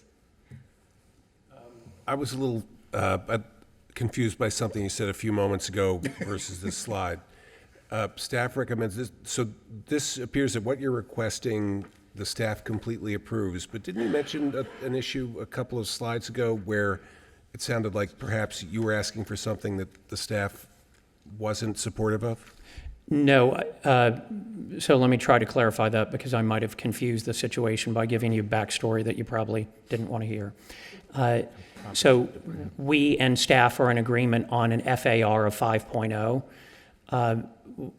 P: I was a little confused by something you said a few moments ago versus this slide. Staff recommends this, so this appears that what you're requesting, the staff completely approves, but didn't you mention an issue a couple of slides ago where it sounded like perhaps you were asking for something that the staff wasn't supportive of?
J: No, so let me try to clarify that because I might have confused the situation by giving you backstory that you probably didn't want to hear. So we and staff are in agreement on an FAR of 5.0.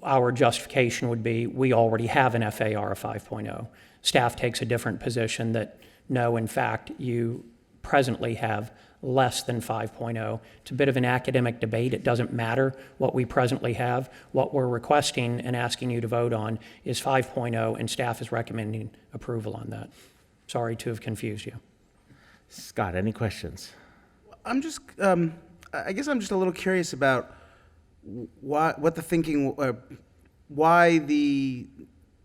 J: Our justification would be we already have an FAR of 5.0. Staff takes a different position that no, in fact, you presently have less than 5.0. It's a bit of an academic debate. It doesn't matter what we presently have. What we're requesting and asking you to vote on is 5.0, and staff is recommending approval on that. Sorry to have confused you.
A: Scott, any questions?
I: I'm just, I guess I'm just a little curious about what the thinking, why the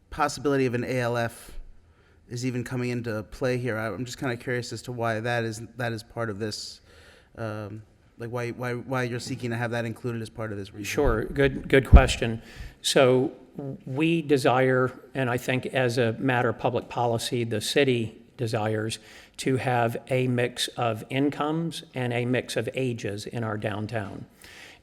I: possibility of an ALF is even coming into play here. I'm just kind of curious as to why that is part of this, like why you're seeking to have that included as part of this.
J: Sure, good question. So we desire, and I think as a matter of public policy, the city desires to have a mix of incomes and a mix of ages in our downtown.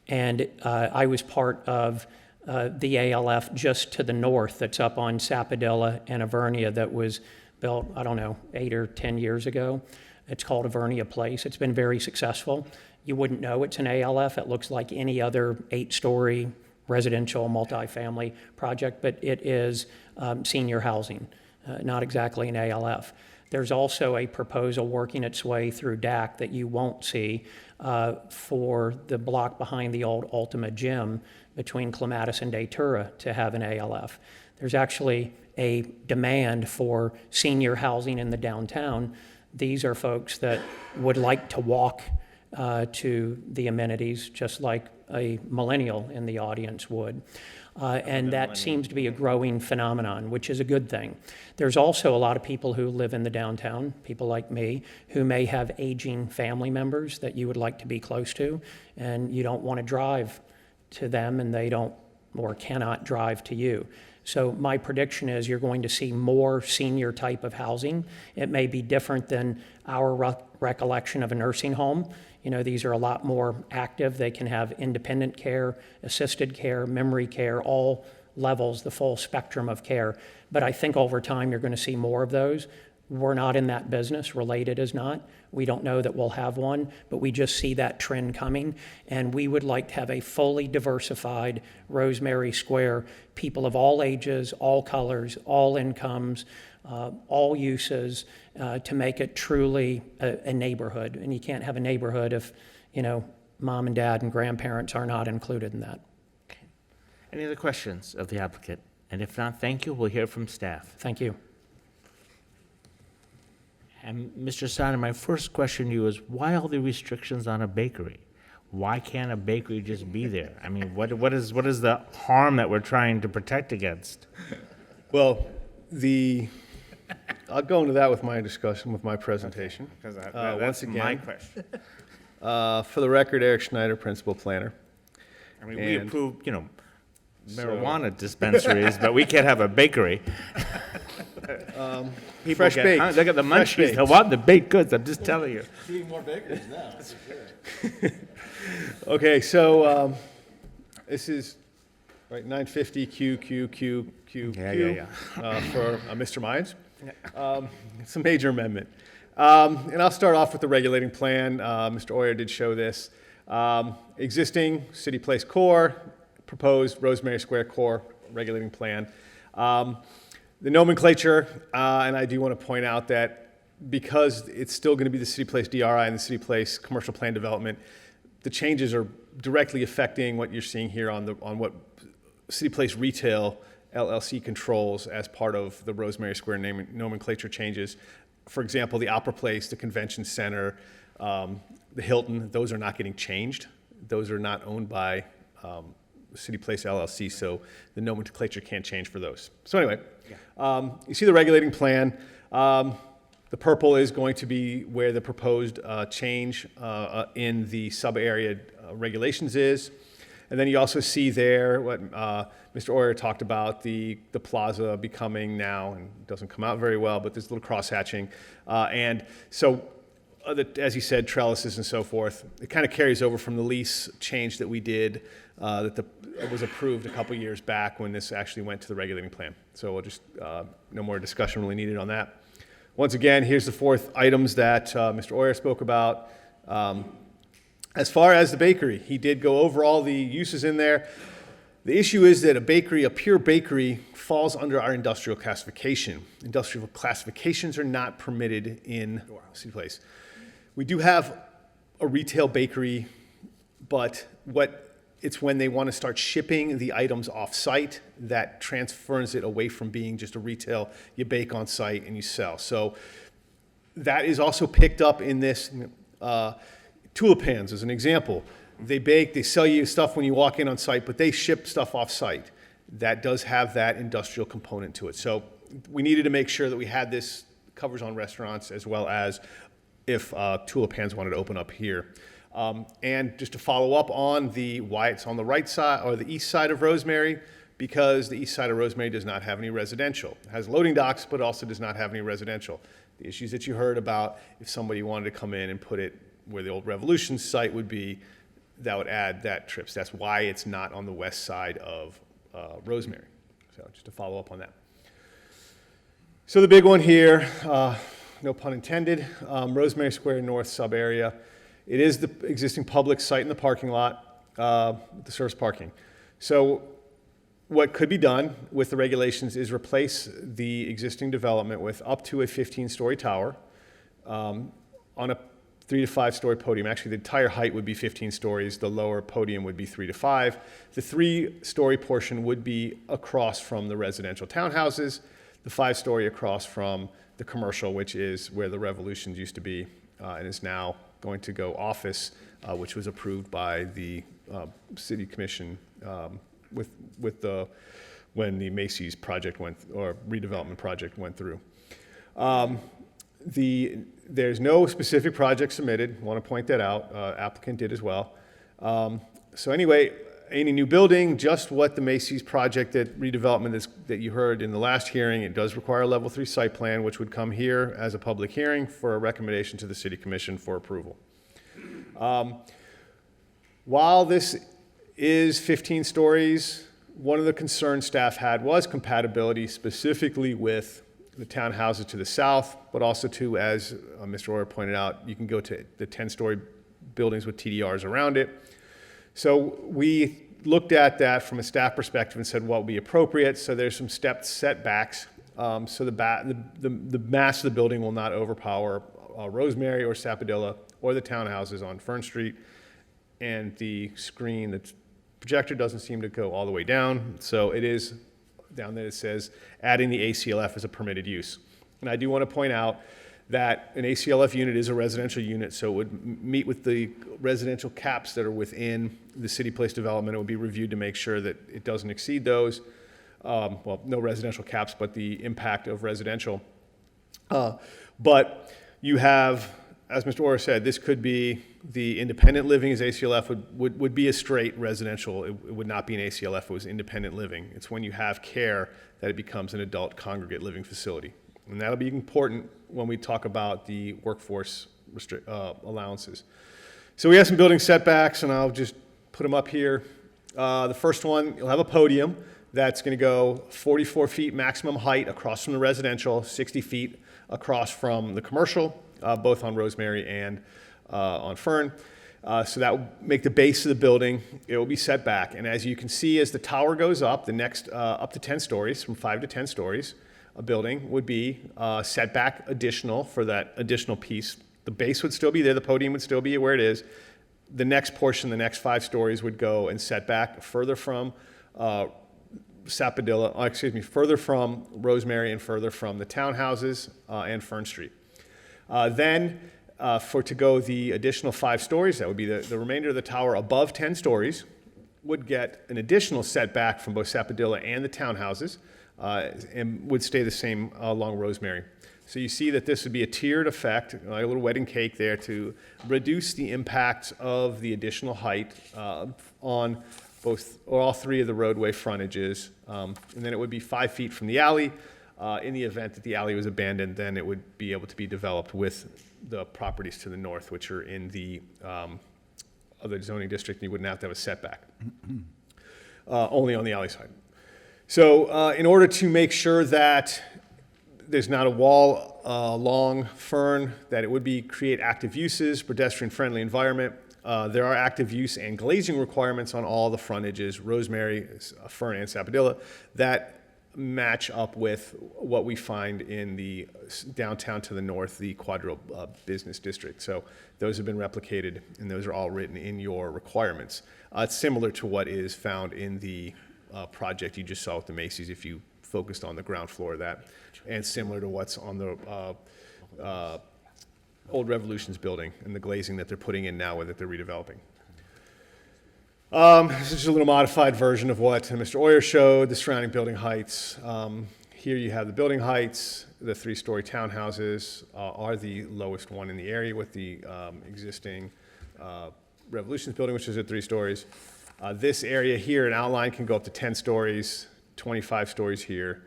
J: And I was part of the ALF just to the north that's up on Sapodilla and Avernia that was built, I don't know, 8 or 10 years ago. It's called Avernia Place. It's been very successful. You wouldn't know it's an ALF. It looks like any other 8-story residential multifamily project, but it is senior housing, not exactly an ALF. There's also a proposal working its way through DAC that you won't see for the block behind the old Ultima Gym between Clematis and Datura to have an ALF. There's actually a demand for senior housing in the downtown. These are folks that would like to walk to the amenities just like a millennial in the audience would. And that seems to be a growing phenomenon, which is a good thing. There's also a lot of people who live in the downtown, people like me, who may have aging family members that you would like to be close to, and you don't want to drive to them, and they don't or cannot drive to you. So my prediction is you're going to see more senior type of housing. It may be different than our recollection of a nursing home. You know, these are a lot more active. They can have independent care, assisted care, memory care, all levels, the full spectrum of care. But I think over time you're going to see more of those. We're not in that business. Related is not. We don't know that we'll have one, but we just see that trend coming. And we would like to have a fully diversified Rosemary Square, people of all ages, all colors, all incomes, all uses, to make it truly a neighborhood. And you can't have a neighborhood if, you know, mom and dad and grandparents are not included in that.
A: Any other questions of the applicant? And if not, thank you. We'll hear from staff.
J: Thank you.
A: And Mr. Sonner, my first question to you is, why all the restrictions on a bakery? Why can't a bakery just be there? I mean, what is the harm that we're trying to protect against?
K: Well, I'll go into that with my discussion, with my presentation.
A: Because
K: Once
A: that's
K: again,
A: my question.
K: for the record, Eric Schneider, principal planner.
A: I mean, we approve, you know, marijuana dispensaries, but we can't have a bakery. People
K: fresh baked.
A: Look at the
K: Fresh
A: munchies.
K: baked.
A: They want the baked goods. I'm just telling you.
V: Seeing more bakeries now.
K: Okay, so this is right 950 Q
A: Yeah.
K: for Mr. Mines. It's a major amendment. And I'll start off with the regulating plan. Mr. Oyer did show this. Existing City Place core, proposed Rosemary Square core regulating plan. The nomenclature, and I do want to point out that because it's still going to be the City Place DRI and the City Place commercial plan development, the changes are directly affecting what you're seeing here on what City Place Retail LLC controls as part of the Rosemary Square nomenclature changes. For example, the Opera Place, the Convention Center, the Hilton, those are not getting changed. Those are not owned by City Place LLC, so the nomenclature can't change for those. So anyway, you see the regulating plan. The purple is going to be where the proposed change in the sub-area regulations is. And then you also see there what Mr. Oyer talked about, the plaza becoming now, and it doesn't come out very well, but there's a little cross-hatching. And so, as he said, trellises and so forth. It kind of carries over from the lease change that we did that was approved a couple years back when this actually went to the regulating plan. So we'll just, no more discussion really needed on that. Once again, here's the 4 items that Mr. Oyer spoke about. As far as the bakery, he did go over all the uses in there. The issue is that a pure bakery, falls under our industrial classification. Industrial classifications are not permitted in City Place. We do have a retail bakery, but it's when they want to start shipping the items off-site that transfers it away from being just a retail, you bake on site and you sell. So that is also picked up in this. Tulip pans, as an example. They bake, they sell you stuff when you walk in on site, but they ship stuff off-site. That does have that industrial component to it. So we needed to make sure that we had this covers on restaurants as well as if Tulip pans wanted to open up here. And just to follow up on why it's on the right side or the east side of Rosemary, because the east side of Rosemary does not have any residential. It has loading docks, but also does not have any residential. The issues that you heard about, if somebody wanted to come in and put it where the old Revolution site would be, that would add that trips. That's why it's not on the west side of Rosemary. So just to follow up on that. So the big one here, no pun intended, Rosemary Square North sub-area. It is the existing public site in the parking lot, the service parking. So what could be done with the regulations is replace the existing development with up to a 15-story tower on a 3 to 5 story podium. Actually, the entire height would be 15 stories. The lower podium would be 3 to 5. The 3-story portion would be across from the residential townhouses. The 5-story across from the commercial, which is where the Revolutions used to be and is now going to go office, which was approved by the city commission when the Macy's project redevelopment project went through. There's no specific project submitted. Want to point that out. Applicant did as well. So anyway, any new building, just what the Macy's project redevelopment that you heard in the last hearing, it does require a level 3 site plan, which would come here as a public hearing for a recommendation to the city commission for approval. While this is 15 stories, one of the concerns staff had was compatibility, specifically with the townhouses to the south, but also to, as Mr. Orr pointed out, you can go to the 10-story buildings with TDRs around it. So we looked at that from a staff perspective and said what would be appropriate. So there's some stepped setbacks. So the mass of the building will not overpower Rosemary or Sapodilla or the townhouses on Fern Street. And the projector doesn't seem to go all the way down. So it is down there, it says adding the ACLF as a permitted use. And I do want to point out that an ACLF unit is a residential unit, so it would meet with the residential caps that are within the city place development. It would be reviewed to make sure that it doesn't exceed those. Well, no residential caps, but the impact of residential. But you have, as Mr. Orr said, this could be the independent living as ACLF would be a straight residential. It would not be an ACLF if it was independent living. It's when you have care that it becomes an adult congregate living facility. And that'll be important when we talk about the workforce allowances. So we have some building setbacks, and I'll just put them up here. The first one, you'll have a podium that's going to go 44 feet maximum height across from the residential, 60 feet across from the commercial, both on Rosemary and on Fern. So that will make the base of the building, it will be set back. And as you can see, as the tower goes up, the next up to 10 stories, from 5 to 10 stories, a building would be set back additional for that additional piece. The base would still be there, the podium would still be where it is. The next portion, the next 5 stories would go and set back further from further from Rosemary and further from the townhouses and Fern Street. Then to go the additional 5 stories, that would be the remainder of the tower above 10 stories, would get an additional setback from both Sapodilla and the townhouses, and would stay the same along Rosemary. So you see that this would be a tiered effect, like a little wedding cake there, to reduce the impact of the additional height on both or all 3 of the roadway frontages. And then it would be 5 feet from the alley. In the event that the alley was abandoned, then it would be able to be developed with the properties to the north, which are in the other zoning district, and you wouldn't have to have a setback, only on the alley side. So in order to make sure that there's not a wall along Fern, that it would create active uses, pedestrian-friendly environment, there are active use and glazing requirements on all the frontages, Rosemary, Fern, and Sapodilla, that match up with what we find in the downtown to the north, the Quadro Business District. So those have been replicated, and those are all written in your requirements. It's similar to what is found in the project you just saw with the Macy's, if you focused on the ground floor of that, and similar to what's on the Old Revolutions building and the glazing that they're putting in now that they're redeveloping. This is just a little modified version of what Mr. Oyer showed, the surrounding building heights. Here you have the building heights. The 3-story townhouses are the lowest one in the area with the existing Revolutions building, which is at 3 stories. This area here, an outline, can go up to 10 stories, 25 stories here,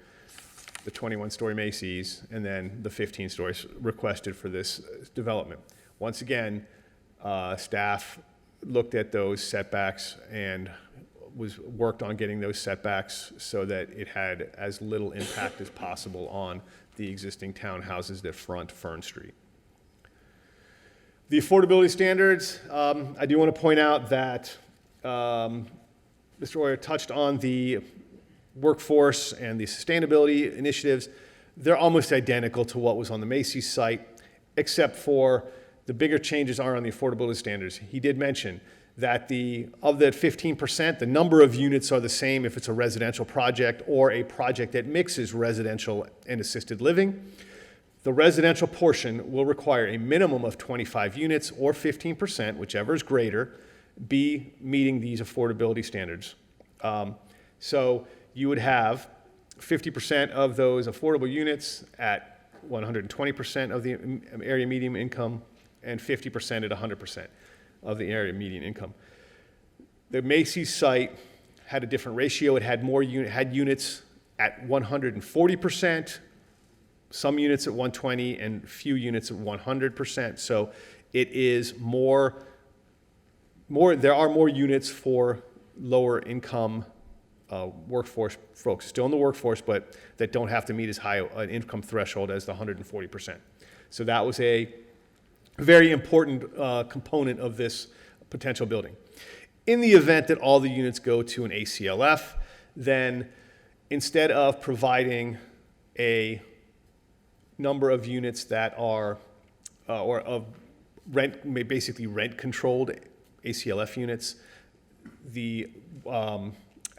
K: the 21-story Macy's, and then the 15 stories requested for this development. Once again, staff looked at those setbacks and worked on getting those setbacks so that it had as little impact as possible on the existing townhouses that front Fern Street. The affordability standards, I do want to point out that Mr. Oyer touched on the workforce and the sustainability initiatives. They're almost identical to what was on the Macy's site, except for the bigger changes are on the affordability standards. He did mention that of that 15%, the number of units are the same if it's a residential project or a project that mixes residential and assisted living. The residential portion will require a minimum of 25 units or 15%, whichever is greater, be meeting these affordability standards. So you would have 50% of those affordable units at 120% of the area median income, and 50% at 100% of the area median income. The Macy's site had a different ratio. It had had units at 140%, some units at 120, and few units at 100%. So it is there are more units for lower income workforce folks, still in the workforce, but that don't have to meet as high an income threshold as the 140%. So that was a very important component of this potential building. In the event that all the units go to an ACLF, then instead of providing a number of units that are, or of basically rent-controlled ACLF units, the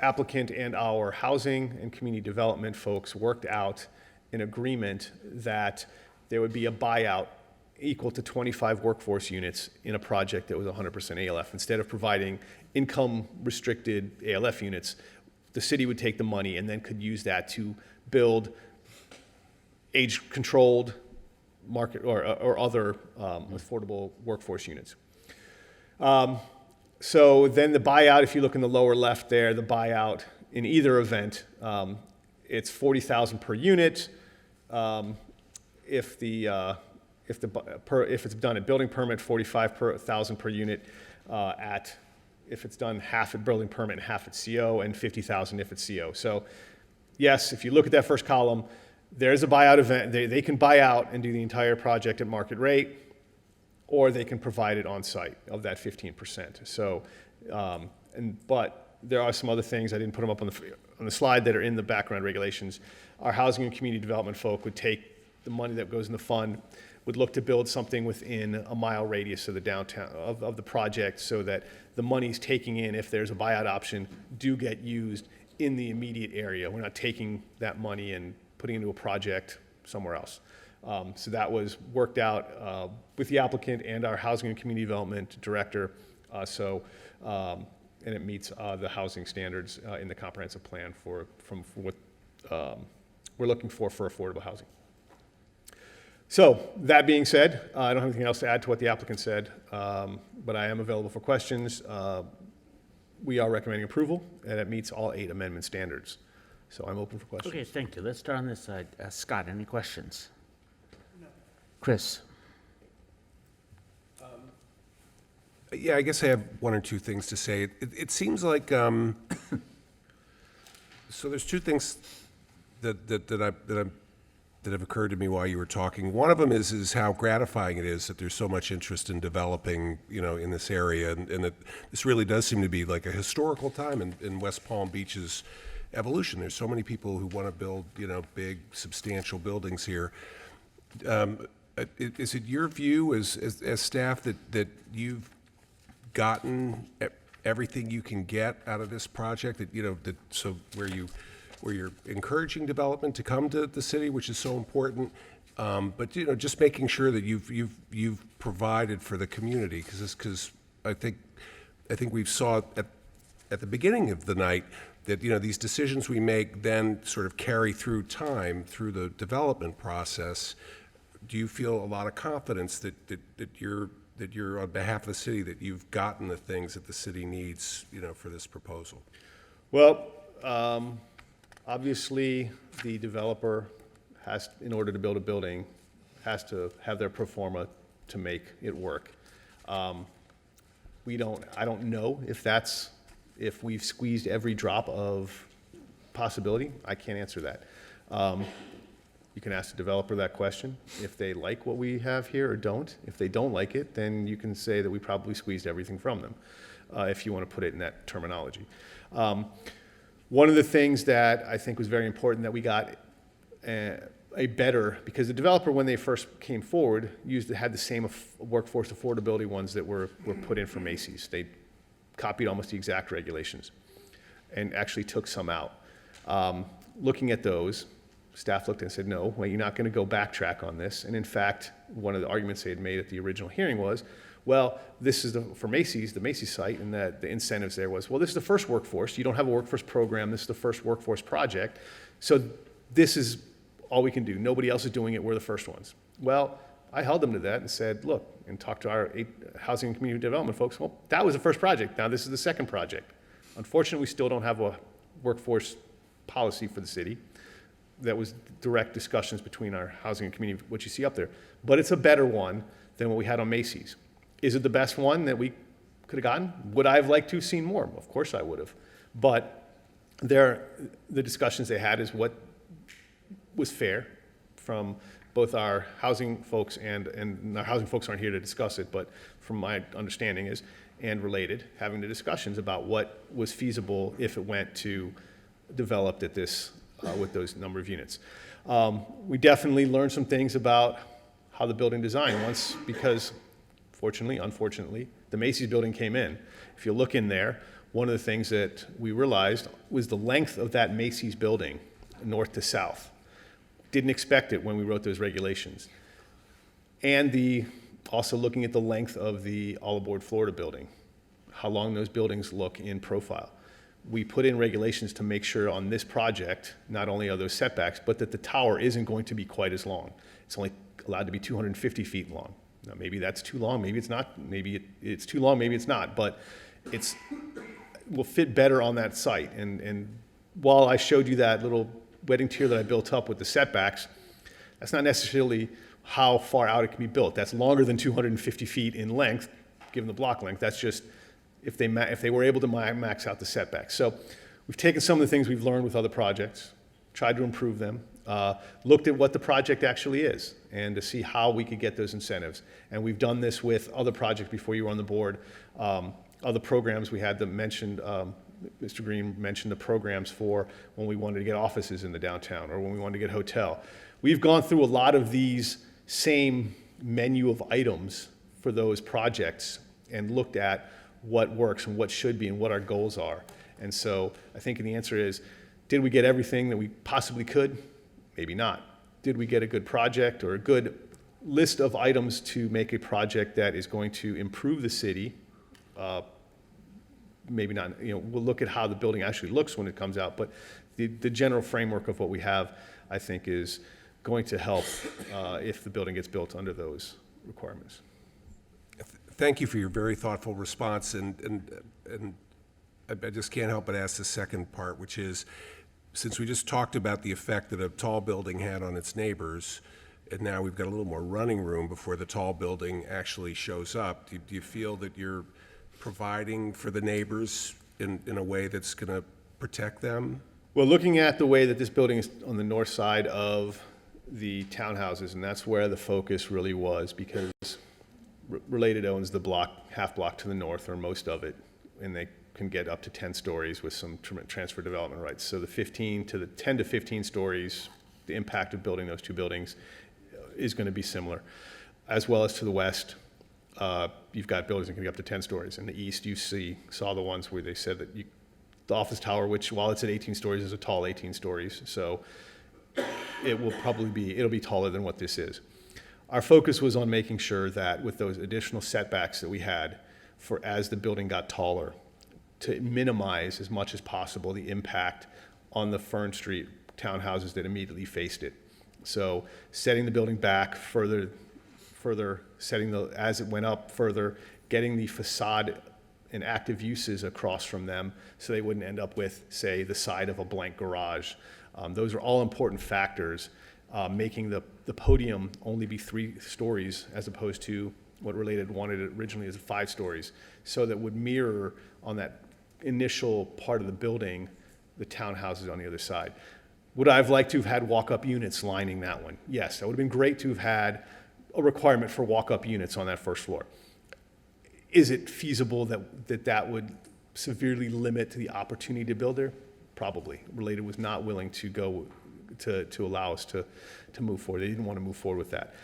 K: applicant and our housing and community development folks worked out an agreement that there would be a buyout equal to 25 workforce units in a project that was 100% ALF. Instead of providing income-restricted ALF units, the city would take the money and then could use that to build age-controlled market or other affordable workforce units. So then the buyout, if you look in the lower left there, the buyout in either event, it's $40,000 per unit. If it's done at building permit, $45,000 per unit. If it's done half at building permit and half at CO, and $50,000 if it's CO. So yes, if you look at that first column, there's a buyout event. They can buy out and do the entire project at market rate, or they can provide it on site of that 15%. So, but there are some other things, I didn't put them up on the slide, that are in the background regulations. Our housing and community development folk would take the money that goes in the fund, would look to build something within a mile radius of the downtown of the project, so that the money's taking in, if there's a buyout option, do get used in the immediate area. We're not taking that money and putting it into a project somewhere else. So that was worked out with the applicant and our housing and community development director. And it meets the housing standards in the comprehensive plan for what we're looking for affordable housing. So that being said, I don't have anything else to add to what the applicant said, but I am available for questions. We are recommending approval, and it meets all 8 amendment standards. So I'm open for questions.
A: Okay, thank you. Let's start on this side. Scott, any questions? No. Chris?
P: Yeah, I guess I have 1 or 2 things to say. It seems like, so there's 2 things that have occurred to me while you were talking. One of them is how gratifying it is that there's so much interest in developing, in this area, and that this really does seem to be like a historical time in West Palm Beach's evolution. There's so many people who want to build, big, substantial buildings here. Is it your view as staff that you've gotten everything you can get out of this project? So where you're encouraging development to come to the city, which is so important, but just making sure that you've provided for the community, because I think we saw at the beginning of the night that these decisions we make then sort of carry through time through the development process. Do you feel a lot of confidence that you're on behalf of the city, that you've gotten the things that the city needs, for this proposal?
K: Well, obviously, the developer has, in order to build a building, has to have their pro forma to make it work. I don't know if we've squeezed every drop of possibility. I can't answer that. You can ask the developer that question, if they like what we have here or don't. If they don't like it, then you can say that we probably squeezed everything from them, if you want to put it in that terminology. One of the things that I think was very important that we got because the developer, when they first came forward, had the same workforce affordability ones that were put in for Macy's. They copied almost the exact regulations and actually took some out. Looking at those, staff looked and said, no, well, you're not going to go backtrack on this. And in fact, one of the arguments they had made at the original hearing was, well, this is for Macy's, the Macy's site, and the incentives there was, well, this is the first workforce. You don't have a workforce program. This is the first workforce project. So this is all we can do. Nobody else is doing it. We're the first ones. Well, I held them to that and said, look, and talked to our housing and community development folks. Well, that was the first project. Now this is the second project. Unfortunately, we still don't have a workforce policy for the city. That was direct discussions between our housing and community, what you see up there. But it's a better one than what we had on Macy's. Is it the best one that we could have gotten? Would I have liked to have seen more? Of course I would have. But the discussions they had is what was fair from both our housing folks and our housing folks aren't here to discuss it, but from my understanding is, and related, having the discussions about what was feasible if it went to developed at this, with those number of units. We definitely learned some things about how the building designed once, because unfortunately, the Macy's building came in. If you look in there, one of the things that we realized was the length of that Macy's building, north to south. Didn't expect it when we wrote those regulations. And also looking at the length of the All Aboard Florida building, how long those buildings look in profile. We put in regulations to make sure on this project, not only are those setbacks, but that the tower isn't going to be quite as long. It's only allowed to be 250 feet long. Now, maybe that's too long, maybe it's not, maybe it's too long, maybe it's not, but will fit better on that site. And while I showed you that little wedding tier that I built up with the setbacks, that's not necessarily how far out it can be built. That's longer than 250 feet in length, given the block length. That's just if they were able to max out the setbacks. So we've taken some of the things we've learned with other projects, tried to improve them, looked at what the project actually is, and to see how we could get those incentives. And we've done this with other projects before you were on the board. Other programs we had that mentioned, Mr. Green mentioned the programs for when we wanted to get offices in the downtown or when we wanted to get a hotel. We've gone through a lot of these same menu of items for those projects and looked at what works and what should be and what our goals are. And so I think the answer is, did we get everything that we possibly could? Maybe not. Did we get a good project or a good list of items to make a project that is going to improve the city? Maybe not. We'll look at how the building actually looks when it comes out, but the general framework of what we have, I think, is going to help if the building gets built under those requirements.
P: Thank you for your very thoughtful response, and I just can't help but ask the second part, which is, since we just talked about the effect that a tall building had on its neighbors, and now we've got a little more running room before the tall building actually shows up, do you feel that you're providing for the neighbors in a way that's going to protect them?
K: Well, looking at the way that this building is on the north side of the townhouses, and that's where the focus really was, because Related owns the block, half block to the north, or most of it, and they can get up to 10 stories with some transfer development rights. So the 10 to 15 stories, the impact of building those two buildings is going to be similar. As well as to the west, you've got buildings that can get up to 10 stories. In the east, you saw the ones where they said that the office tower, which while it's at 18 stories, is a tall 18 stories. So it'll be taller than what this is. Our focus was on making sure that with those additional setbacks that we had for as the building got taller, to minimize as much as possible the impact on the Fern Street townhouses that immediately faced it. So setting the building back further, as it went up further, getting the facade and active uses across from them so they wouldn't end up with, say, the side of a blank garage. Those are all important factors, making the podium only be 3 stories as opposed to what Related wanted it originally as 5 stories, so that would mirror on that initial part of the building the townhouses on the other side. Would I have liked to have had walk-up units lining that one? Yes, that would have been great to have had a requirement for walk-up units on that first floor. Is it feasible that would severely limit the opportunity to build there? Probably. Related was not willing to go to allow us to move forward. They didn't want to move forward with that.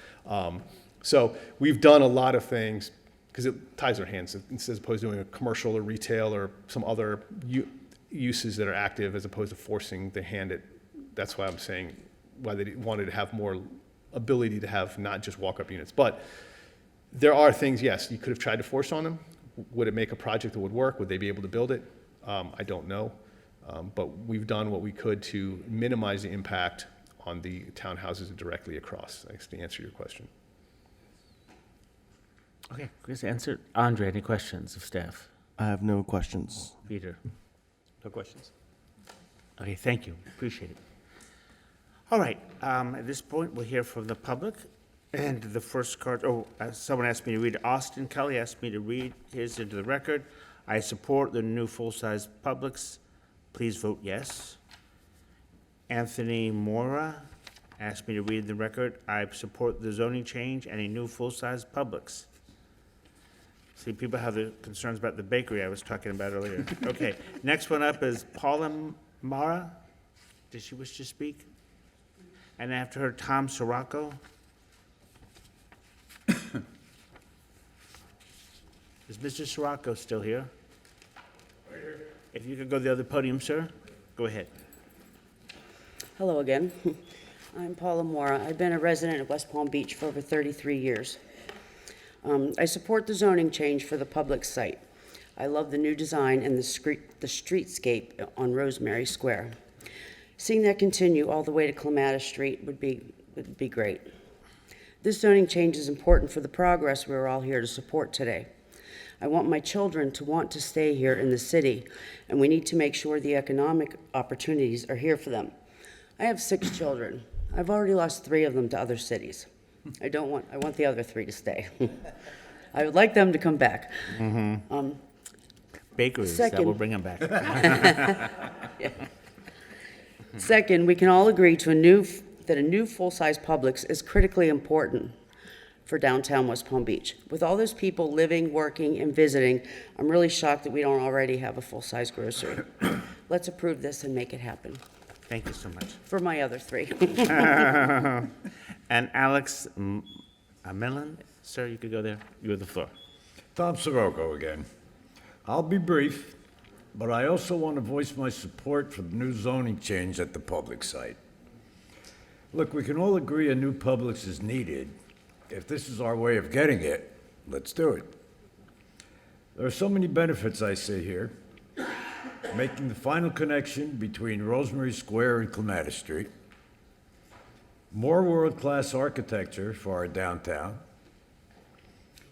K: So we've done a lot of things because it ties their hands, as opposed to doing a commercial or retail or some other uses that are active, as opposed to forcing the hand it. That's why I'm saying why they wanted to have more ability to have not just walk-up units. But there are things, yes, you could have tried to force on them. Would it make a project that would work? Would they be able to build it? I don't know. But we've done what we could to minimize the impact on the townhouses directly across. Thanks to answer your question.
A: Okay, Chris answered. Andre, any questions of staff?
O: I have no questions.
A: Peter?
M: No questions.
A: Okay, thank you. Appreciate it. All right, at this point, we'll hear from the public. And the first card, someone asked me to read, Austin Kelly asked me to read his into the record. I support the new full-size Publix. Please vote yes. Anthony Mora asked me to read the record. I support the zoning change and a new full-size Publix. See, people have the concerns about the bakery I was talking about earlier. Okay, next one up is Paula Mara. Does she wish to speak? And after her, Tom Sirocco. Is Mr. Sirocco still here? Right here. If you could go to the other podium, sir, go ahead.
W: Hello again. I'm Paula Mora. I've been a resident of West Palm Beach for over 33 years. I support the zoning change for the public site. I love the new design and the streetscape on Rosemary Square. Seeing that continue all the way to Clematis Street would be great. This zoning change is important for the progress we're all here to support today. I want my children to want to stay here in the city, and we need to make sure the economic opportunities are here for them. I have 6 children. I've already lost 3 of them to other cities. I want the other 3 to stay. I would like them to come back.
A: Mm-hmm. Bakeries,
W: second,
A: that will bring them back.
W: Yeah. Second, we can all agree to that a new full-size Publix is critically important for downtown West Palm Beach. With all those people living, working, and visiting, I'm really shocked that we don't already have a full-size grocery. Let's approve this and make it happen.
A: Thank you so much.
W: For my other 3.
A: And Alex Millen, sir, you could go there. You have the floor.
D: Tom Sirocco again. I'll be brief, but I also want to voice my support for the new zoning change at the public site. Look, we can all agree a new Publix is needed. If this is our way of getting it, let's do it. There are so many benefits I see here. Making the final connection between Rosemary Square and Clematis Street. More world-class architecture for our downtown.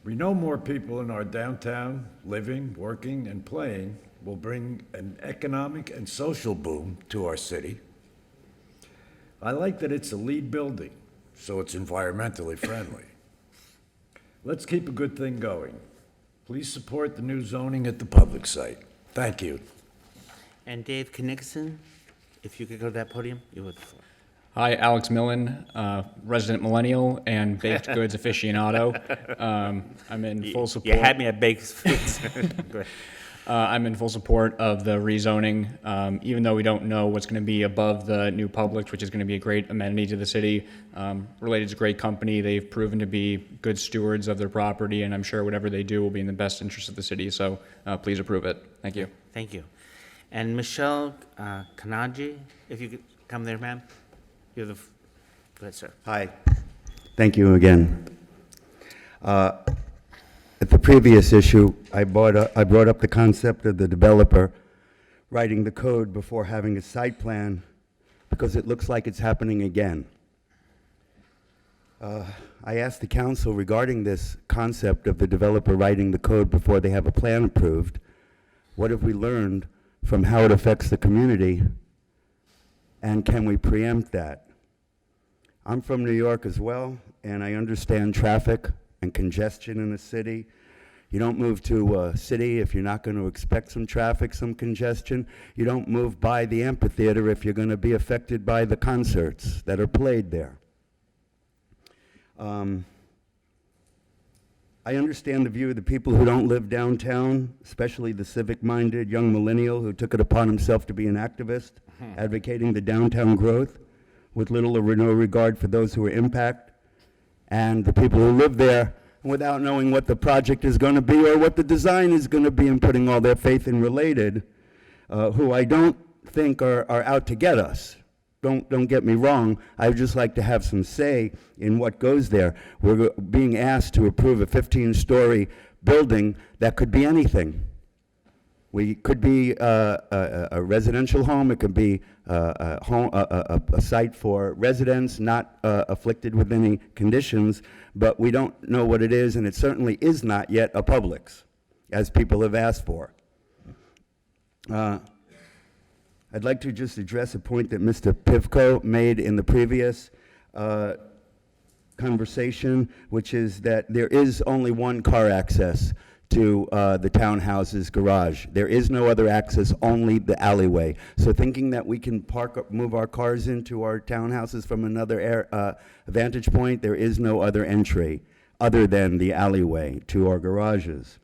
D: We know more people in our downtown living, working, and playing will bring an economic and social boom to our city. I like that it's a LEED building, so it's environmentally friendly. Let's keep a good thing going. Please support the new zoning at the public site. Thank you.
A: And Dave Knigson, if you could go to that podium, you have the floor.
H: Hi, Alex Millen, resident millennial and baked goods aficionado. I'm in full support.
A: You had me at baked goods. Go
H: I'm in full support of the rezoning, even though we don't know what's going to be above the new Publix, which is going to be a great amenity to the city. Related's a great company. They've proven to be good stewards of their property, and I'm sure whatever they do will be in the best interest of the city. So please approve it. Thank you.
A: Thank you. And Michelle Kanaji, if you could come there, ma'am. You're the, go ahead, sir.
E: Hi. Thank you again. At the previous issue, I brought up the concept of the developer writing the code before having a site plan because it looks like it's happening again. I asked the council regarding this concept of the developer writing the code before they have a plan approved. What have we learned from how it affects the community, and can we preempt that? I'm from New York as well, and I understand traffic and congestion in a city. You don't move to a city if you're not going to expect some traffic, some congestion. You don't move by the amphitheater if you're going to be affected by the concerts that are played there. I understand the view of the people who don't live downtown, especially the civic-minded young millennial who took it upon himself to be an activist, advocating the downtown growth with little or no regard for those who are impacted, and the people who live there without knowing what the project is going to be or what the design is going to be and putting all their faith in Related, who I don't think are out to get us. Don't get me wrong. I would just like to have some say in what goes there. We're being asked to approve a 15-story building that could be anything. We could be a residential home. It could be a site for residents not afflicted with any conditions, but we don't know what it is, and it certainly is not yet a Publix, as people have asked for. I'd like to just address a point that Mr. Pivko made in the previous conversation, which is that there is only one car access to the townhouse's garage. There is no other access, only the alleyway. So thinking that we can move our cars into our townhouses from another vantage point, there is no other entry other than the alleyway to our garages.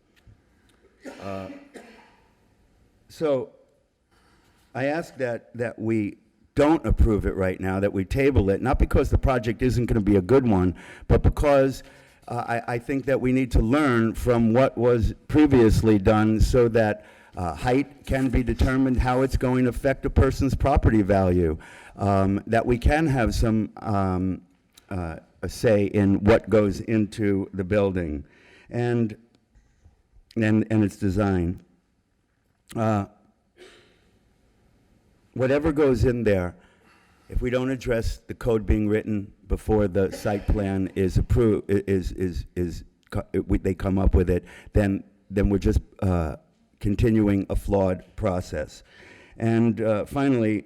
E: So I ask that we don't approve it right now, that we table it, not because the project isn't going to be a good one, but because I think that we need to learn from what was previously done so that height can be determined, how it's going to affect a person's property value, that we can have some a say in what goes into the building and its design. Whatever goes in there, if we don't address the code being written before the site plan is approved, they come up with it, then we're just continuing a flawed process. And finally,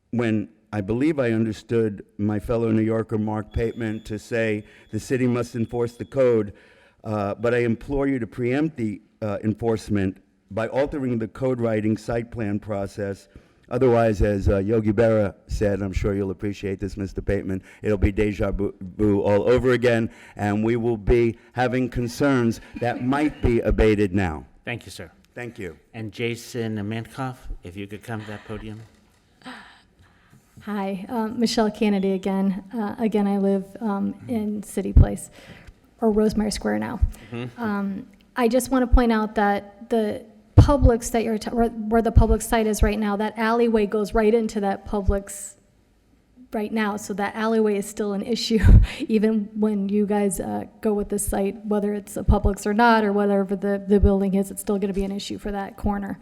E: when I believe I understood my fellow New Yorker Mark Pateman to say the city must enforce the code, but I implore you to preempt the enforcement by altering the code writing site plan process. Otherwise, as Yogi Berra said, I'm sure you'll appreciate this, Mr. Pateman, it'll be deja vu all over again, and we will be having concerns that might be abated now.
A: Thank you, sir.
E: Thank you.
A: And Jason Mankoff, if you could come to that podium.
Q: Hi, Michelle Kennedy again. Again, I live in City Place, or Rosemary Square now. I just want to point out that the Publix that you're, where the Publix site is right now, that alleyway goes right into that Publix right now, so that alleyway is still an issue, even when you guys go with this site, whether it's a Publix or not, or whatever the building is, it's still going to be an issue for that corner.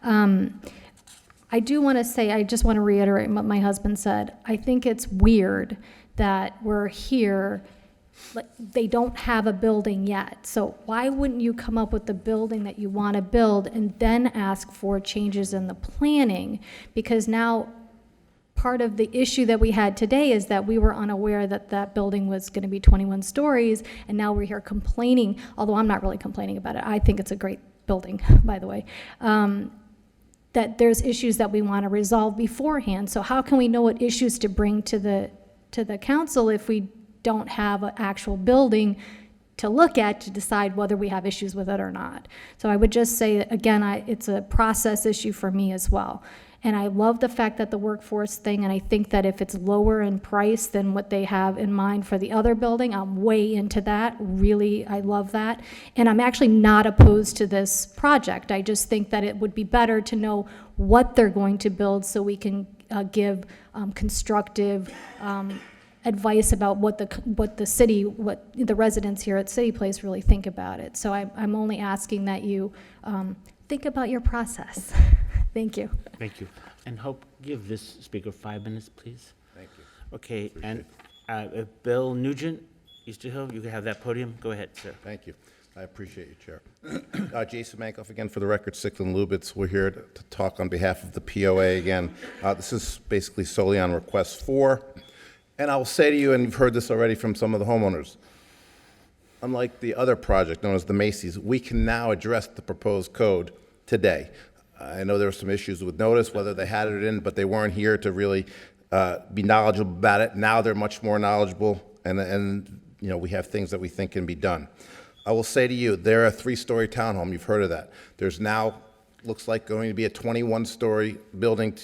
Q: I do want to say, I just want to reiterate what my husband said. I think it's weird that we're here, they don't have a building yet. So why wouldn't you come up with the building that you want to build and then ask for changes in the planning? Because now part of the issue that we had today is that we were unaware that that building was going to be 21 stories, and now we're here complaining, although I'm not really complaining about it. I think it's a great building, by the way. That there's issues that we want to resolve beforehand. So how can we know what issues to bring to the council if we don't have an actual building to look at to decide whether we have issues with it or not. So I would just say, again, it's a process issue for me as well. And I love the fact that the workforce thing, and I think that if it's lower in price than what they have in mind for the other building, I'm way into that. Really, I love that. And I'm actually not opposed to this project. I just think that it would be better to know what they're going to build so we can give constructive advice about what the residents here at City Place really think about it. So I'm only asking that you think about your process. Thank you.
A: Thank you. And Hope, give this speaker 5 minutes, please.
P: Thank you.
A: Okay, and Bill Nugent, Easter Hill, you can have that podium. Go ahead, sir.
B: Thank you. I appreciate you, Chair. Jason Mankoff again for the record, Sicklin Lubitz. We're here to talk on behalf of the POA again. This is basically solely on request 4. And I will say to you, and you've heard this already from some of the homeowners, unlike the other project known as the Macy's, we can now address the proposed code today. I know there were some issues with notice, whether they had it in, but they weren't here to really be knowledgeable about it. Now they're much more knowledgeable, and you know, we have things that we think can be done. I will say to you, they're a 3-story townhome. You've heard of that. There's now, looks like, going to be a 21-story building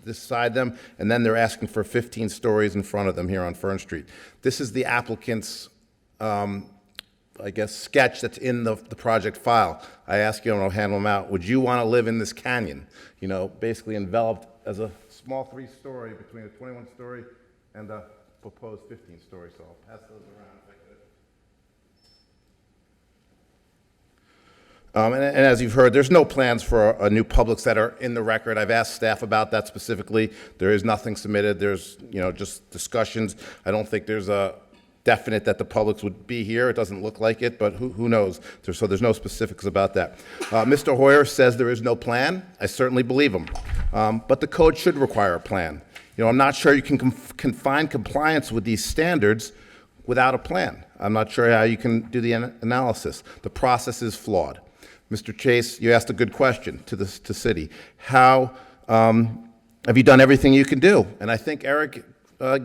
B: beside them, and then they're asking for 15 stories in front of them here on Fern Street. This is the applicant's I guess, sketch that's in the project file. I asked you, and I'll handle them out, would you want to live in this canyon? You know, basically enveloped as a small 3-story between a 21-story and a proposed 15-story, so I'll pass those around if I could. And as you've heard, there's no plans for a new Publix that are in the record. I've asked staff about that specifically. There is nothing submitted. There's, you know, just discussions. I don't think there's a definite that the Publix would be here. It doesn't look like it, but who knows? So there's no specifics about that. Mr. Hoyer says there is no plan. I certainly believe him. But the code should require a plan. You know, I'm not sure you can find compliance with these standards without a plan. I'm not sure how you can do the analysis. The process is flawed. Mr. Chase, you asked a good question to City. How have you done everything you can do? And I think Eric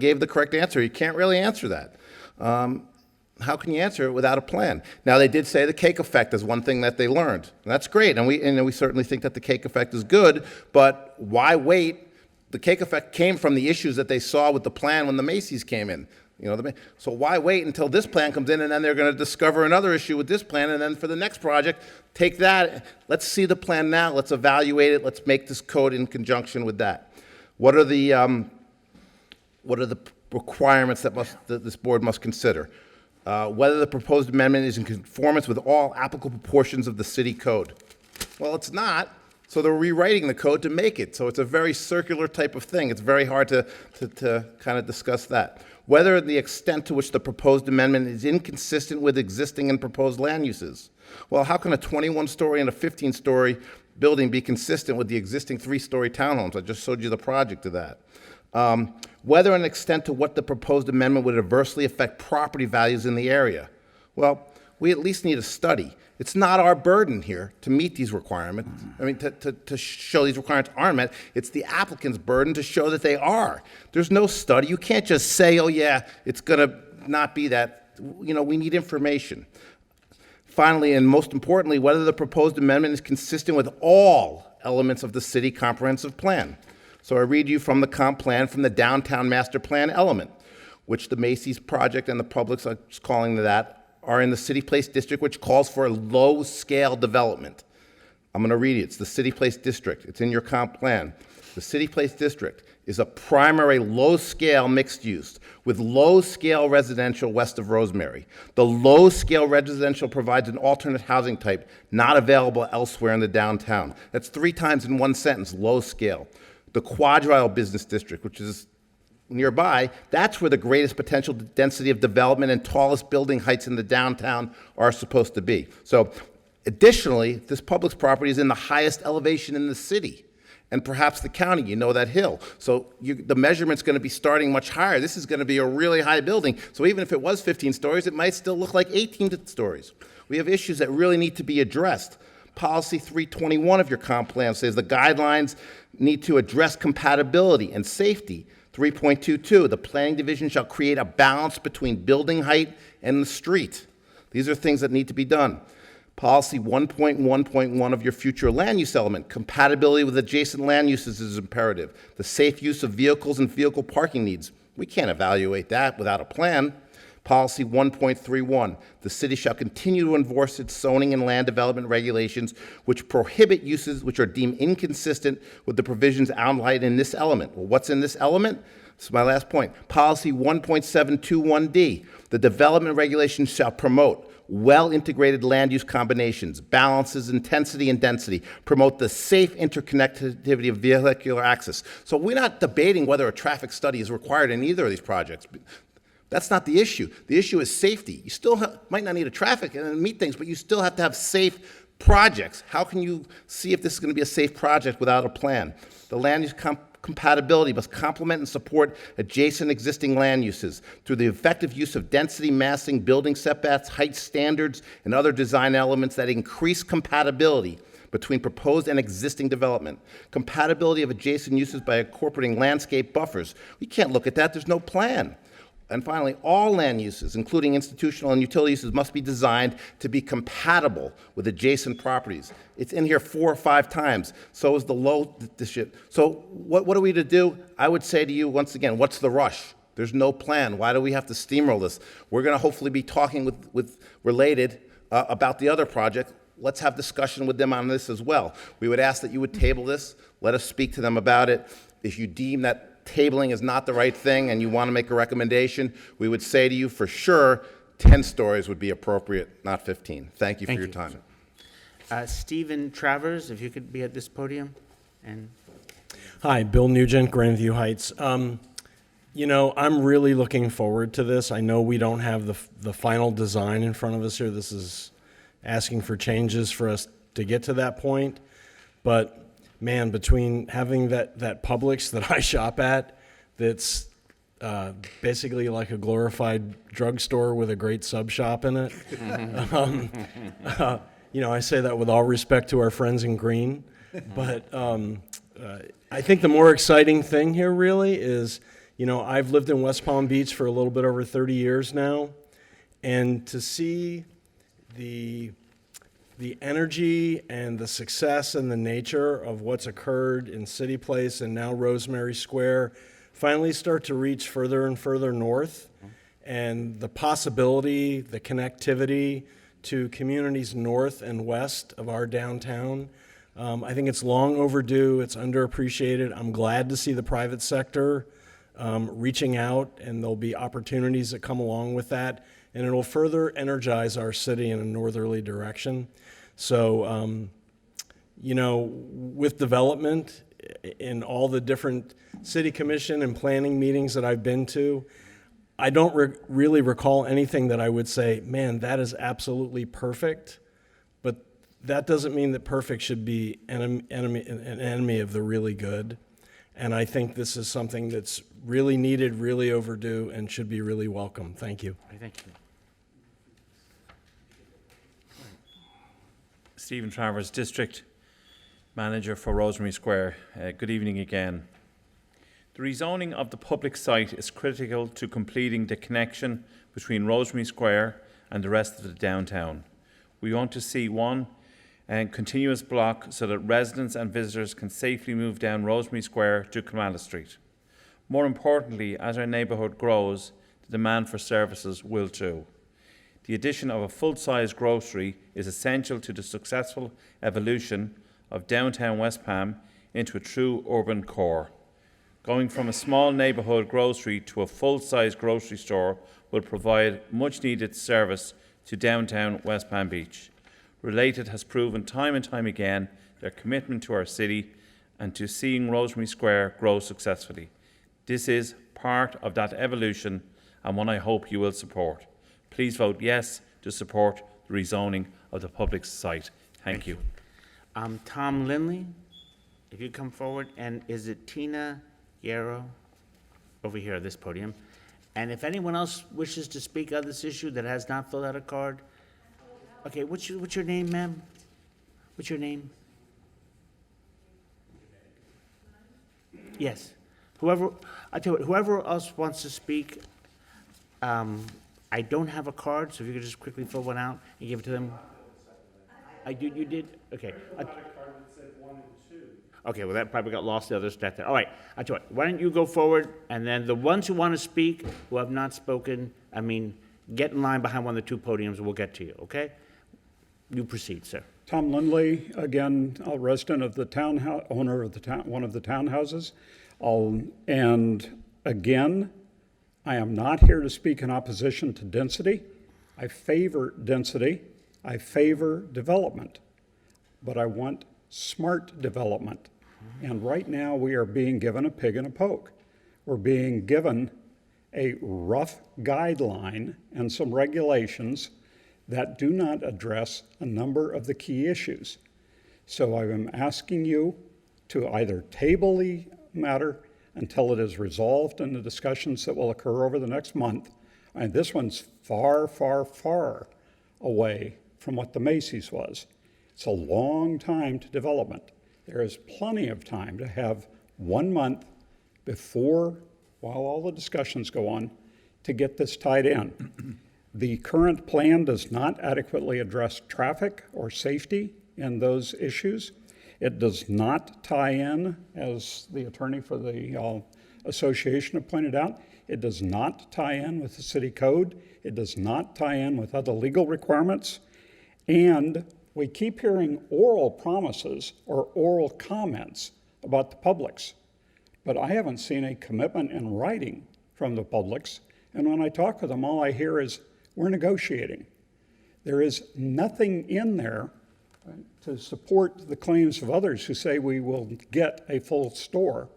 B: gave the correct answer. You can't really answer that. How can you answer it without a plan? Now, they did say the cake effect is one thing that they learned. And that's great, and we certainly think that the cake effect is good, but why wait? The cake effect came from the issues that they saw with the plan when the Macy's came in. You know, so why wait until this plan comes in, and then they're going to discover another issue with this plan, and then for the next project, take that. Let's see the plan now. Let's evaluate it. Let's make this code in conjunction with that. What are the requirements that this board must consider? Whether the proposed amendment is in conformance with all applicable portions of the city code. Well, it's not, so they're rewriting the code to make it. So it's a very circular type of thing. It's very hard to kind of discuss that. Whether the extent to which the proposed amendment is inconsistent with existing and proposed land uses. Well, how can a 21-story and a 15-story building be consistent with the existing 3-story townhomes? I just showed you the project of that. Whether an extent to what the proposed amendment would adversely affect property values in the area. Well, we at least need a study. It's not our burden here to meet these requirements. I mean, to show these requirements aren't met. It's the applicant's burden to show that they are. There's no study. You can't just say, oh yeah, it's going to not be that. You know, we need information. Finally, and most importantly, whether the proposed amendment is consistent with all elements of the city comprehensive plan. So I read you from the comp plan from the downtown master plan element, which the Macy's project and the Publix are calling that, are in the City Place District, which calls for a low-scale development. I'm going to read it. It's the City Place District. It's in your comp plan. The City Place District is a primary low-scale mixed use with low-scale residential west of Rosemary. The low-scale residential provides an alternate housing type not available elsewhere in the downtown. That's 3 times in one sentence, low scale. The Quadrile Business District, which is nearby, that's where the greatest potential density of development and tallest building heights in the downtown are supposed to be. So additionally, this Publix property is in the highest elevation in the city and perhaps the county. You know that hill. So the measurement's going to be starting much higher. This is going to be a really high building. So even if it was 15 stories, it might still look like 18 stories. We have issues that really need to be addressed. Policy 321 of your comp plan says the guidelines need to address compatibility and safety. 3.22, the planning division shall create a balance between building height and the street. These are things that need to be done. Policy 1.1.1 of your future land use element, compatibility with adjacent land uses is imperative. The safe use of vehicles and vehicle parking needs. We can't evaluate that without a plan. Policy 1.31, the city shall continue to enforce its zoning and land development regulations which prohibit uses which are deemed inconsistent with the provisions outlined in this element. Well, what's in this element? This is my last point. Policy 1.721D, the development regulations shall promote well-integrated land use combinations, balances intensity and density, promote the safe interconnectivity of vehicular access. So we're not debating whether a traffic study is required in either of these projects. That's not the issue. The issue is safety. You still might not need a traffic and meet things, but you still have to have safe projects. How can you see if this is going to be a safe project without a plan? The land use compatibility must complement and support adjacent existing land uses through the effective use of density, massing, building setbacks, height standards, and other design elements that increase compatibility between proposed and existing development. Compatibility of adjacent uses by incorporating landscape buffers. We can't look at that. There's no plan. And finally, all land uses, including institutional and utility uses, must be designed to be compatible with adjacent properties. It's in here 4 or 5 times. So is the low. So what are we to do? I would say to you, once again, what's the rush? There's no plan. Why do we have to steamroll this? We're going to hopefully be talking with Related about the other project. Let's have discussion with them on this as well. We would ask that you would table this. Let us speak to them about it. If you deem that tabling is not the right thing and you want to make a recommendation, we would say to you for sure 10 stories would be appropriate, not 15. Thank you for your time.
A: Stephen Travers, if you could be at this podium. And
C: Hi, Bill Nugent, Grandview Heights. You know, I'm really looking forward to this. I know we don't have the final design in front of us here. This is asking for changes for us to get to that point. But man, between having that Publix that I shop at, that's basically like a glorified drugstore with a great sub shop in it. You know, I say that with all respect to our friends in green, but I think the more exciting thing here really is, you know, I've lived in West Palm Beach for a little bit over 30 years now, and to see the energy and the success and the nature of what's occurred in City Place and now Rosemary Square finally start to reach further and further north, and the possibility, the connectivity to communities north and west of our downtown. I think it's long overdue. It's underappreciated. I'm glad to see the private sector reaching out, and there'll be opportunities that come along with that, and it'll further energize our city in a northerly direction. So, you know, with development in all the different city commission and planning meetings that I've been to, I don't really recall anything that I would say, man, that is absolutely perfect. But that doesn't mean that perfect should be an enemy of the really good. And I think this is something that's really needed, really overdue, and should be really welcome. Thank you.
A: thank you.
X: Stephen Travers, District Manager for Rosemary Square. Good evening again. The rezoning of the public site is critical to completing the connection between Rosemary Square and the rest of the downtown. We want to see one continuous block so that residents and visitors can safely move down Rosemary Square to Kamala Street. More importantly, as our neighbourhood grows, the demand for services will too. The addition of a full-size grocery is essential to the successful evolution of downtown West Palm into a true urban core. Going from a small neighbourhood grocery to a full-size grocery store will provide much-needed service to downtown West Palm Beach. Related has proven time and time again their commitment to our city and to seeing Rosemary Square grow successfully. This is part of that evolution and one I hope you will support. Please vote yes to support the rezoning of the public site. Thank you.
A: Tom Lindley, if you come forward, and is it Tina Yarrow over here at this podium? And if anyone else wishes to speak on this issue that has not filled out a card, okay, what's your name, ma'am? What's your name? Yes. I tell you what, whoever else wants to speak, I I don't have a card, so if you could just quickly fill one out and give it to them. You did? Okay. Okay, well, that probably got lost the other step there. All right, I tell you what, why don't you go forward, and then the ones who want to speak, who have not spoken, get in line behind one of the two podiums, and we'll get to you, okay? You proceed, sir.
R: Tom Lindley, again, a resident of the townhouse, owner of the town, one of the townhouses. And again, I am not here to speak in opposition to density. I favor density. I favor development. But I want smart development. And right now we are being given a pig in a poke. We're being given a rough guideline and some regulations that do not address a number of the key issues. So I am asking you to either table the matter until it is resolved in the discussions that will occur over the next month. And this one's far, far, far away from what the Macy's was. It's a long time to development. There is plenty of time to have 1 month before, while all the discussions go on, to get this tied in. The current plan does not adequately address traffic or safety in those issues. It does not tie in, as the attorney for the association have pointed out, it does not tie in with the city code. It does not tie in with other legal requirements. And we keep hearing oral promises or oral comments about the Publix, but I haven't seen a commitment in writing from the Publix. And when I talk with them, all I hear is, we're negotiating. There is nothing in there to support the claims of others who say we will get a full store.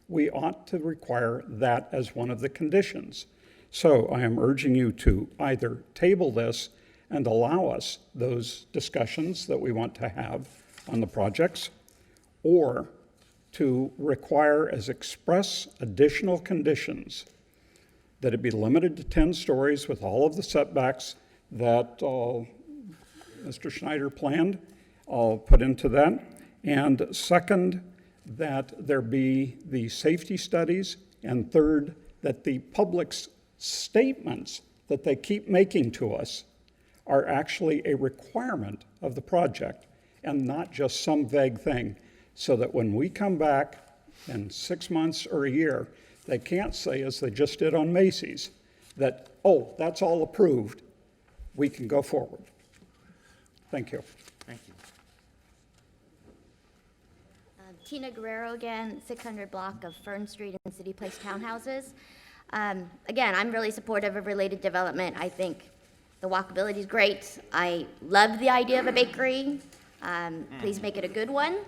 R: We ought to require that as one of the conditions. So I am urging you to either table this and allow us those discussions that we want to have on the projects, or to require as express additional conditions that it be limited to 10 stories with all of the setbacks that Mr. Schneider planned, put into that. And second, that there be the safety studies. And third, that the public's statements that they keep making to us are actually a requirement of the project and not just some vague thing, so that when we come back in 6 months or a year, they can't say, as they just did on Macy's, that, oh, that's all approved, we can go forward. Thank you.
A: Thank you.
S: Tina Guerrero again, 600 block of Fern Street in City Place Townhouses. Again, I'm really supportive of related development. I think the walkability is great. I love the idea of a bakery. Please make it a good one.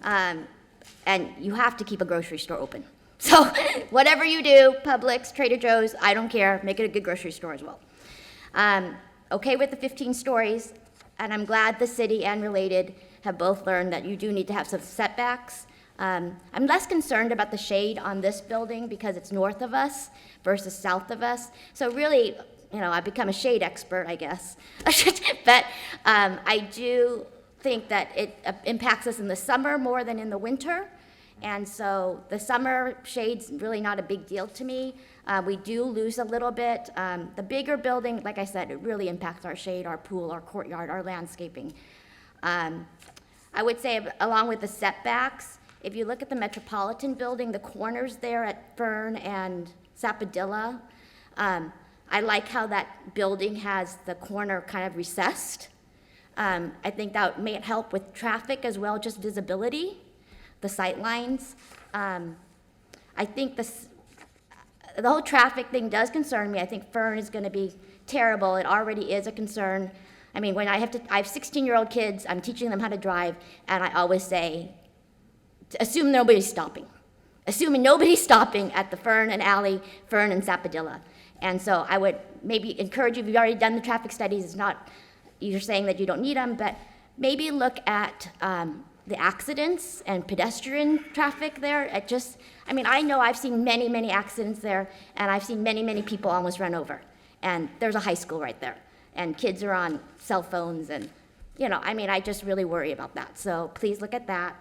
S: And you have to keep a grocery store open. So whatever you do, Publix, Trader Joe's, I don't care. Make it a good grocery store as well. Okay with the 15 stories, and I'm glad the city and related have both learned that you do need to have some setbacks. I'm less concerned about the shade on this building because it's north of us versus south of us. So really, I've become a shade expert, I guess. But I do think that it impacts us in the summer more than in the winter. And so the summer shade's really not a big deal to me. We do lose a little bit. The bigger building, like I said, it really impacts our shade, our pool, our courtyard, our landscaping. I would say, along with the setbacks, if you look at the Metropolitan building, the corners there at Fern and Sappadilla, I like how that building has the corner kind of recessed. I think that may help with traffic as well, just visibility, the sight lines. I think the whole traffic thing does concern me. I think Fern is going to be terrible. It already is a concern. I mean, when I have 16-year-old kids, I'm teaching them how to drive, and I always say, assume nobody's stopping. Assuming nobody's stopping at the Fern and Alley, Fern and Sappadilla. And so I would maybe encourage you, if you've already done the traffic studies, it's not, you're saying that you don't need them, but maybe look at the accidents and pedestrian traffic there. I know I've seen many, many accidents there, and I've seen many, many people almost run over. And there's a high school right there, and kids are on cell phones, and, I just really worry about that. So please look at that.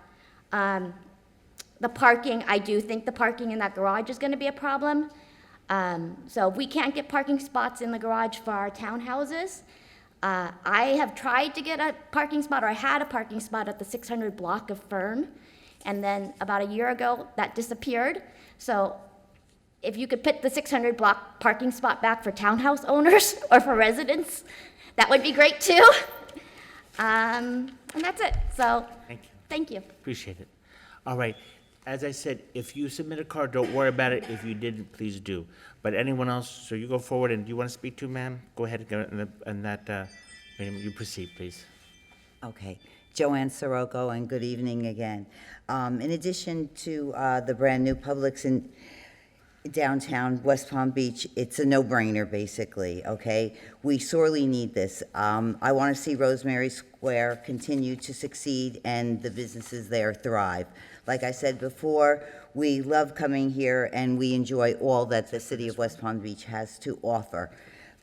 S: The parking, I do think the parking in that garage is going to be a problem. So if we can't get parking spots in the garage for our townhouses, I have tried to get a parking spot, or I had a parking spot at the 600 block of Fern, and then about a year ago, that disappeared. So if you could put the 600 block parking spot back for townhouse owners or for residents, that would be great too. And that's it. So thank you.
A: Appreciate it. All right. As I said, if you submit a card, don't worry about it. If you didn't, please do. But anyone else, so you go forward, and do you want to speak to, ma'am? Go ahead and that, ma'am, you proceed, please.
G: Okay. Joanne Sirocco, and good evening again. In addition to the brand-new Publix in downtown West Palm Beach, it's a no-brainer, basically, okay? We sorely need this. I want to see Rosemary Square continue to succeed and the businesses there thrive. Like I said before, we love coming here and we enjoy all that the city of West Palm Beach has to offer.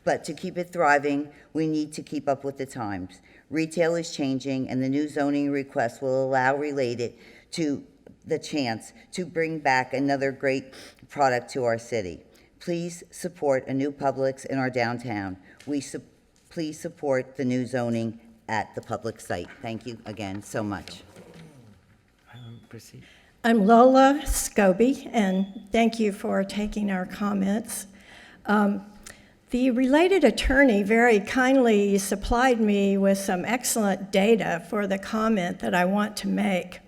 G: But to keep it thriving, we need to keep up with the times. Retail is changing, and the new zoning request will allow Related to the chance to bring back another great product to our city. Please support a new Publix in our downtown. Please support the new zoning at the public site. Thank you again so much.
A: Proceed.
L: I'm Lola Scobie, and thank you for taking our comments. The Related attorney very kindly supplied me with some excellent data for the comment that I want to make.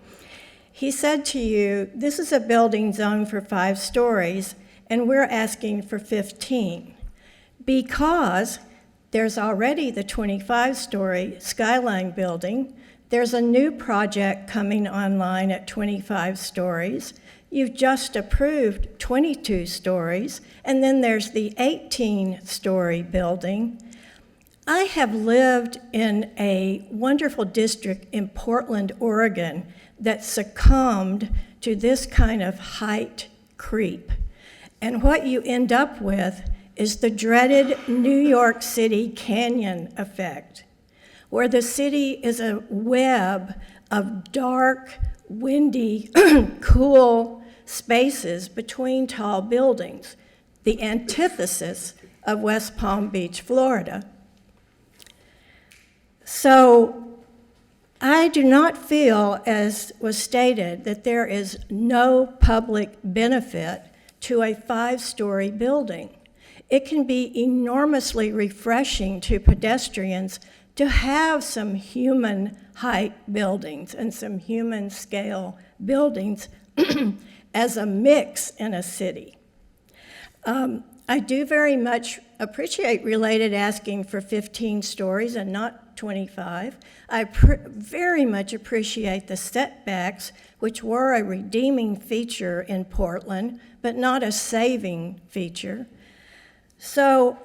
L: He said to you, this is a building zoned for 5 stories, and we're asking for 15, because there's already the 25-story Skyline building. There's a new project coming online at 25 stories. You've just approved 22 stories, and then there's the 18-story building. I have lived in a wonderful district in Portland, Oregon, that succumbed to this kind of height creep. And what you end up with is the dreaded New York City canyon effect, where the city is a web of dark, windy, cool spaces between tall buildings, the antithesis of West Palm Beach, Florida. So I do not feel, as was stated, that there is no public benefit to a 5-story building. It can be enormously refreshing to pedestrians to have some human height buildings and some human scale buildings as a mix in a city. I do very much appreciate Related asking for 15 stories and not 25. I very much appreciate the setbacks, which were a redeeming feature in Portland, but not a saving feature. So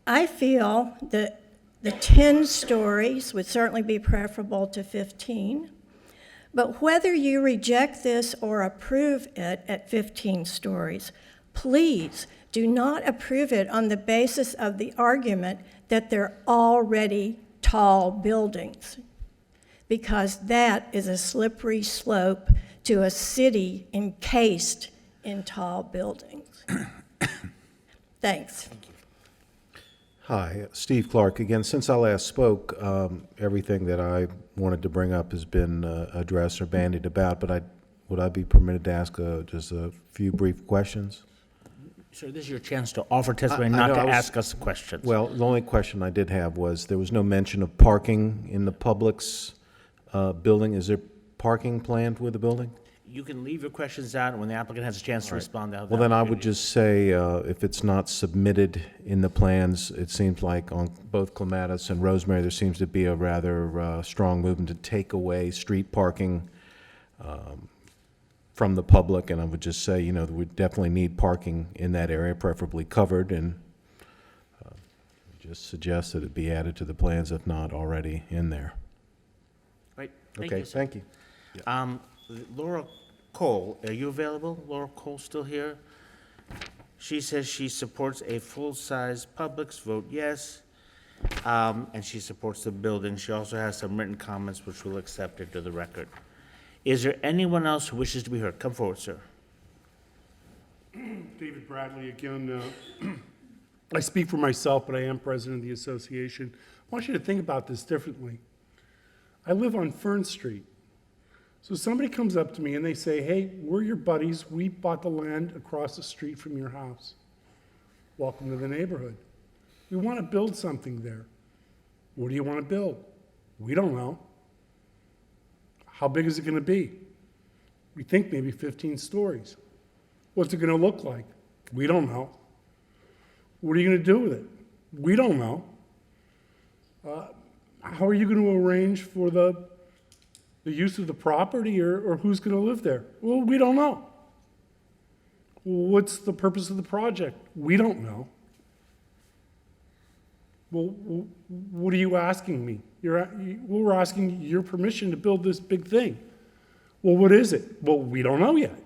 L: I feel that the 10 stories would certainly be preferable to 15. But whether you reject this or approve it at 15 stories, please do not approve it on the basis of the argument that they're already tall buildings, because that is a slippery slope to a city encased in tall buildings. Thanks.
T: Hi, Steve Clark again. Since I last spoke, everything that I wanted to bring up has been addressed or bandied about, but would I be permitted to ask just a few brief questions?
A: Sir, this is your chance to offer testimony, not to ask us questions.
T: Well, the only question I did have was, there was no mention of parking in the Publix building. Is there parking planned with the building?
A: You can leave your questions out, and when the applicant has a chance to respond, they'll have
T: Well,
A: the
T: then I would
A: opportunity.
T: just say, if it's not submitted in the plans, it seems like on both Clematis and Rosemary, there seems to be a rather strong movement to take away street parking from the public, and I would just say, that we definitely need parking in that area, preferably covered, and just suggest that it be added to the plans if not already in there.
A: Right.
T: Okay,
A: sir.
T: thank you.
A: Laura Cole, are you available? Laura Cole still here? She says she supports a full-size Publix, vote yes, and she supports the building. She also has some written comments which we'll accept into the record. Is there anyone else who wishes to be heard? Come forward, sir.
F: David Bradley again. I speak for myself, but I am president of the association. I want you to think about this differently. I live on Fern Street. So somebody comes up to me and they say, hey, we're your buddies. We bought the land across the street from your house. Welcome to the neighborhood. We want to build something there. What do you want to build? We don't know. How big is it going to be? We think maybe 15 stories. What's it going to look like? We don't know. What are you going to do with it? We don't know. How are you going to arrange for the use of the property or who's going to live there? Well, we don't know. What's the purpose of the project? We don't know. Well, what are you asking me? We're asking your permission to build this big thing. Well, what is it? Well, we don't know yet.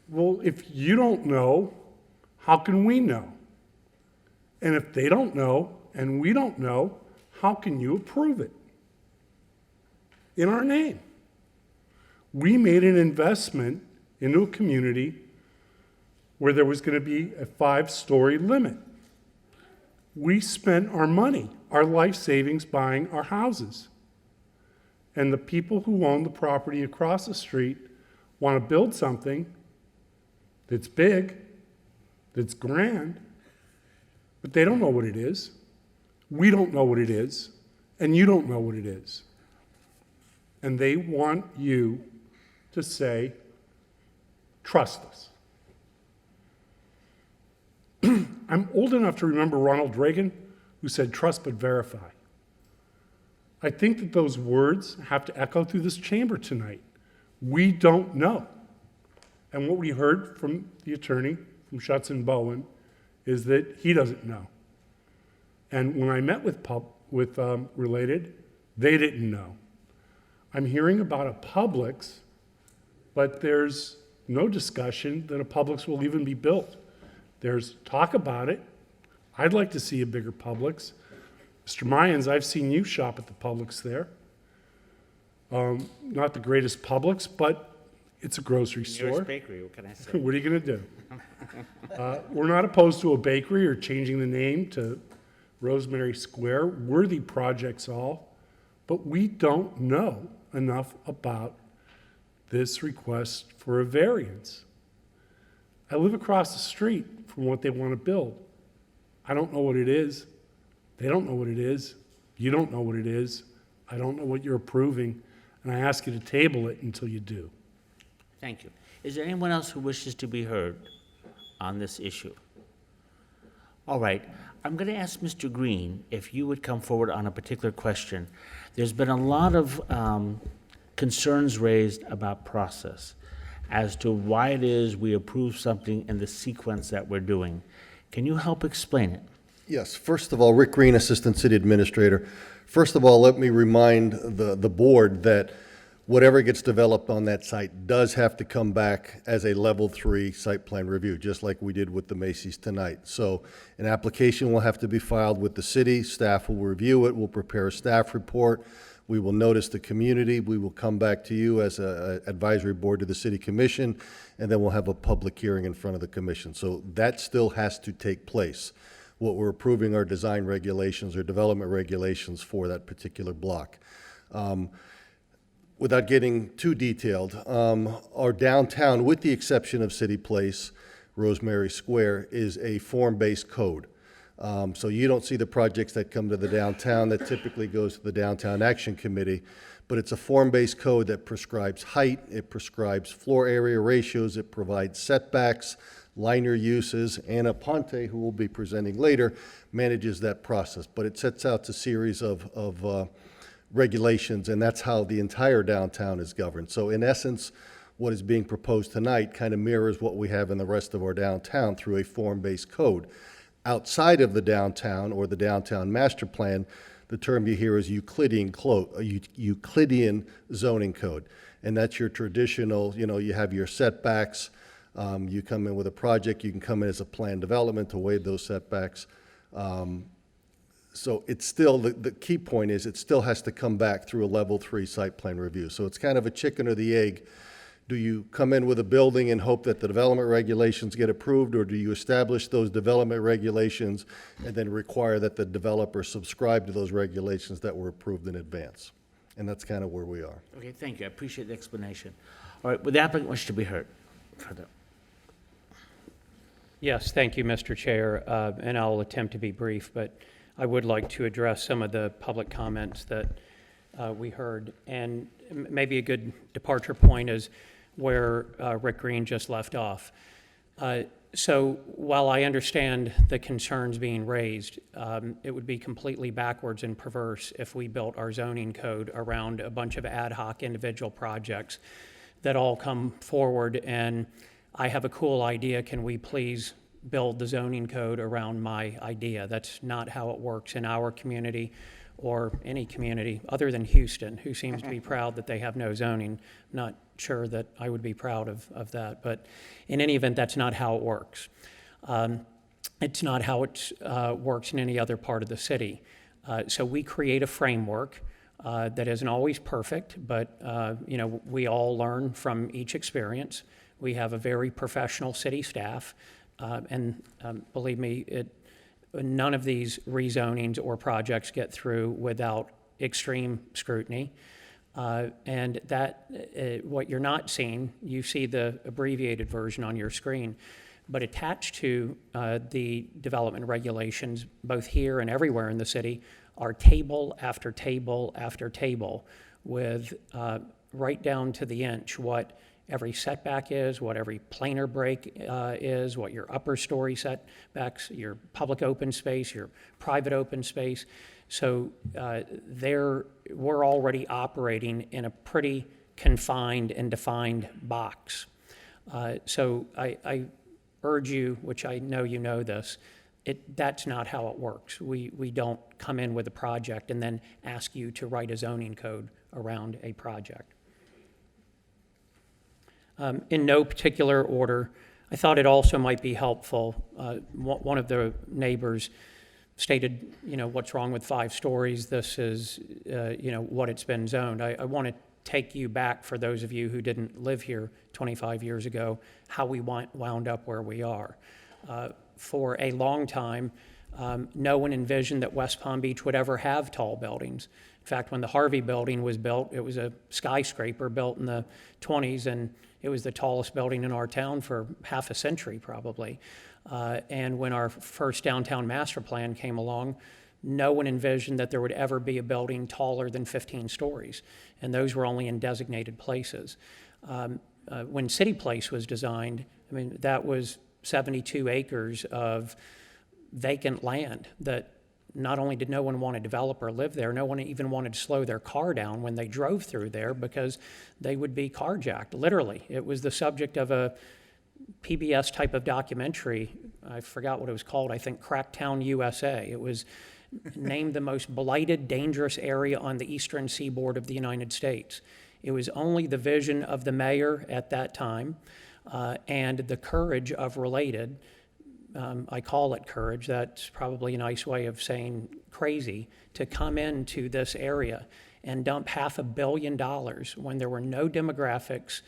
F: Well, if you don't know, how can we know? And if they don't know and we don't know, how can you approve it? In our name. We made an investment into a community where there was going to be a 5-story limit. We spent our money, our life savings buying our houses. And the people who own the property across the street want to build something that's big, that's grand, but they don't know what it is. We don't know what it is, and you don't know what it is. And they want you to say, trust us. I'm old enough to remember Ronald Reagan, who said, trust but verify. I think that those words have to echo through this chamber tonight. We don't know. And what we heard from the attorney, from Schutz and Bowen, is that he doesn't know. And when I met with Related, they didn't know. I'm hearing about a Publix, but there's no discussion that a Publix will even be built. There's talk about it. I'd like to see a bigger Publix. Mr. Mayans, I've seen you shop at the Publix there. Not the greatest Publix, but it's a grocery store.
A: Nearest bakery, what can I say?
F: What are you going to do? We're not opposed to a bakery or changing the name to Rosemary Square. Worthy projects all. But we don't know enough about this request for a variance. I live across the street from what they want to build. I don't know what it is. They don't know what it is. You don't know what it is. I don't know what you're approving. And I ask you to table it until you do.
A: Thank you. Is there anyone else who wishes to be heard on this issue? All right. I'm going to ask Mr. Green if you would come forward on a particular question. There's been a lot of concerns raised about process as to why it is we approve something in the sequence that we're doing. Can you help explain it?
I: Yes. First of all, Rick Green, Assistant City Administrator. First of all, let me remind the board that whatever gets developed on that site does have to come back as a level 3 site plan review, just like we did with the Macy's tonight. So an application will have to be filed with the city. Staff will review it. We'll prepare a staff report. We will notice the community. We will come back to you as an advisory board to the city commission, and then we'll have a public hearing in front of the commission. So that still has to take place. What we're approving are design regulations or development regulations for that particular block. Without getting too detailed, our downtown, with the exception of City Place, Rosemary Square, is a form-based code. So you don't see the projects that come to the downtown that typically goes to the Downtown Action Committee, but it's a form-based code that prescribes height, it prescribes floor area ratios, it provides setbacks, liner uses. Anna Ponte, who will be presenting later, manages that process. But it sets out a series of regulations, and that's how the entire downtown is governed. So in essence, what is being proposed tonight kind of mirrors what we have in the rest of our downtown through a form-based code. Outside of the downtown or the downtown master plan, the term you hear is Euclidean zoning code. And that's your traditional, you have your setbacks. You come in with a project, you can come in as a planned development to waive those setbacks. So it's still, the key point is it still has to come back through a level 3 site plan review. So it's kind of a chicken or the egg. Do you come in with a building and hope that the development regulations get approved, or do you establish those development regulations and then require that the developer subscribe to those regulations that were approved in advance? And that's kind of where we are.
A: Okay, thank you. I appreciate the explanation. All right, would the applicant wish to be heard? Further.
J: Yes, thank you, Mr. Chair, and I'll attempt to be brief, but I would like to address some of the public comments that we heard. And maybe a good departure point is where Rick Green just left off. So while I understand the concerns being raised, it would be completely backwards and perverse if we built our zoning code around a bunch of ad hoc individual projects that all come forward and I have a cool idea, can we please build the zoning code around my idea? That's not how it works in our community or any community other than Houston, who seems to be proud that they have no zoning. Not sure that I would be proud of that, but in any event, that's not how it works. It's not how it works in any other part of the city. So we create a framework that isn't always perfect, but you know, we all learn from each experience. We have a very professional city staff, and believe me, none of these rezonings or projects get through without extreme scrutiny. And that, what you're not seeing, you see the abbreviated version on your screen, but attached to the development regulations, both here and everywhere in the city, are table after table after table with right down to the inch what every setback is, what every planar break is, what your upper story setbacks, your public open space, your private open space. So we're already operating in a pretty confined and defined box. So I urge you, which I know you know this, that's not how it works. We don't come in with a project and then ask you to write a zoning code around a project. In no particular order, I thought it also might be helpful. One of the neighbors stated, you know, what's wrong with 5 stories? This is, you know, what it's been zoned. I want to take you back, for those of you who didn't live here 25 years ago, how we wound up where we are. For a long time, no one envisioned that West Palm Beach would ever have tall buildings. In fact, when the Harvey building was built, it was a skyscraper built in the 20s, and it was the tallest building in our town for half a century, probably. And when our first downtown master plan came along, no one envisioned that there would ever be a building taller than 15 stories, and those were only in designated places. When City Place was designed, I mean, that was 72 acres of vacant land that not only did no one want to develop or live there, no one even wanted to slow their car down when they drove through there because they would be carjacked, literally. It was the subject of a PBS type of documentary. I forgot what it was called. I think Cracktown, USA. It was named the most blighted, dangerous area on the eastern seaboard of the United States. It was only the vision of the mayor at that time and the courage of Related. I call it courage. That's probably a nice way of saying crazy, to come into this area and dump $500 million when there were no demographics,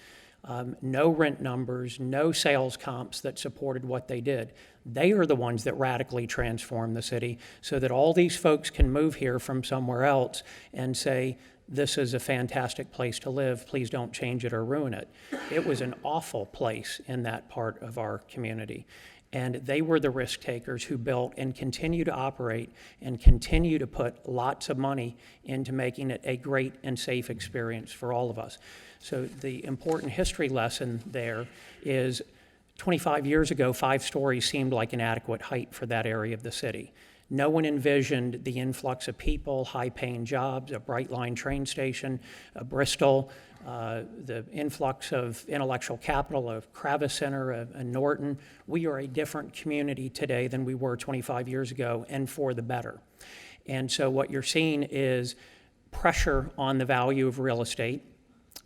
J: no rent numbers, no sales comps that supported what they did. They are the ones that radically transformed the city so that all these folks can move here from somewhere else and say, this is a fantastic place to live, please don't change it or ruin it. It was an awful place in that part of our community. And they were the risk takers who built and continue to operate and continue to put lots of money into making it a great and safe experience for all of us. So the important history lesson there is 25 years ago, 5 stories seemed like an adequate height for that area of the city. No one envisioned the influx of people, high-paying jobs, a Bright Line train station, a Bristol, the influx of intellectual capital, of Kravis Center, a Norton. We are a different community today than we were 25 years ago, and for the better. And so what you're seeing is pressure on the value of real estate,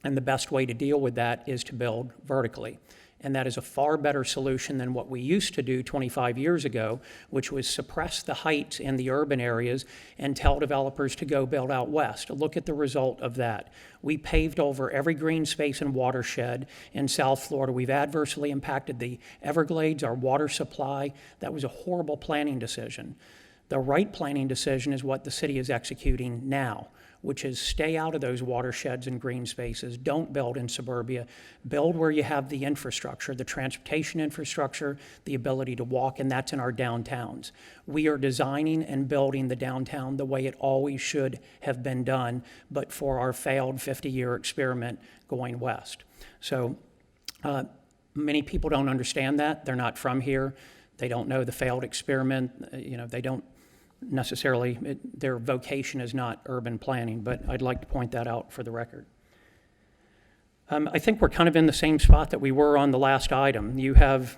J: and the best way to deal with that is to build vertically. And that is a far better solution than what we used to do 25 years ago, which was suppress the heights in the urban areas and tell developers to go build out west. Look at the result of that. We paved over every green space and watershed in South Florida. We've adversely impacted the Everglades, our water supply. That was a horrible planning decision. The right planning decision is what the city is executing now, which is stay out of those watersheds and green spaces. Don't build in suburbia. Build where you have the infrastructure, the transportation infrastructure, the ability to walk, and that's in our downtowns. We are designing and building the downtown the way it always should have been done, but for our failed 50-year experiment going west. So many people don't understand that. They're not from here. They don't know the failed experiment. They don't necessarily, their vocation is not urban planning, but I'd like to point that out for the record. I think we're kind of in the same spot that we were on the last item. You have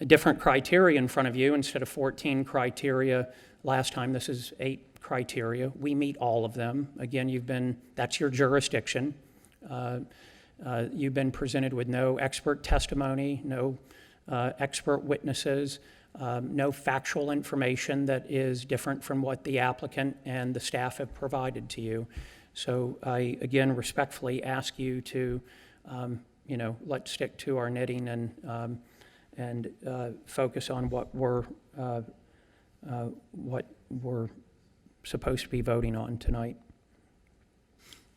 J: a different criteria in front of you. Instead of 14 criteria last time, this is 8 criteria. We meet all of them. Again, that's your jurisdiction. You've been presented with no expert testimony, no expert witnesses, no factual information that is different from what the applicant and the staff have provided to you. So I, again, respectfully ask you to, let's stick to our knitting and focus on what we're supposed to be voting on tonight.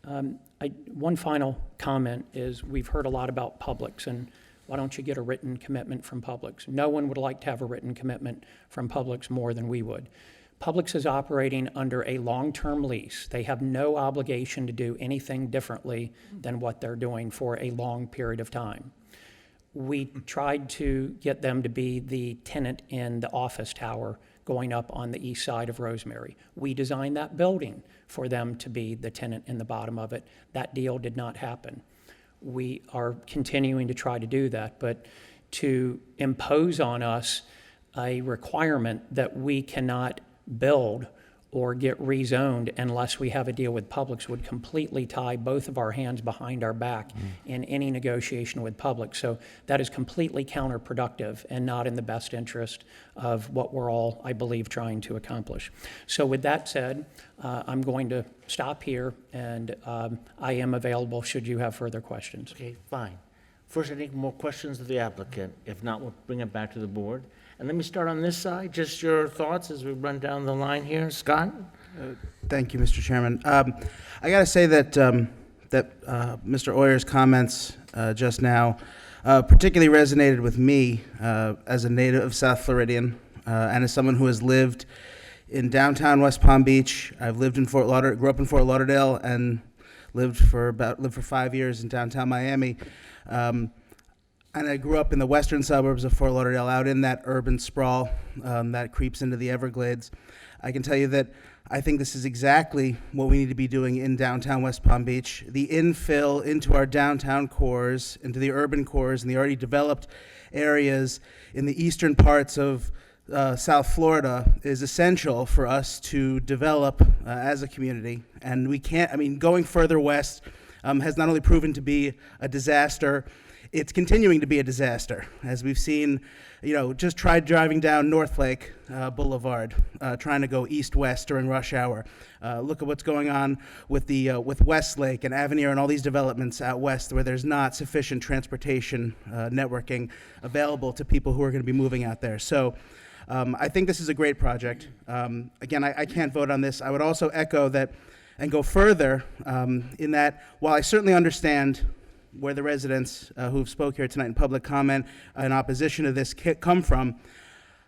J: One final comment is we've heard a lot about Publix, and why don't you get a written commitment from Publix? No one would like to have a written commitment from Publix more than we would. Publix is operating under a long-term lease. They have no obligation to do anything differently than what they're doing for a long period of time. We tried to get them to be the tenant in the office tower going up on the east side of Rosemary. We designed that building for them to be the tenant in the bottom of it. That deal did not happen. We are continuing to try to do that, but to impose on us a requirement that we cannot build or get rezoned unless we have a deal with Publix would completely tie both of our hands behind our back in any negotiation with Publix. So that is completely counterproductive and not in the best interest of what we're all, I believe, trying to accomplish. So with that said, I'm going to stop here, and I am available should you have further questions.
A: Okay, fine. First, I think more questions of the applicant. If not, we'll bring it back to the board. And let me start on this side. Just your thoughts as we run down the line here. Scott?
K: Thank you, Mr. Chairman. I got to say that Mr. Oyer's comments just now particularly resonated with me as a native of South Floridian and as someone who has lived in downtown West Palm Beach. I've lived in Fort Lauderdale, grew up in Fort Lauderdale, and lived for 5 years in downtown Miami. And I grew up in the western suburbs of Fort Lauderdale, out in that urban sprawl that creeps into the Everglades. I can tell you that I think this is exactly what we need to be doing in downtown West Palm Beach. The infill into our downtown cores, into the urban cores, and the already developed areas in the eastern parts of South Florida is essential for us to develop as a community. And we can't, going further west has not only proven to be a disaster, it's continuing to be a disaster, as we've seen. Just try driving down North Lake Boulevard, trying to go east-west during rush hour. Look at what's going on with Westlake and Avenir and all these developments out west, where there's not sufficient transportation networking available to people who are going to be moving out there. So I think this is a great project. Again, I can't vote on this. I would also echo that and go further in that while I certainly understand where the residents who have spoke here tonight in public comment in opposition to this come from,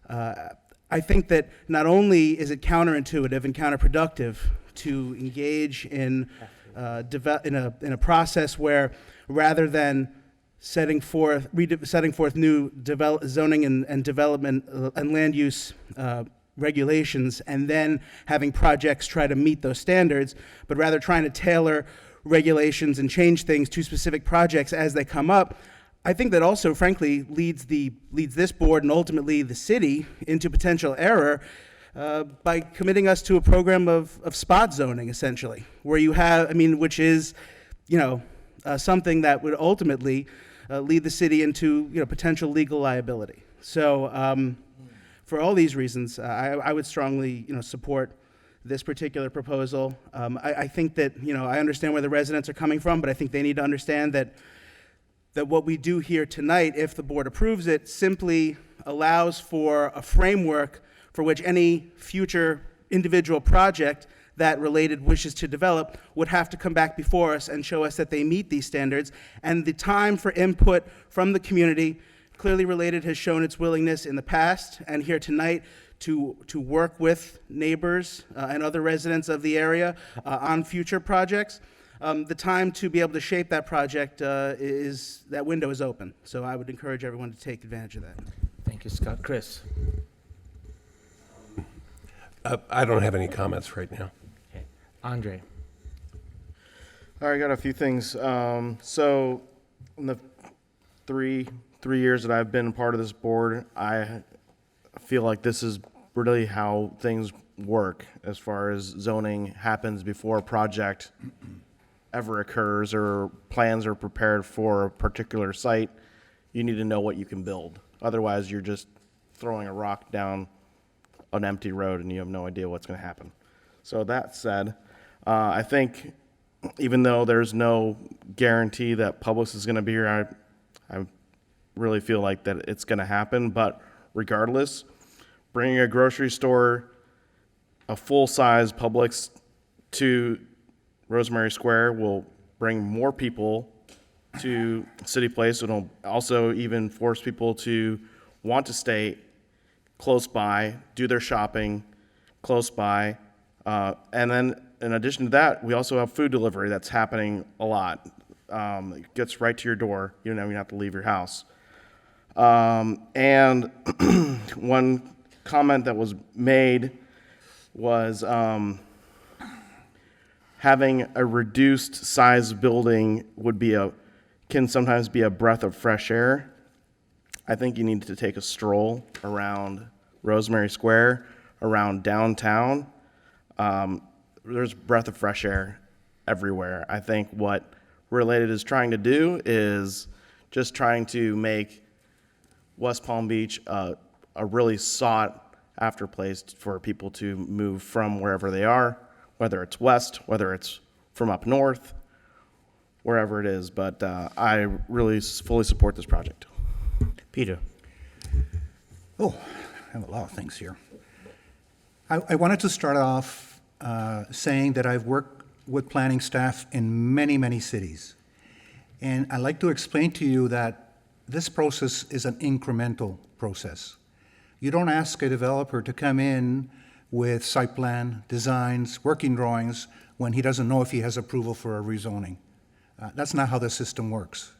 K: I think that not only is it counterintuitive and counterproductive to engage in a process where, rather than setting forth new zoning and development and land use regulations, and then having projects try to meet those standards, but rather trying to tailor regulations and change things to specific projects as they come up, I think that also, frankly, leads this board and ultimately the city into potential error by committing us to a program of spot zoning, essentially, where you have, which is, something that would ultimately lead the city into potential legal liability. So for all these reasons, I would strongly support this particular proposal. I think that I understand where the residents are coming from, but I think they need to understand that what we do here tonight, if the board approves it, simply allows for a framework for which any future individual project that Related wishes to develop would have to come back before us and show us that they meet these standards. And the time for input from the community, clearly Related has shown its willingness in the past and here tonight to work with neighbors and other residents of the area on future projects. The time to be able to shape that project that window is open. So I would encourage everyone to take advantage of that.
A: Thank you, Scott. Chris?
P: I don't have any comments right now.
A: Okay. Andre?
N: All right, I got a few things. So in the three years that I've been part of this board, I feel like this is really how things work as far as zoning happens before a project ever occurs or plans are prepared for a particular site. You need to know what you can build. Otherwise, you're just throwing a rock down an empty road and you have no idea what's going to happen. So that said, I think even though there's no guarantee that Publix is going to be here, I really feel like that it's going to happen. But regardless, bringing a grocery store, a full-size Publix to Rosemary Square will bring more people to City Place. It'll also even force people to want to stay close by, do their shopping close by. And then in addition to that, we also have food delivery that's happening a lot. It gets right to your door. You don't even have to leave your house. And one comment that was made was having a reduced size building can sometimes be a breath of fresh air. I think you need to take a stroll around Rosemary Square, around downtown. There's a breath of fresh air everywhere. I think what Related is trying to do is just trying to make West Palm Beach a really sought after place for people to move from wherever they are, whether it's west, whether it's from up north, wherever it is. But I really fully support this project.
A: Peter?
O: Oh, I have a lot of things here. I wanted to start off saying that I've worked with planning staff in many, many cities. And I'd like to explain to you that this process is an incremental process. You don't ask a developer to come in with site plan, designs, working drawings, when he doesn't know if he has approval for a rezoning. That's not how the system works.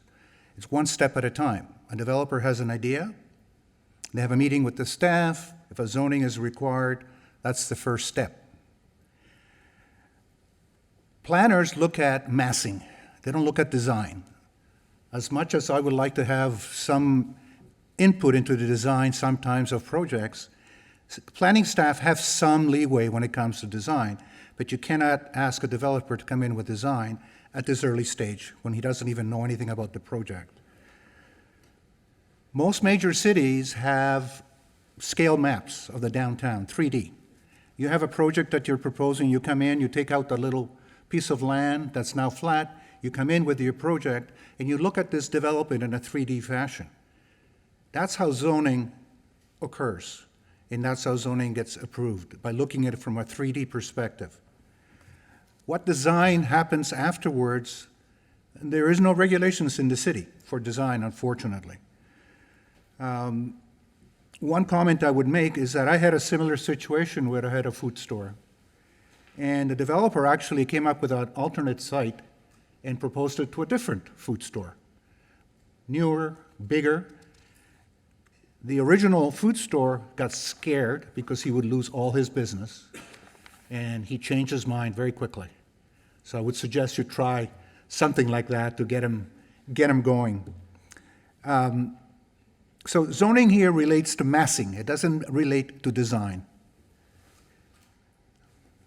O: It's one step at a time. A developer has an idea, they have a meeting with the staff. If a zoning is required, that's the first step. Planners look at massing. They don't look at design. As much as I would like to have some input into the design sometimes of projects, planning staff have some leeway when it comes to design, but you cannot ask a developer to come in with design at this early stage when he doesn't even know anything about the project. Most major cities have scale maps of the downtown, 3D. You have a project that you're proposing, you come in, you take out the little piece of land that's now flat, you come in with your project, and you look at this development in a 3D fashion. That's how zoning occurs, and that's how zoning gets approved, by looking at it from a 3D perspective. What design happens afterwards, there is no regulations in the city for design, unfortunately. One comment I would make is that I had a similar situation where I had a food store. And the developer actually came up with an alternate site and proposed it to a different food store. Newer, bigger. The original food store got scared because he would lose all his business, and he changed his mind very quickly. So I would suggest you try something like that to get him going. So zoning here relates to massing. It doesn't relate to design.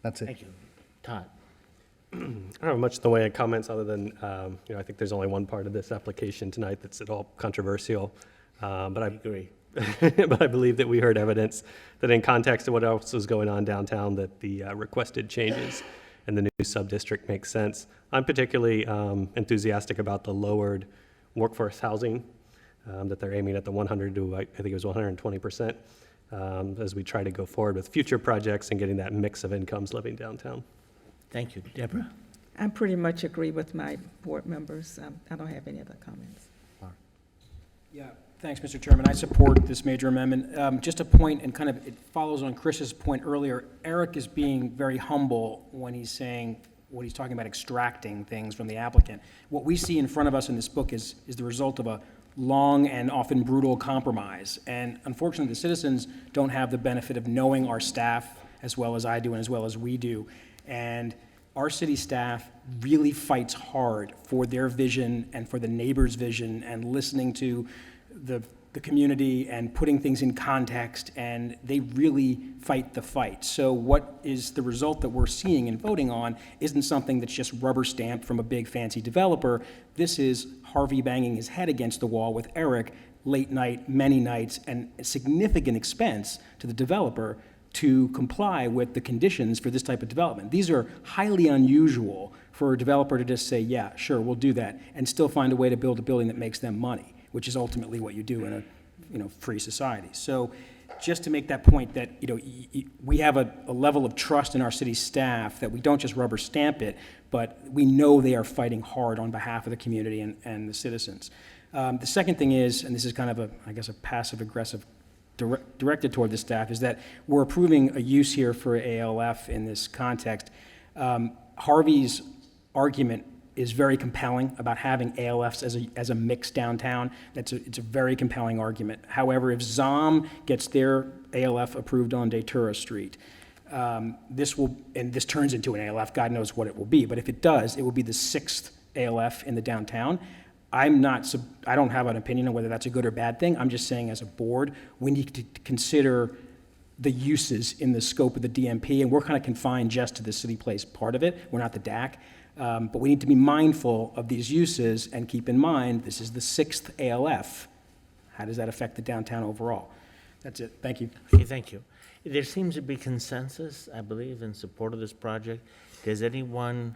O: That's it.
A: Thank you. Todd?
M: I don't have much in the way of comments other than, I think there's only one part of this application tonight that's at all controversial. But I
A: agree.
M: But I believe that we heard evidence that in context of what else was going on downtown, that the requested changes in the new sub-district make sense. I'm particularly enthusiastic about the lowered workforce housing, that they're aiming at the 100 to, I think it was 120%, as we try to go forward with future projects and getting that mix of incomes living downtown.
A: Thank you. Deborah?
U: I pretty much agree with my board members. I don't have any other comments.
V: Yeah, thanks, Mr. Chairman. I support this major amendment. Just a point, and kind of it follows on Chris's point earlier. Eric is being very humble when he's saying, what he's talking about extracting things from the applicant. What we see in front of us in this book is the result of a long and often brutal compromise. And unfortunately, the citizens don't have the benefit of knowing our staff as well as I do and as well as we do. And our city staff really fights hard for their vision and for the neighbor's vision and listening to the community and putting things in context, and they really fight the fight. So what is the result that we're seeing and voting on isn't something that's just rubber stamped from a big fancy developer. This is Harvey banging his head against the wall with Eric late night, many nights, and a significant expense to the developer to comply with the conditions for this type of development. These are highly unusual for a developer to just say, yeah, sure, we'll do that, and still find a way to build a building that makes them money, which is ultimately what you do in a free society. So just to make that point that we have a level of trust in our city staff that we don't just rubber stamp it, but we know they are fighting hard on behalf of the community and the citizens. The second thing is, and this is kind of a passive-aggressive directed toward the staff, is that we're approving a use here for ALF in this context. Harvey's argument is very compelling about having ALFs as a mix downtown. It's a very compelling argument. However, if ZOM gets their ALF approved on Datura Street, this turns into an ALF, God knows what it will be, but if it does, it will be the 6th ALF in the downtown. I don't have an opinion on whether that's a good or bad thing. I'm just saying as a board, we need to consider the uses in the scope of the DMP, and we're kind of confined just to the city place part of it. We're not the DAC. But we need to be mindful of these uses and keep in mind this is the 6th ALF. How does that affect the downtown overall? That's it. Thank you.
A: Okay, thank you. There seems to be consensus, I believe, in support of this project. Does anyone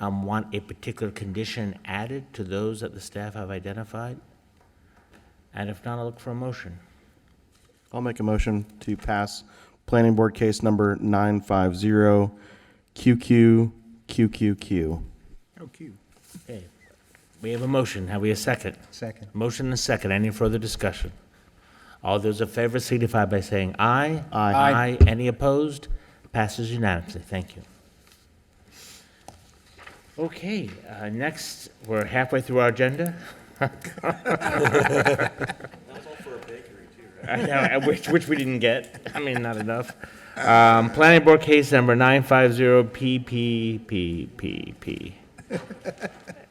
A: want a particular condition added to those that the staff have identified? And if not, I'll look for a motion.
N: I'll make a motion to pass Planning Board case number 950 QQQQQ.
A: Oh, Q. Okay. We have a motion. Have we a second?
O: Second.
A: Motion and a second. Any further discussion? All those in favor signify by saying aye.
N: Aye.
A: Aye. Any opposed? Passes unanimously. Thank you. Okay, next, we're halfway through our agenda. I know, which we didn't get. I mean, not enough. Planning Board case number 950PPPPP.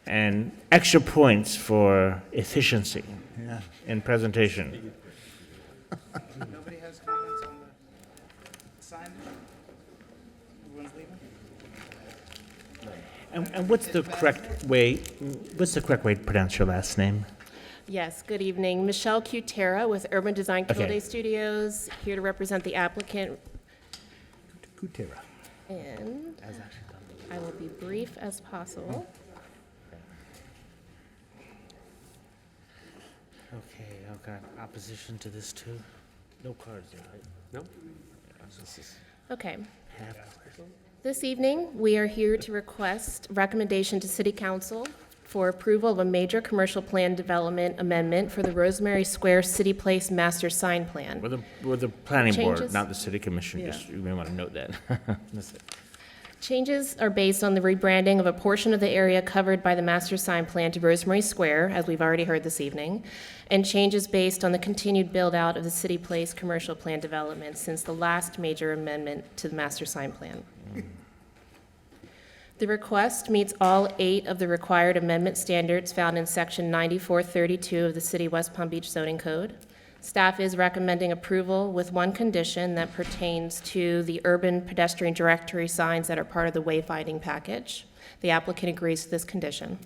A: And extra points for efficiency in presentation.
K: Nobody has comments on the signage? Everyone's leaving?
A: And what's the correct way to pronounce your last name?
W: Yes, good evening. Michelle Cutera with Urban Design
A: Okay.
W: Kilday Studios, here to represent the applicant.
A: Cutera.
W: And I will be brief as possible.
A: Okay, I've got opposition to this too. No cards, right? No.
W: Okay. This evening, we are here to request recommendation to City Council for approval of a major commercial plan development amendment for the Rosemary Square City Place Master Sign Plan.
A: With the planning board,
W: Changes?
A: not the city commission, just, you may want to note that. That's it.
W: Changes are based on the rebranding of a portion of the area covered by the master sign plan to Rosemary Square, as we've already heard this evening, and changes based on the continued build-out of the City Place commercial plan development since the last major amendment to the master sign plan. The request meets all 8 of the required amendment standards found in Section 9432 of the City West Palm Beach Zoning Code. Staff is recommending approval with one condition that pertains to the urban pedestrian directory signs that are part of the wayfinding package. The applicant agrees to this condition.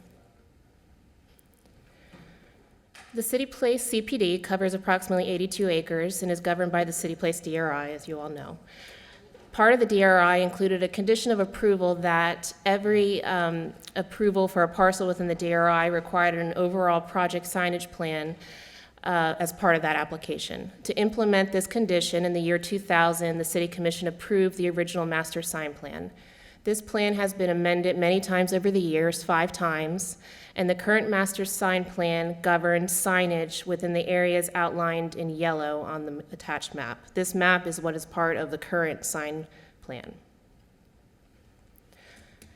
W: The City Place CPD covers approximately 82 acres and is governed by the City Place DRI, as you all know. Part of the DRI included a condition of approval that every approval for a parcel within the DRI required an overall project signage plan as part of that application. To implement this condition, in the year 2000, the City Commission approved the original master sign plan. This plan has been amended many times over the years, 5 times, and the current master sign plan governs signage within the areas outlined in yellow on the attached map. This map is what is part of the current sign plan.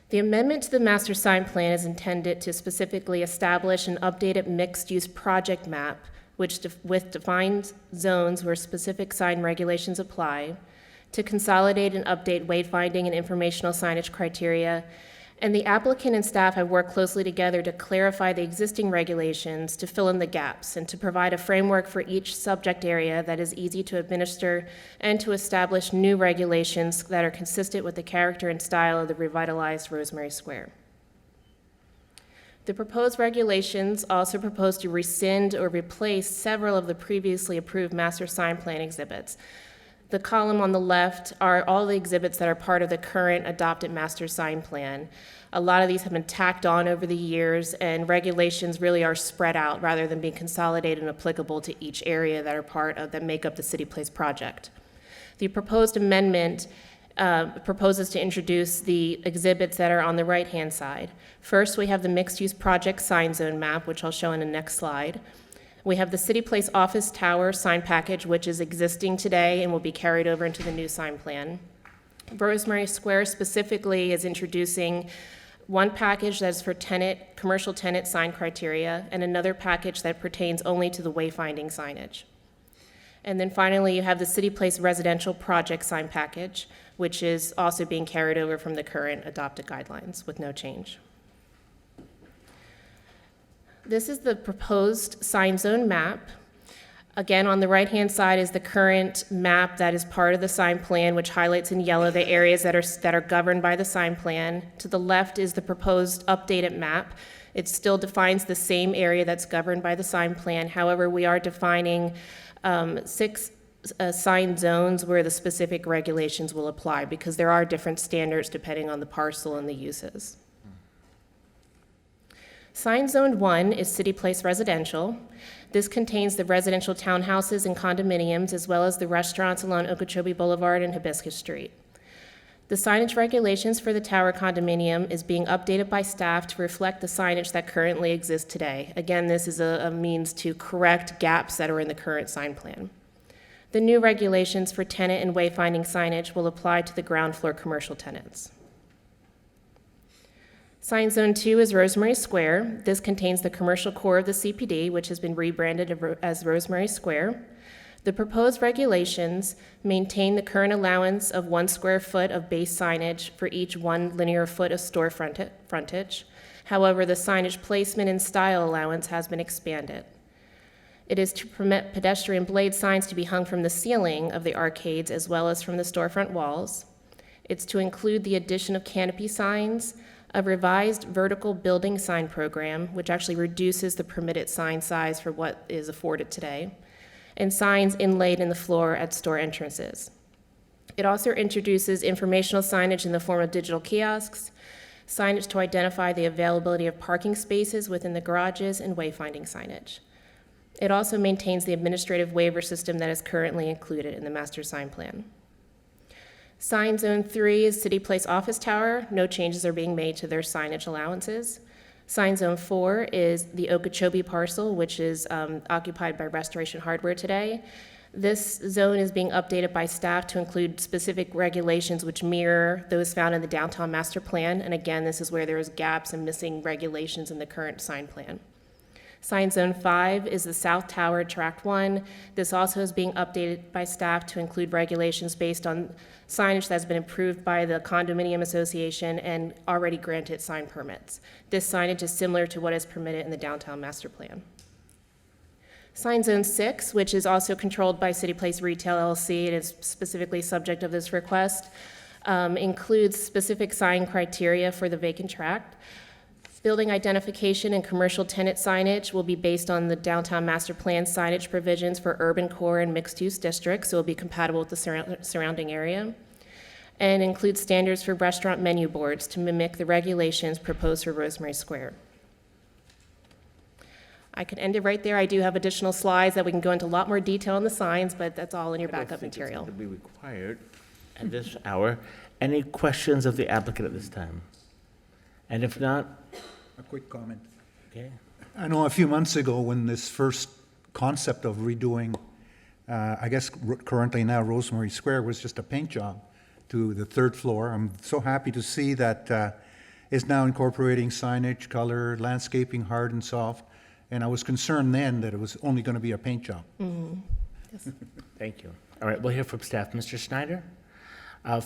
W: The amendment to the master sign plan is intended to specifically establish an updated mixed-use project map with defined zones where specific sign regulations apply, to consolidate and update wayfinding and informational signage criteria, and the applicant and staff have worked closely together to clarify the existing regulations to fill in the gaps and to provide a framework for each subject area that is easy to administer and to establish new regulations that are consistent with the character and style of the revitalized Rosemary Square. The proposed regulations also propose to rescind or replace several of the previously approved master sign plan exhibits. The column on the left are all the exhibits that are part of the current adopted master sign plan. A lot of these have been tacked on over the years, and regulations really are spread out rather than being consolidated and applicable to each area that are part of, that make up the City Place project. The proposed amendment proposes to introduce the exhibits that are on the right-hand side. First, we have the mixed-use project sign zone map, which I'll show in the next slide. We have the City Place Office Tower sign package, which is existing today and will be carried over into the new sign plan. Rosemary Square specifically is introducing one package that's for commercial tenant sign criteria, and another package that pertains only to the wayfinding signage. And then finally, you have the City Place residential project sign package, which is also being carried over from the current adopted guidelines with no change. This is the proposed sign zone map. Again, on the right-hand side is the current map that is part of the sign plan, which highlights in yellow the areas that are governed by the sign plan. To the left is the proposed updated map. It still defines the same area that's governed by the sign plan. However, we are defining 6 sign zones where the specific regulations will apply, because there are different standards depending on the parcel and the uses. Sign Zone 1 is City Place Residential. This contains the residential townhouses and condominiums, as well as the restaurants along Okeechobee Boulevard and Hibiscus Street. The signage regulations for the tower condominium is being updated by staff to reflect the signage that currently exists today. Again, this is a means to correct gaps that are in the current sign plan. The new regulations for tenant and wayfinding signage will apply to the ground floor commercial tenants. Sign Zone 2 is Rosemary Square. This contains the commercial core of the CPD, which has been rebranded as Rosemary Square. The proposed regulations maintain the current allowance of 1 square foot of base signage for each 1 linear foot of store frontage. However, the signage placement and style allowance has been expanded. It is to permit pedestrian blade signs to be hung from the ceiling of the arcades as well as from the storefront walls. It's to include the addition of canopy signs, a revised vertical building sign program, which actually reduces the permitted sign size for what is afforded today, and signs inlaid in the floor at store entrances. It also introduces informational signage in the form of digital kiosks, signage to identify the availability of parking spaces within the garages, and wayfinding signage. It also maintains the administrative waiver system that is currently included in the master sign plan. Sign Zone 3 is City Place Office Tower. No changes are being made to their signage allowances. Sign Zone 4 is the Okeechobee parcel, which is occupied by Restoration Hardware today. This zone is being updated by staff to include specific regulations which mirror those found in the downtown master plan. And again, this is where there's gaps and missing regulations in the current sign plan. Sign Zone 5 is the South Tower, Tract 1. This also is being updated by staff to include regulations based on signage that's been approved by the Condominium Association and already granted sign permits. This signage is similar to what is permitted in the downtown master plan. Sign Zone 6, which is also controlled by City Place Retail LLC, it is specifically subject of this request, includes specific sign criteria for the vacant tract. Building identification and commercial tenant signage will be based on the downtown master plan signage provisions for urban core and mixed-use districts, so it will be compatible with the surrounding area. And includes standards for restaurant menu boards to mimic the regulations proposed for Rosemary Square. I could end it right there. I do have additional slides that we can go into a lot more detail on the signs, but that's all in your backup material.
A: To be required at this hour. Any questions of the applicant at this time? And if not,
O: A quick comment.
A: okay.
O: I know a few months ago when this first concept of redoing, I guess currently now Rosemary Square was just a paint job to the third floor. I'm so happy to see that it's now incorporating signage, color, landscaping, hard and soft. And I was concerned then that it was only going to be a paint job.
W: Yes.
A: Thank you. All right, we'll hear from staff. Mr. Snyder?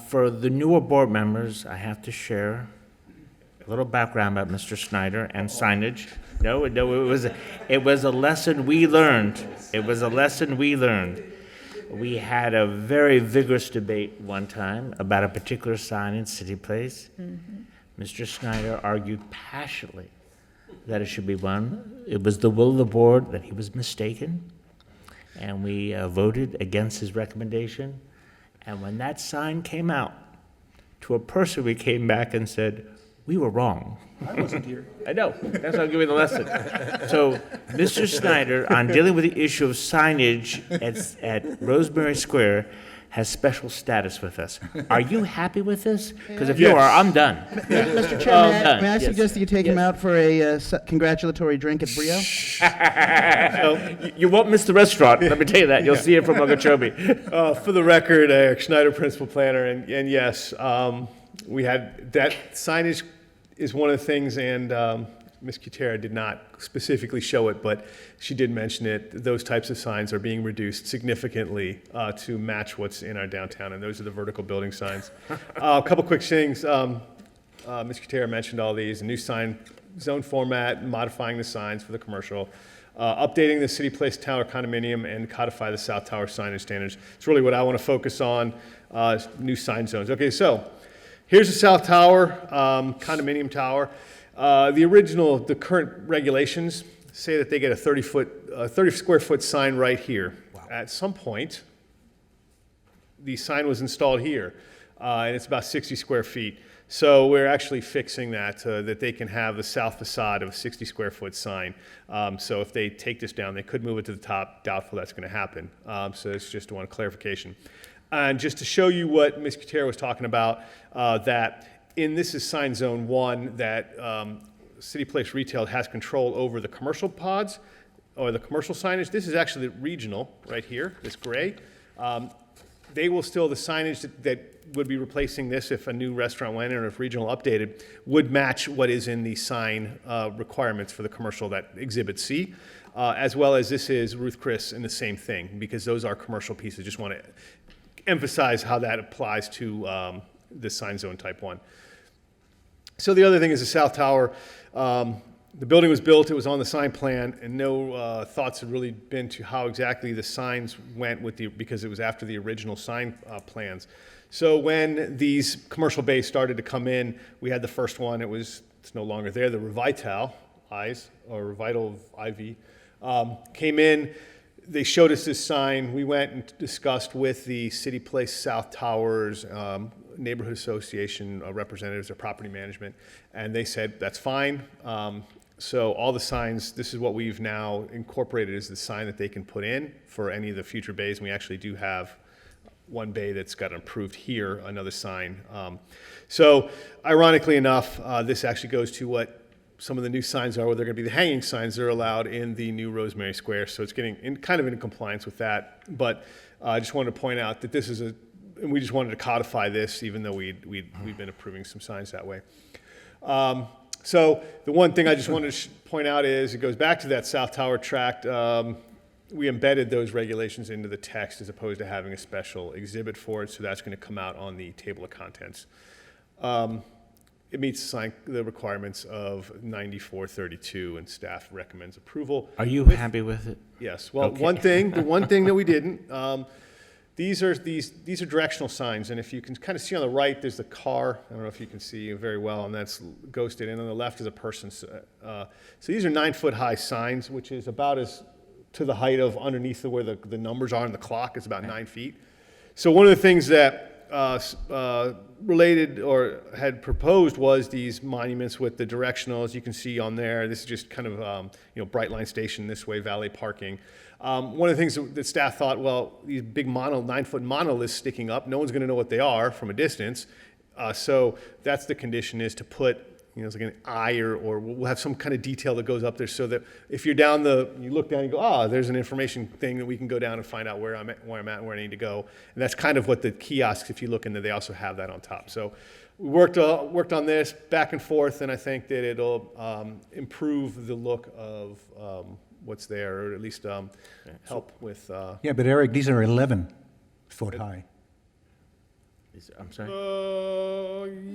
A: For the newer board members, I have to share a little background about Mr. Snyder and signage. No, it was a lesson we learned. It was a lesson we learned. We had a very vigorous debate one time about a particular sign in City Place. Mr. Snyder argued passionately that it should be one. It was the will of the board that he was mistaken, and we voted against his recommendation. And when that sign came out, to a person we came back and said, we were wrong.
O: I wasn't here.
A: I know, that's how I'm giving the lesson. So, Mr. Snyder, on dealing with the issue of signage at Rosemary Square, has special status with us. Are you happy with this? Because if you are, I'm done.
K: Mr. Chairman,
A: done.
K: may I
A: Yes.
K: suggest that you take him out for a congratulatory drink at Brio?
A: So, you won't miss the restaurant, let me tell you that. You'll see it from Okeechobee.
D: For the record, Eric Schneider, Principal Planner, and yes, we had, that signage is one of the things, and Ms. Kutera did not specifically show it, but she did mention it. Those types of signs are being reduced significantly to match what's in our downtown, and those are the vertical building signs. A couple quick things. Ms. Kutera mentioned all these, a new sign zone format, modifying the signs for the commercial, updating the City Place Tower condominium, and codify the South Tower signage standards. It's really what I want to focus on, new sign zones. Okay, so here's the South Tower, condominium tower. The current regulations say that they get a 30 square foot sign right here. Wow. At some point, the sign was installed here, and it's about 60 square feet. So we're actually fixing that, that they can have the south facade of a 60 square foot sign. So if they take this down, they could move it to the top. Doubtful that's going to happen. So it's just one clarification. And just to show you what Ms. Kutera was talking about, this is sign zone 1, that City Place Retail has control over the commercial pods or the commercial signage. This is actually the regional right here, this gray. They will still, the signage that would be replacing this if a new restaurant went in or if regional updated would match what is in the sign requirements for the commercial, that Exhibit C, as well as this is Ruth Chris and the same thing, because those are commercial pieces. Just want to emphasize how that applies to this sign zone type 1. So the other thing is the South Tower. The building was built, it was on the sign plan, and no thoughts had really been to how exactly the signs went because it was after the original sign plans. So when these commercial bays started to come in, we had the first one, it's no longer there, the Revital Eyes, or Revital IV, came in. They showed us this sign. We went and discussed with the City Place South Towers, Neighborhood Association representatives or property management, and they said, that's fine. So all the signs, this is what we've now incorporated as the sign that they can put in for any of the future bays. And we actually do have one bay that's got approved here, another sign. So ironically enough, this actually goes to what some of the new signs are, where they're going to be the hanging signs that are allowed in the new Rosemary Square. So it's getting kind of in compliance with that. But I just wanted to point out that this is and we just wanted to codify this, even though we've been approving some signs that way. So the one thing I just wanted to point out is it goes back to that South Tower tract. We embedded those regulations into the text as opposed to having a special exhibit for it. So that's going to come out on the table of contents. it meets the requirements of 9432, and staff recommends approval.
A: Are you happy with it?
D: Yes. Well,
A: Okay.
D: the one thing that we didn't, these are directional signs, and if you can kind of see on the right, there's the car. I don't know if you can see very well, and that's ghosted. And on the left is a person. So these are 9-foot high signs, which is about as to the height of underneath where the numbers are on the clock. It's about 9 feet. So one of the things that related or had proposed was these monuments with the directional, as you can see on there. This is just kind of, Brightline Station this way, valet parking. One of the things that staff thought, well, these big 9-foot monoliths sticking up, no one's going to know what they are from a distance. So that's the condition, is to put, it's like an eye or we'll have some kind of detail that goes up there so that if you're you look down and you go, there's an information thing that we can go down and find out where I'm at and where I need to go. And that's kind of what the kiosks, if you look in there, they also have that on top. So we worked on this back and forth, and I think that it'll improve the look of what's there, or at least help with.
O: Yeah, but Eric, these are 11-foot high.
A: I'm sorry?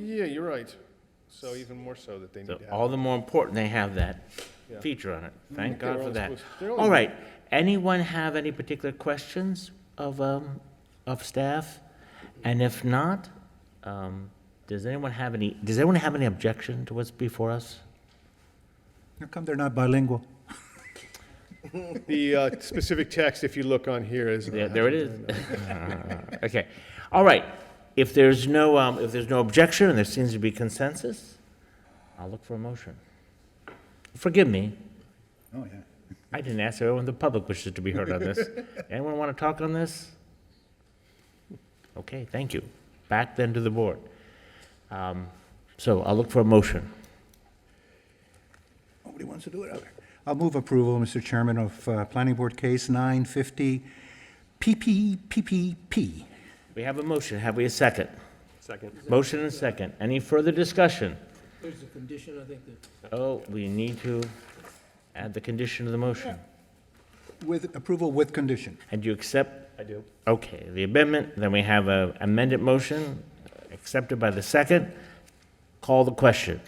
D: Yeah, you're right. So even more so that they need to have.
A: All the more important they have that
D: Yeah.
A: feature on it. Thank
D: They're
A: God for
D: only
A: that.
D: they're only-
A: All right. Anyone have any particular questions of staff? And if not, does anyone have any objection to what's before us?
O: How come they're not bilingual?
D: The specific text, if you look on here, is.
A: There it is. Okay. All right. If there's no objection and there seems to be consensus, I'll look for a motion. Forgive me.
O: Oh, yeah.
A: I didn't ask everyone in the public wishes to be heard on this. Anyone want to talk on this? Okay, thank you. Back then to the board. So I'll look for a motion.
O: Nobody wants to do it. Okay. I'll move approval, Mr. Chairman, of Planning Board Case 950 PPPP.
A: We have a motion. Have we a second?
M: Second.
A: Motion and second. Any further discussion?
B: There's a condition, I think, that.
A: Oh, we need to add the condition to the motion.
O: With approval with condition.
A: And you accept?
M: I do.
A: Okay, the amendment, then we have an amended motion accepted by the second. Call the question.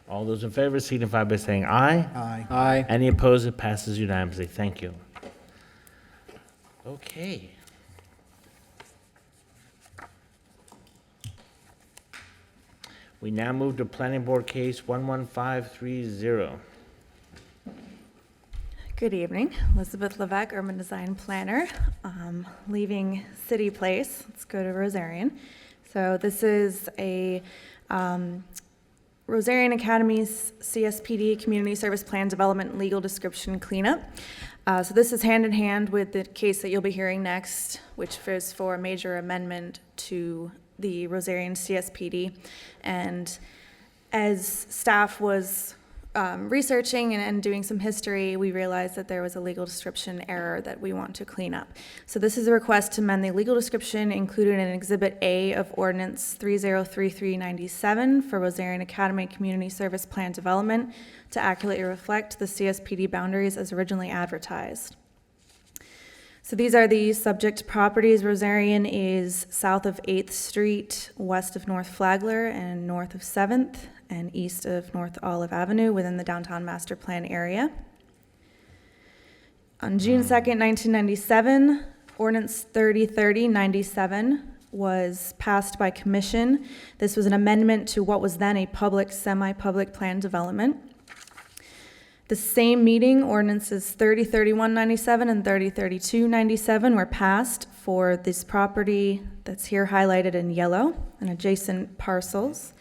A: All those in favor signify by saying aye.
O: Aye.
A: Aye. Any opposed? It passes unanimously. Thank you. Okay. We now move to Planning Board Case 11530.
E: Good evening, Elizabeth Levesque, Urban Design Planner, leaving City Place. Let's go to Rosarian. So this is a Rosarian Academy's CSPD Community Service Plan Development Legal Description Cleanup. So this is hand in hand with the case that you'll be hearing next, which is for a major amendment to the Rosarian CSPD. And as staff was researching and doing some history, we realized that there was a legal description error that we want to clean up. So this is a request to amend the legal description included in Exhibit A of Ordinance 303397 for Rosarian Academy Community Service Plan Development to accurately reflect the CSPD boundaries as originally advertised. So these are the subject properties. Rosarian is south of 8th Street, west of North Flagler, and north of 7th, and east of North Olive Avenue within the downtown master plan area. On June 2nd, 1997, Ordinance 303097 was passed by commission. This was an amendment to what was then a public, semi-public plan development. The same meeting, ordinances 303197 and 303297 were passed for this property that's here highlighted in yellow and adjacent parcels.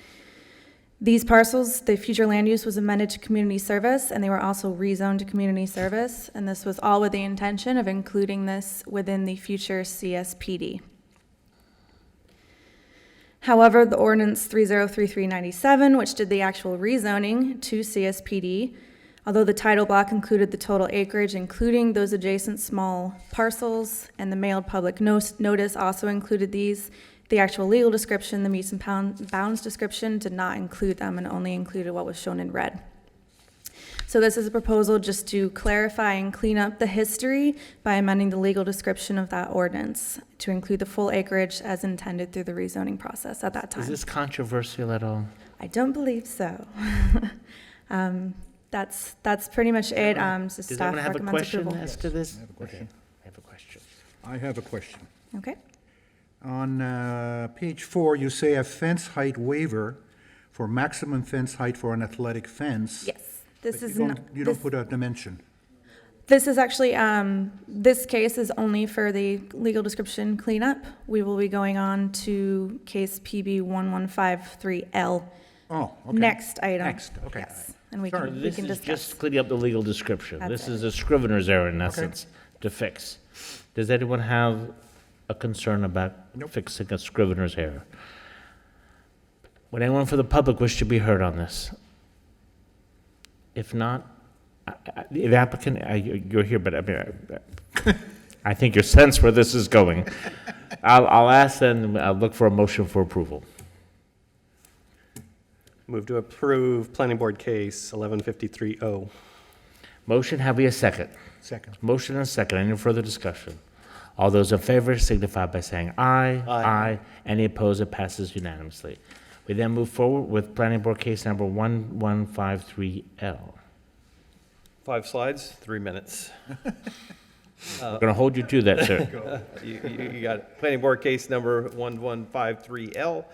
E: These parcels, the future land use was amended to community service, and they were also rezoned to community service, and this was all with the intention of including this within the future CSPD. However, the ordinance 303397, which did the actual rezoning to CSPD, although the title block included the total acreage, including those adjacent small parcels, and the mailed public notice also included these, the actual legal description, the meets and bounds description, did not include them and only included what was shown in red. So this is a proposal just to clarify and clean up the history by amending the legal description of that ordinance to include the full acreage as intended through the rezoning process at that time.
A: Is this controversial at all?
E: I don't believe so. That's pretty much it. So
A: Does
E: staff
A: anyone have a
E: recommends
A: question
E: approval.
A: as to this?
O: I have a question.
A: I have a question.
O: I have a question.
E: Okay.
O: On page 4, you say a fence height waiver for maximum fence height for an athletic fence.
E: Yes. This
O: but
E: is
O: you
E: not.
O: don't, you don't put a dimension.
E: This is actually, this case is only for the legal description cleanup. We will be going on to case PB 1153L.
O: Oh, okay.
E: Next item.
O: Next, okay.
E: Yes, and we
O: Sorry.
E: can, we
A: This
E: can
A: is
E: discuss.
A: just cleaning up the legal description.
E: That's
A: This
E: it.
A: is a scrivener's error in essence to fix. Does anyone have a concern about fixing a scrivener's error? Would anyone for the public wish to be heard on this? If not, the applicant, you're here, but I mean, I think you sense where this is going. I'll ask then, I'll look for a motion for approval.
M: Move to approve Planning Board Case 1153-0.
A: Motion, have we a second?
O: Second.
A: Motion and a second. Any further discussion? All those in favor signify by saying aye.
M: Aye.
A: Any opposed? It passes unanimously. We then move forward with Planning Board Case number 1153L.
M: 5 slides, 3 minutes.
A: We're going to hold you to that, sir.
M: You got it. Planning Board Case number 1153L.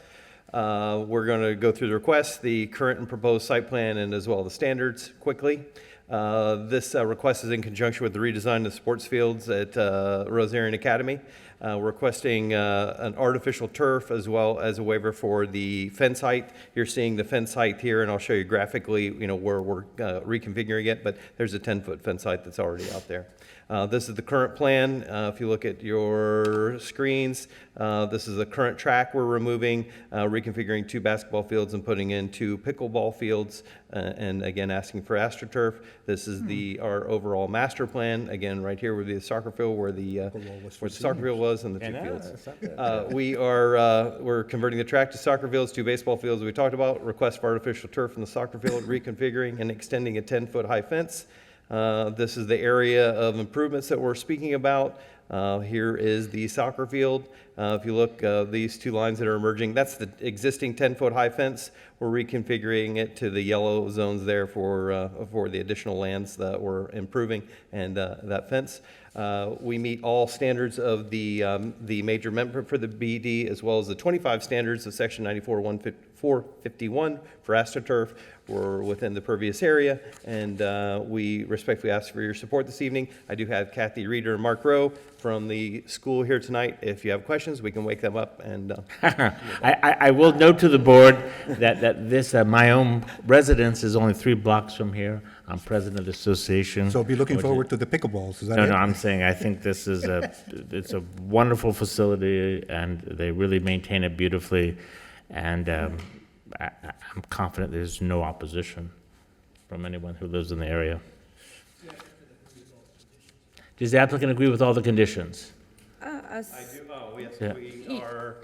M: We're going to go through the requests, the current and proposed site plan, and as well the standards quickly. This request is in conjunction with the redesign of the sports fields at Rosarian Academy. We're requesting an artificial turf as well as a waiver for the fence height. You're seeing the fence height here, and I'll show you graphically, where we're reconfiguring it, but there's a 10-foot fence height that's already out there. This is the current plan. If you look at your screens, this is the current track we're removing, reconfiguring 2 basketball fields and putting in 2 pickleball fields, and again, asking for AstroTurf. This is our overall master plan. Again, right here would be the soccer field where the soccer field was and the 2 fields. We're converting the track to soccer fields, 2 baseball fields we talked about, request for artificial turf in the soccer field, reconfiguring and extending a 10-foot high fence. This is the area of improvements that we're speaking about. Here is the soccer field. If you look, these 2 lines that are emerging, that's the existing 10-foot high fence. We're reconfiguring it to the yellow zones there for the additional lands that we're improving and that fence. We meet all standards of the major amendment for the BD, as well as the 25 standards of Section 94-451 for AstroTurf. We're within the pervious area, and we respectfully ask for your support this evening. I do have Kathy Reeder and Mark Rowe from the school here tonight. If you have questions, we can wake them up. And
A: I will note to the board that this, my own residence is only 3 blocks from here. I'm president of the association.
O: So be looking forward to the pickleballs, is that it?
A: No, I'm saying I think this is it's a wonderful facility, and they really maintain it beautifully, and I'm confident there's no opposition from anyone who lives in the area. Does the applicant agree with all the conditions?
M: I do. Oh, yes,
A: Yeah.
M: we are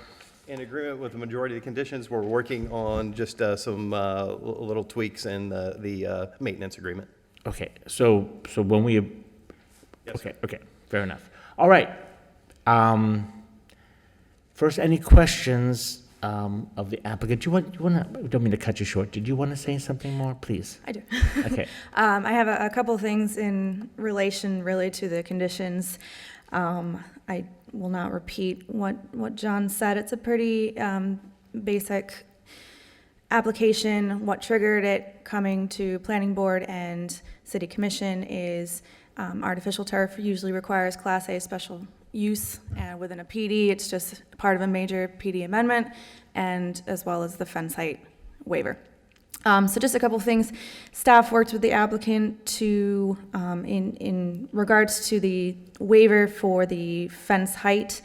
M: in agreement with the majority of the conditions. We're working on just some little tweaks in the maintenance agreement.
A: Okay, so when we, okay, fair enough. All right. First, any questions of the applicant? Don't mean to cut you short. Did you want to say something more, please?
E: I do.
A: Okay.
E: I have a couple things in relation really to the conditions. I will not repeat what John said. It's a pretty basic application. What triggered it coming to planning board and city commission is artificial turf usually requires Class A special use, and within a PD, it's just part of a major PD amendment, and as well as the fence height waiver. So just a couple things. Staff worked with the applicant to, in regards to the waiver for the fence height,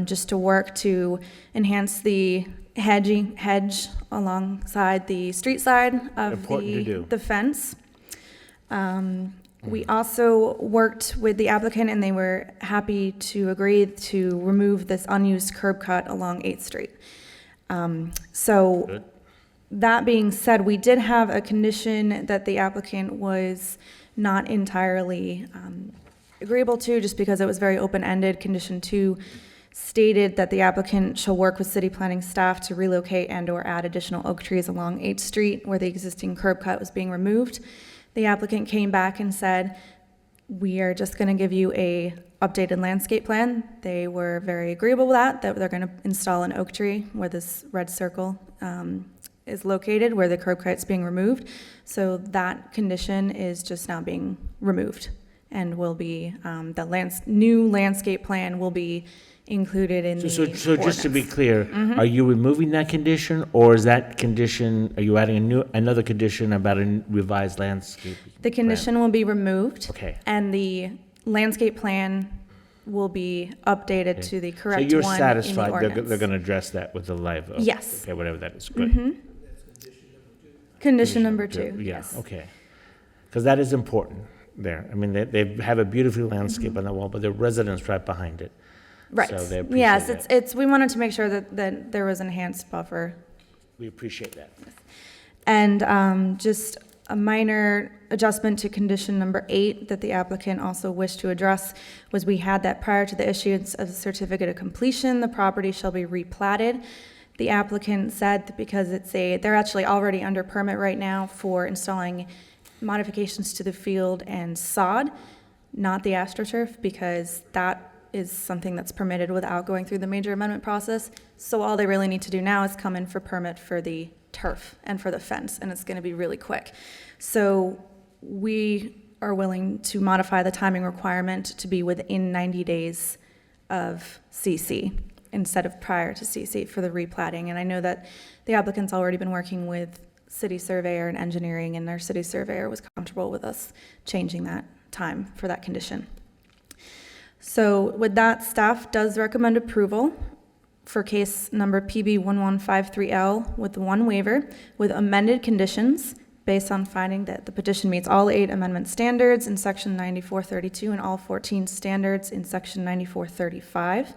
E: just to work to enhance the hedge alongside the street side of
A: Important to do.
E: the fence. We also worked with the applicant, and they were happy to agree to remove this unused curb cut along 8th Street.
A: Good.
E: That being said, we did have a condition that the applicant was not entirely agreeable to, just because it was very open-ended. Condition 2 stated that the applicant shall work with city planning staff to relocate and/or add additional oak trees along 8th Street where the existing curb cut was being removed. The applicant came back and said, we are just going to give you a updated landscape plan. They were very agreeable with that they're going to install an oak tree where this red circle is located, where the curb cut is being removed. So that condition is just now being removed and will be, the new landscape plan will be included in the
A: So just to be
E: ordinance.
A: clear, are you removing that condition, or is that condition, are you adding another condition about a revised landscape?
E: The condition will be removed.
A: Okay.
E: And the landscape plan will be updated to the correct one
A: So
E: in
A: you're
E: the
A: satisfied
E: ordinance.
A: they're going to address that with the live oak?
E: Yes.
A: Okay, whatever that is, good.
E: Condition number 2,
A: Yeah,
E: yes.
A: okay. Because that is important there. I mean, they have a beautiful landscape on the wall, but there are residents right behind it.
E: Right.
A: So they appreciate
E: Yes,
A: that.
E: we wanted to make sure that there was enhanced buffer.
A: We appreciate that.
E: And just a minor adjustment to condition number 8 that the applicant also wished to address was we had that prior to the issuance of the certificate of completion, the property shall be replatted. The applicant said that because they're actually already under permit right now for installing modifications to the field and sod, not the AstroTurf, because that is something that's permitted without going through the major amendment process. So all they really need to do now is come in for permit for the turf and for the fence, and it's going to be really quick. So we are willing to modify the timing requirement to be within 90 days of CC instead of prior to CC for the replatting. And I know that the applicant's already been working with city surveyor and engineering, and their city surveyor was comfortable with us changing that time for that condition. So with that, staff does recommend approval for case number PB1153L with one waiver with amended conditions based on finding that the petition meets all 8 amendment standards in section 9432 and all 14 standards in section 9435.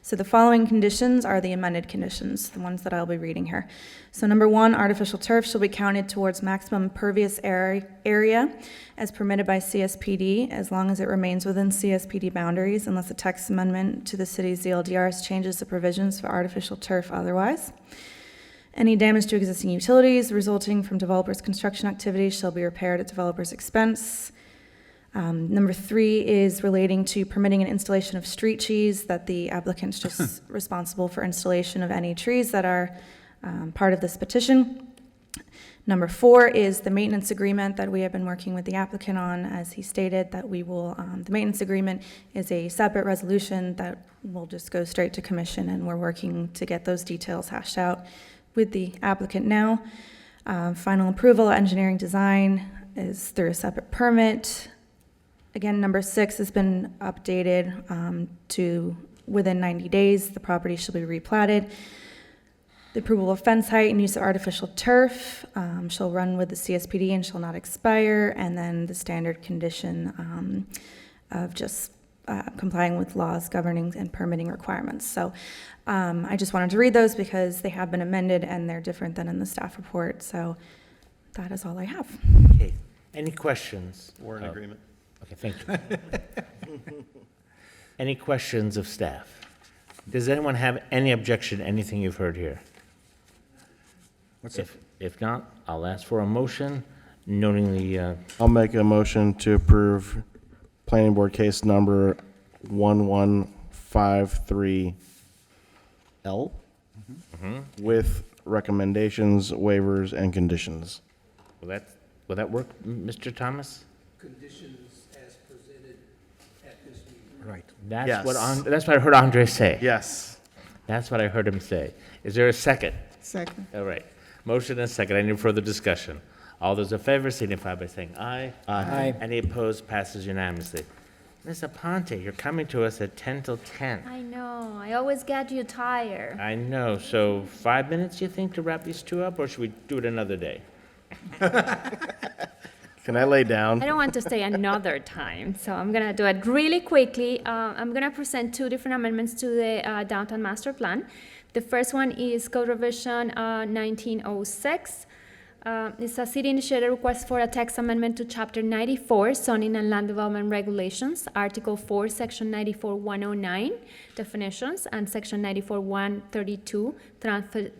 E: So the following conditions are the amended conditions, the ones that I'll be reading here. So number 1, artificial turf shall be counted towards maximum impervious area as permitted by CSPD as long as it remains within CSPD boundaries unless a text amendment to the city's ZLDRs changes the provisions for artificial turf otherwise. Any damage to existing utilities resulting from developers' construction activities shall be repaired at developers' expense. Number 3 is relating to permitting an installation of street trees, that the applicant's just responsible for installation of any trees that are part of this petition. Number 4 is the maintenance agreement that we have been working with the applicant on, as he stated, that we will, the maintenance agreement is a separate resolution that will just go straight to commission, and we're working to get those details hashed out with the applicant now. Final approval, engineering design is through a separate permit. Again, number 6 has been updated to within 90 days, the property shall be replatted. The approval of fence height and use of artificial turf shall run with the CSPD and shall not expire. And then the standard condition of just complying with laws governing and permitting requirements. So I just wanted to read those because they have been amended and they're different than in the staff report. So that is all I have.
A: Okay. Any questions?
D: We're in agreement.
A: Okay, thank you. Any questions of staff? Does anyone have any objection to anything you've heard here? If not, I'll ask for a motion noting the,
N: I'll make a motion to approve planning board case number 1153L with recommendations, waivers, and conditions.
A: will that work, Mr. Thomas?
B: Conditions as presented at this meeting.
O: Right.
A: That's
N: Yes.
A: that's what I heard Andre say.
N: Yes.
A: That's what I heard him say. Is there a second?
U: Second.
A: All right. Motion and a second. Any further discussion? All those in favor signify by saying aye.
V: Aye.
A: Any opposed? Passes unanimously. Ms. Aponte, you're coming to us at 10 till 10.
C: I know. I always get you tired.
A: I know. So 5 minutes, you think, to wrap these two up, or should we do it another day?
N: Can I lay down?
C: I don't want to stay another time, so I'm going to do it really quickly. I'm going to present 2 different amendments to the downtown master plan. The first one is Code Revision 1906. It's a city-initiated request for a text amendment to Chapter 94, Zoning and Land Development Regulations, Article 4, Section 94-109, Definitions, and Section 94-132,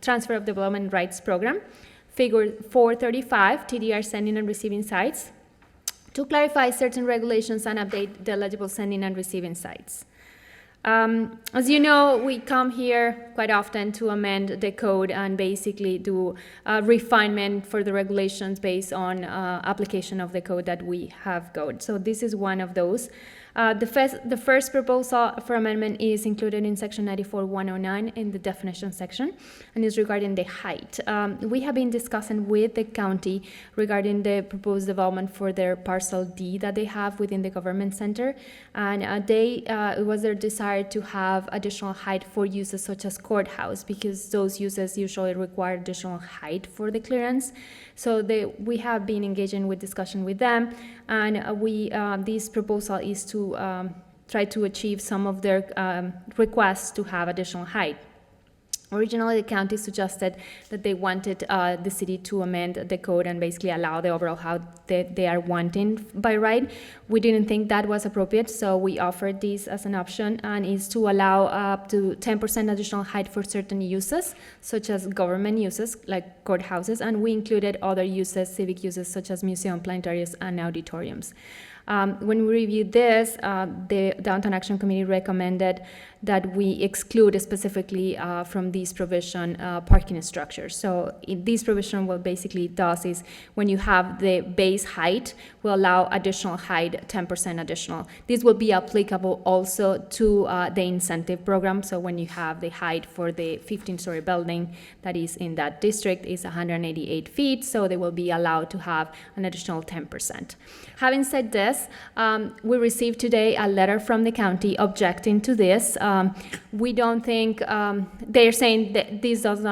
C: Transfer of Development Rights Program, Figure 435, TDR Sending and Receiving Sites, to clarify certain regulations and update the eligible sending and receiving sites. As you know, we come here quite often to amend the code and basically do refinement for the regulations based on application of the code that we have got. So this is one of those. The first proposal for amendment is included in section 94-109 in the definition section, and is regarding the height. We have been discussing with the county regarding the proposed development for their parcel D that they have within the government center, and it was their desire to have additional height for uses such as courthouse, because those uses usually require additional height for the clearance. So we have been engaging with discussion with them, and this proposal is to try to achieve some of their requests to have additional height. Originally, the county suggested that they wanted the city to amend the code and basically allow the overall how they are wanting by right. We didn't think that was appropriate, so we offered this as an option, and is to allow up to 10% additional height for certain uses, such as government uses like courthouses, and we included other uses, civic uses, such as museum, planetariums, and auditoriums. When we reviewed this, the Downtown Action Committee recommended that we exclude specifically from this provision parking structures. So this provision, what basically does is when you have the base height, will allow additional height, 10% additional. This will be applicable also to the incentive program. So when you have the height for the 15-story building that is in that district is 188 feet, so they will be allowed to have an additional 10%. Having said this, we received today a letter from the county objecting to this. We don't think, they're saying that this does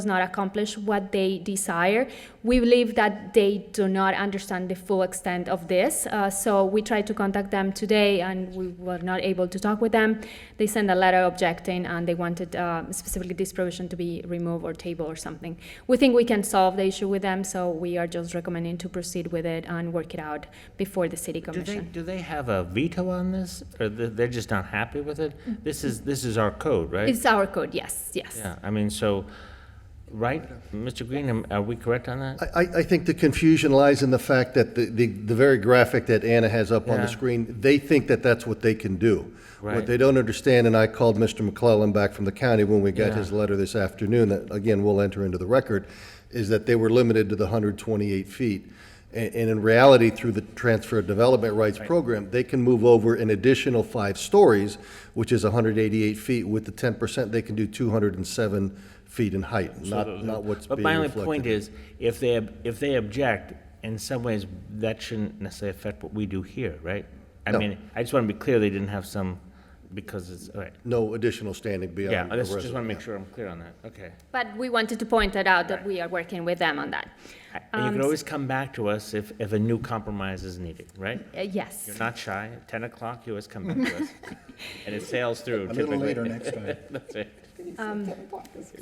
C: not accomplish what they desire. We believe that they do not understand the full extent of this. So we tried to contact them today and we were not able to talk with them. They sent a letter objecting and they wanted specifically this provision to be removed or tabled or something. We think we can solve the issue with them, so we are just recommending to proceed with it and work it out before the city commission.
A: Do they have a veto on this, or they're just not happy with it? This is our code, right?
C: It's our code, yes.
A: Yeah, I mean, so, right, Mr. Green, are we correct on that?
I: I think the confusion lies in the fact that the very graphic that Anna has up on
A: Yeah.
I: the screen, they think that that's what they can do.
A: Right.
I: What they don't understand, and I called Mr. McClellan back from the county when we got
A: Yeah.
I: his letter this afternoon, that, again, we'll enter into the record, is that they were limited to the 128 feet. And in reality, through the Transfer of Development Rights Program, they can move over an additional 5 stories, which is 188 feet. With the 10%, they can do 207 feet in height, not what's being reflected.
A: But my only point is, if they object, in some ways, that shouldn't necessarily affect what we do here, right? I
I: No.
A: mean, I just want to be clear they didn't have some, because it's, all right.
I: No additional standing beyond
A: Yeah,
I: the
A: I just
I: resident.
A: want to make sure I'm clear on that, okay.
C: But we wanted to point that out, that we are working with them on that.
A: And you can always come back to us if a new compromise is needed, right?
C: Yes.
A: You're not shy. At 10 o'clock, you always come back to us. And it sails through.
O: A little
A: typically.
O: later next time.
A: That's right.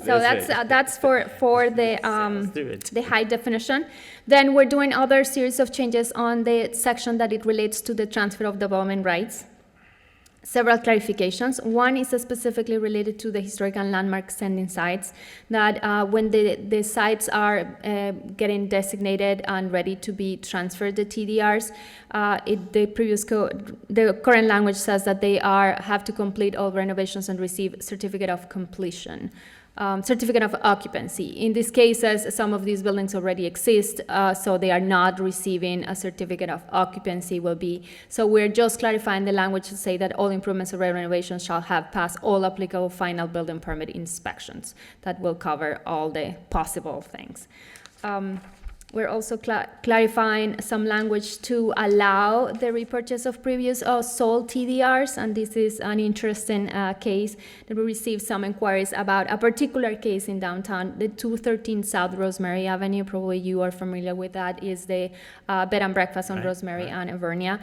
C: So that's for the height definition. Then we're doing other series of changes on the section that it relates to the transfer of development rights. Several clarifications. One is specifically related to the historical landmark sending sites, that when the sites are getting designated and ready to be transferred, the TDRs, the previous code, the current language says that they have to complete all renovations and receive certificate of completion. Certificate of occupancy. In these cases, some of these buildings already exist, so they are not receiving a certificate of occupancy will be. So we're just clarifying the language to say that all improvements or renovations shall have passed all applicable final building permit inspections. That will cover all the possible things. We're also clarifying some language to allow the repurchase of previous sold TDRs, and this is an interesting case that we received some inquiries about. A particular case in downtown, the 213 South Rosemary Avenue, probably you are familiar with that, is the bed and breakfast on Rosemary and Evernia.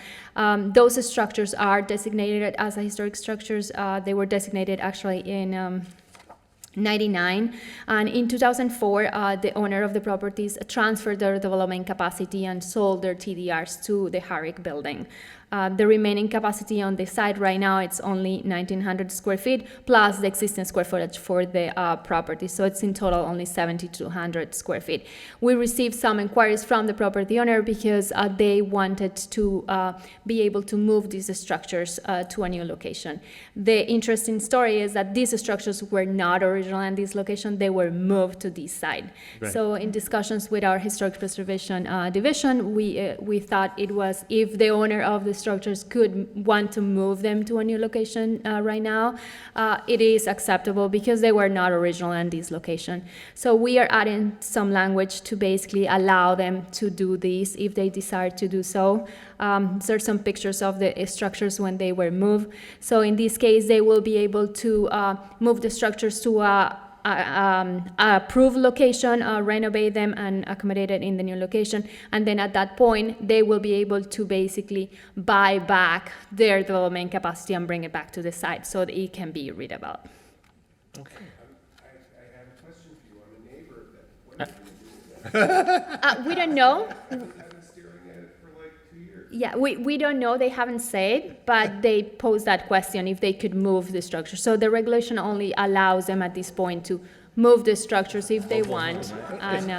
C: Those structures are designated as historic structures. They were designated actually in 99, and in 2004, the owner of the properties transferred their development capacity and sold their TDRs to the Herrick building. The remaining capacity on the site right now, it's only 1,900 square feet, plus the existing square footage for the property. So it's in total only 7,200 square feet. We received some inquiries from the property owner because they wanted to be able to move these structures to a new location. The interesting story is that these structures were not original in this location, they were moved to this site.
A: Right.
C: So in discussions with our historic preservation division, we thought it was, if the owner of the structures could want to move them to a new location right now, it is acceptable because they were not original in this location. So we are adding some language to basically allow them to do this if they desire to do so. There's some pictures of the structures when they were moved. So in this case, they will be able to move the structures to a approved location, renovate them and accommodate it in the new location. And then at that point, they will be able to basically buy back their development capacity and bring it back to the site so that it can be redeveloped.
A: Okay.
P: I have a question for you. I'm a neighbor of that. What are you going to do with that?
C: We don't know.
P: I've been staring at it for like 2 years.
C: Yeah, we don't know, they haven't said, but they posed that question if they could move the structure. So the regulation only allows them at this point to move the structures if they want. And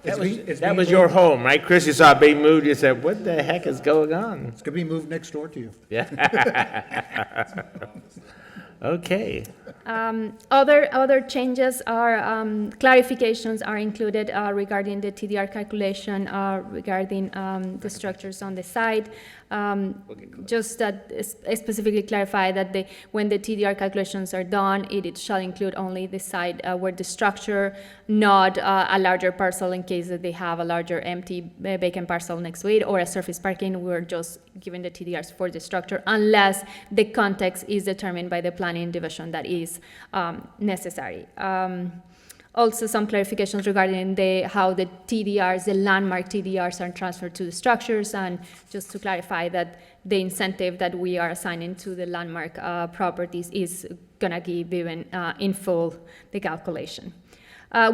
A: That was your home, right, Chris? You saw it being moved, you said, what the heck is going on?
O: It's going to be moved next door to you.
A: Yeah. Okay.
C: Other changes are, clarifications are included regarding the TDR calculation, regarding the structures on the site. Just that specifically clarify that when the TDR calculations are done, it shall include only the site where the structure, not a larger parcel in case that they have a larger empty vacant parcel next to it or a surface parking. We're just giving the TDRs for the structure unless the context is determined by the planning division that is necessary. Also, some clarifications regarding how the TDRs, the landmark TDRs, are transferred to the structures, and just to clarify that the incentive that we are assigning to the landmark properties is gonna give even in full the calculation.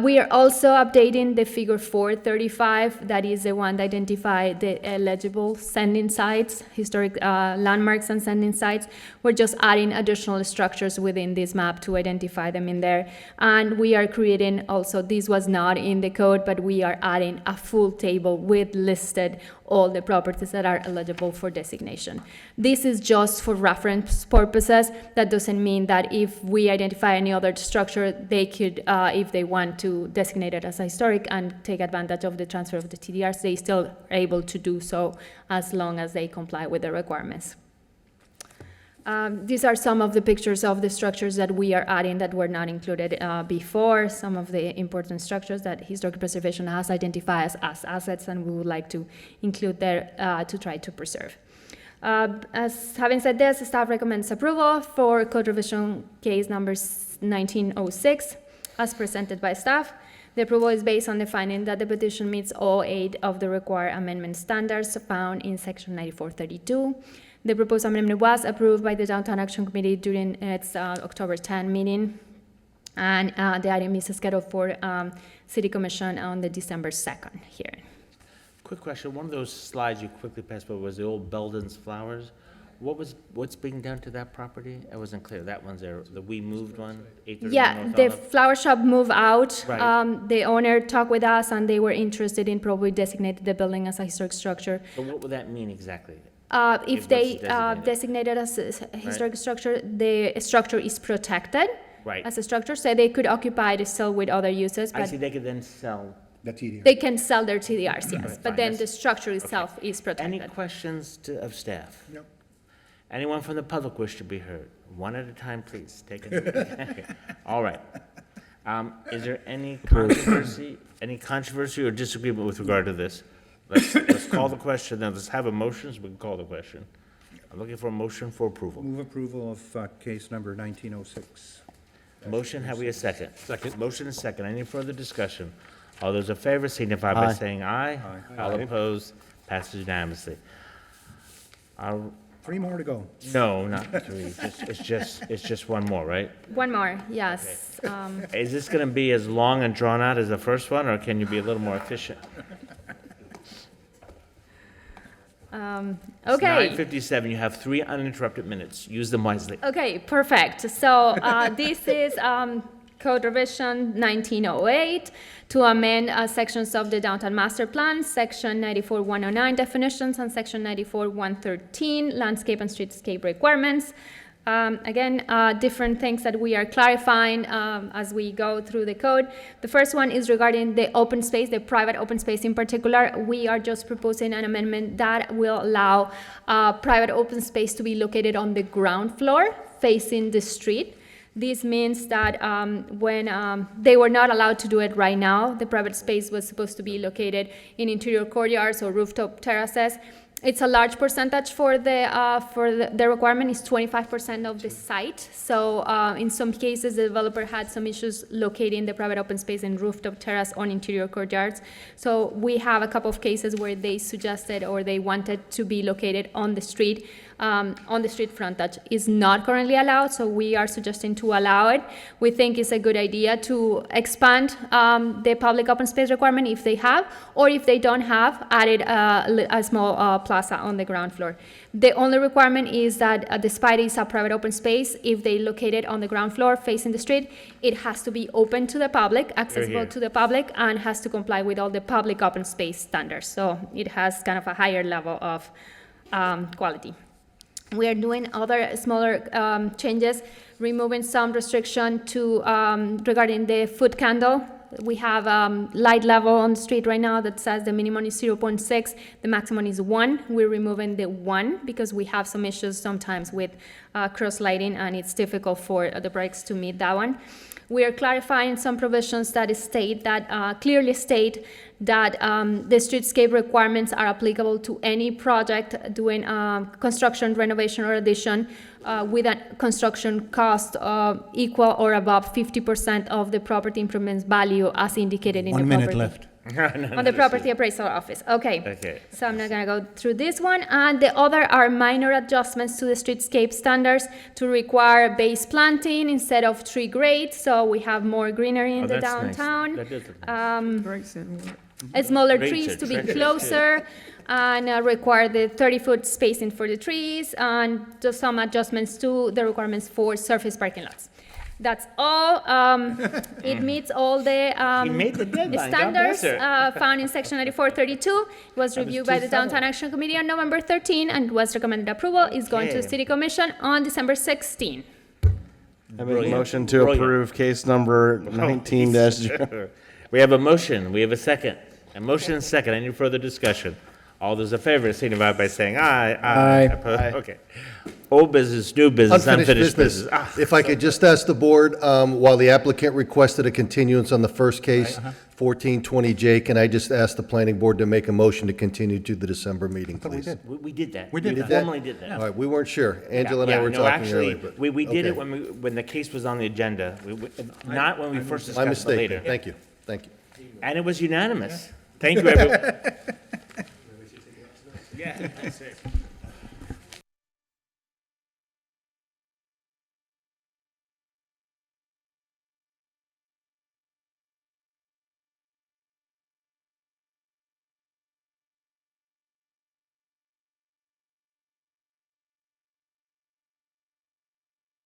C: We are also updating the figure 435, that is the one that identifies the eligible sending sites, historic landmarks and sending sites. We're just adding additional structures within this map to identify them in there. And we are creating also, this was not in the code, but we are adding a full table with listed all the properties that are eligible for designation. This is just for reference purposes. That doesn't mean that if we identify any other structure, they could, if they want to designate it as historic and take advantage of the transfer of the TDRs, they still are able to do so as long as they comply with the requirements. These are some of the pictures of the structures that we are adding that were not included before, some of the important structures that historic preservation has identified as assets and we would like to include there to try to preserve. As having said this, staff recommends approval for code revision case number 1906 as presented by staff. The approval is based on the finding that the petition meets all 8 of the required amendment standards found in section 9432. The proposed amendment was approved by the Downtown Action Committee during its October 10 meeting, and the item is scheduled for City Commission on the December 2nd hearing.
A: Quick question, one of those slides you quickly passed by was the old Belden's Flowers. What's being done to that property? I wasn't clear. That one's there, the We Moved one? 831
C: Yeah,
A: North
C: the
A: Olive?
C: flower shop moved out.
A: Right.
C: The owner talked with us, and they were interested in probably designating the building as a historic structure.
A: But what would that mean exactly?
C: If they designate it as a historic structure, the structure is protected
A: Right.
C: as a structure, so they could occupy it still with other uses,
A: I
C: but
A: see, they could then sell.
O: The TDR.
C: they can sell their TDRs, yes,
A: Right,
C: but
A: fine,
C: then
A: that's-
C: the structure itself is
A: Any
C: protected.
A: questions of staff?
O: No.
A: Anyone from the public wish to be heard? One at a time, please. Take it. Okay. All right. Is there any controversy or disagreement with regard to this? Let's call the question, then let's have a motion so we can call the question. I'm looking for a motion for approval.
O: Move approval of case number 1906.
A: Motion, have we a second? Second. Motion and second. Any further discussion? All those in favor signify by saying aye.
O: Aye.
A: All opposed, passes unanimously.
O: 3 more to go.
A: No, not three. It's just one more, right?
C: One more, yes.
A: Is this going to be as long and drawn out as the first one, or can you be a little more efficient? It's
C: Okay.
A: 9:57. You have 3 uninterrupted minutes. Use them wisely.
C: Okay, perfect. So this is Code Revision 1908 to amend sections of the Downtown Master Plan, Section 94-109 definitions, and Section 94-113 landscape and streetscape requirements. Again, different things that we are clarifying as we go through the code. The first one is regarding the open space, the private open space in particular. We are just proposing an amendment that will allow private open space to be located on the ground floor facing the street. This means that when they were not allowed to do it right now, the private space was supposed to be located in interior courtyards or rooftop terraces. It's a large percentage for the requirement is 25% of the site. So in some cases, the developer had some issues locating the private open space in rooftop terrace on interior courtyards. So we have a couple of cases where they suggested or they wanted to be located on the street. On the street frontage is not currently allowed, so we are suggesting to allow it. We think it's a good idea to expand the public open space requirement if they have, or if they don't have, added a small plaza on the ground floor. The only requirement is that despite it's a private open space, if they locate it on the ground floor facing the street, it has to be open to the public, accessible to the public, and has to comply with all the public open space standards. So it has kind of a higher level of quality. We are doing other smaller changes, removing some restriction to regarding the foot candle. We have light level on the street right now that says the minimum is 0.6, the maximum is 1. We're removing the 1 because we have some issues sometimes with cross lighting, and it's difficult for the brakes to meet that one. We are clarifying some provisions that state that clearly state that the streetscape requirements are applicable to any project doing construction, renovation, or addition with a construction cost equal or above 50% of the property improvements value as indicated in the property.
O: 1 minute left.
C: On the property appraisal office. Okay. So I'm not going to go through this one. And the other are minor adjustments to the streetscape standards to require base planting instead of tree grade. So we have more greenery in the downtown. Smaller trees to be closer, and require the 30-foot spacing for the trees, and just some adjustments to the requirements for surface parking lots. That's all. It meets all the standards found in Section 9432. It was reviewed by the Downtown Action Committee on November 13 and was recommended approval. It's going to the City Commission on December 16.
N: I make a motion to approve case number 19-0.
A: We have a motion. We have a second. A motion and a second. Any further discussion? All those in favor signify by saying aye.
N: Aye.
A: Opposed? Okay. Old business, new business, unfinished business.
I: If I could just ask the board, while the applicant requested a continuance on the first case, 1420J, can I just ask the planning board to make a motion to continue to the December meeting, please?
A: We did that.
O: We did that.
A: Formally did that.
I: All right, we weren't sure. Angela and I were talking earlier. but-
A: We did it
I: okay.
A: when the case was on the agenda, not when we first
I: My
A: discussed it
I: mistake.
A: later.
I: Thank you. Thank you.
A: And it was unanimous. Thank you, everyone. Yeah, that's it.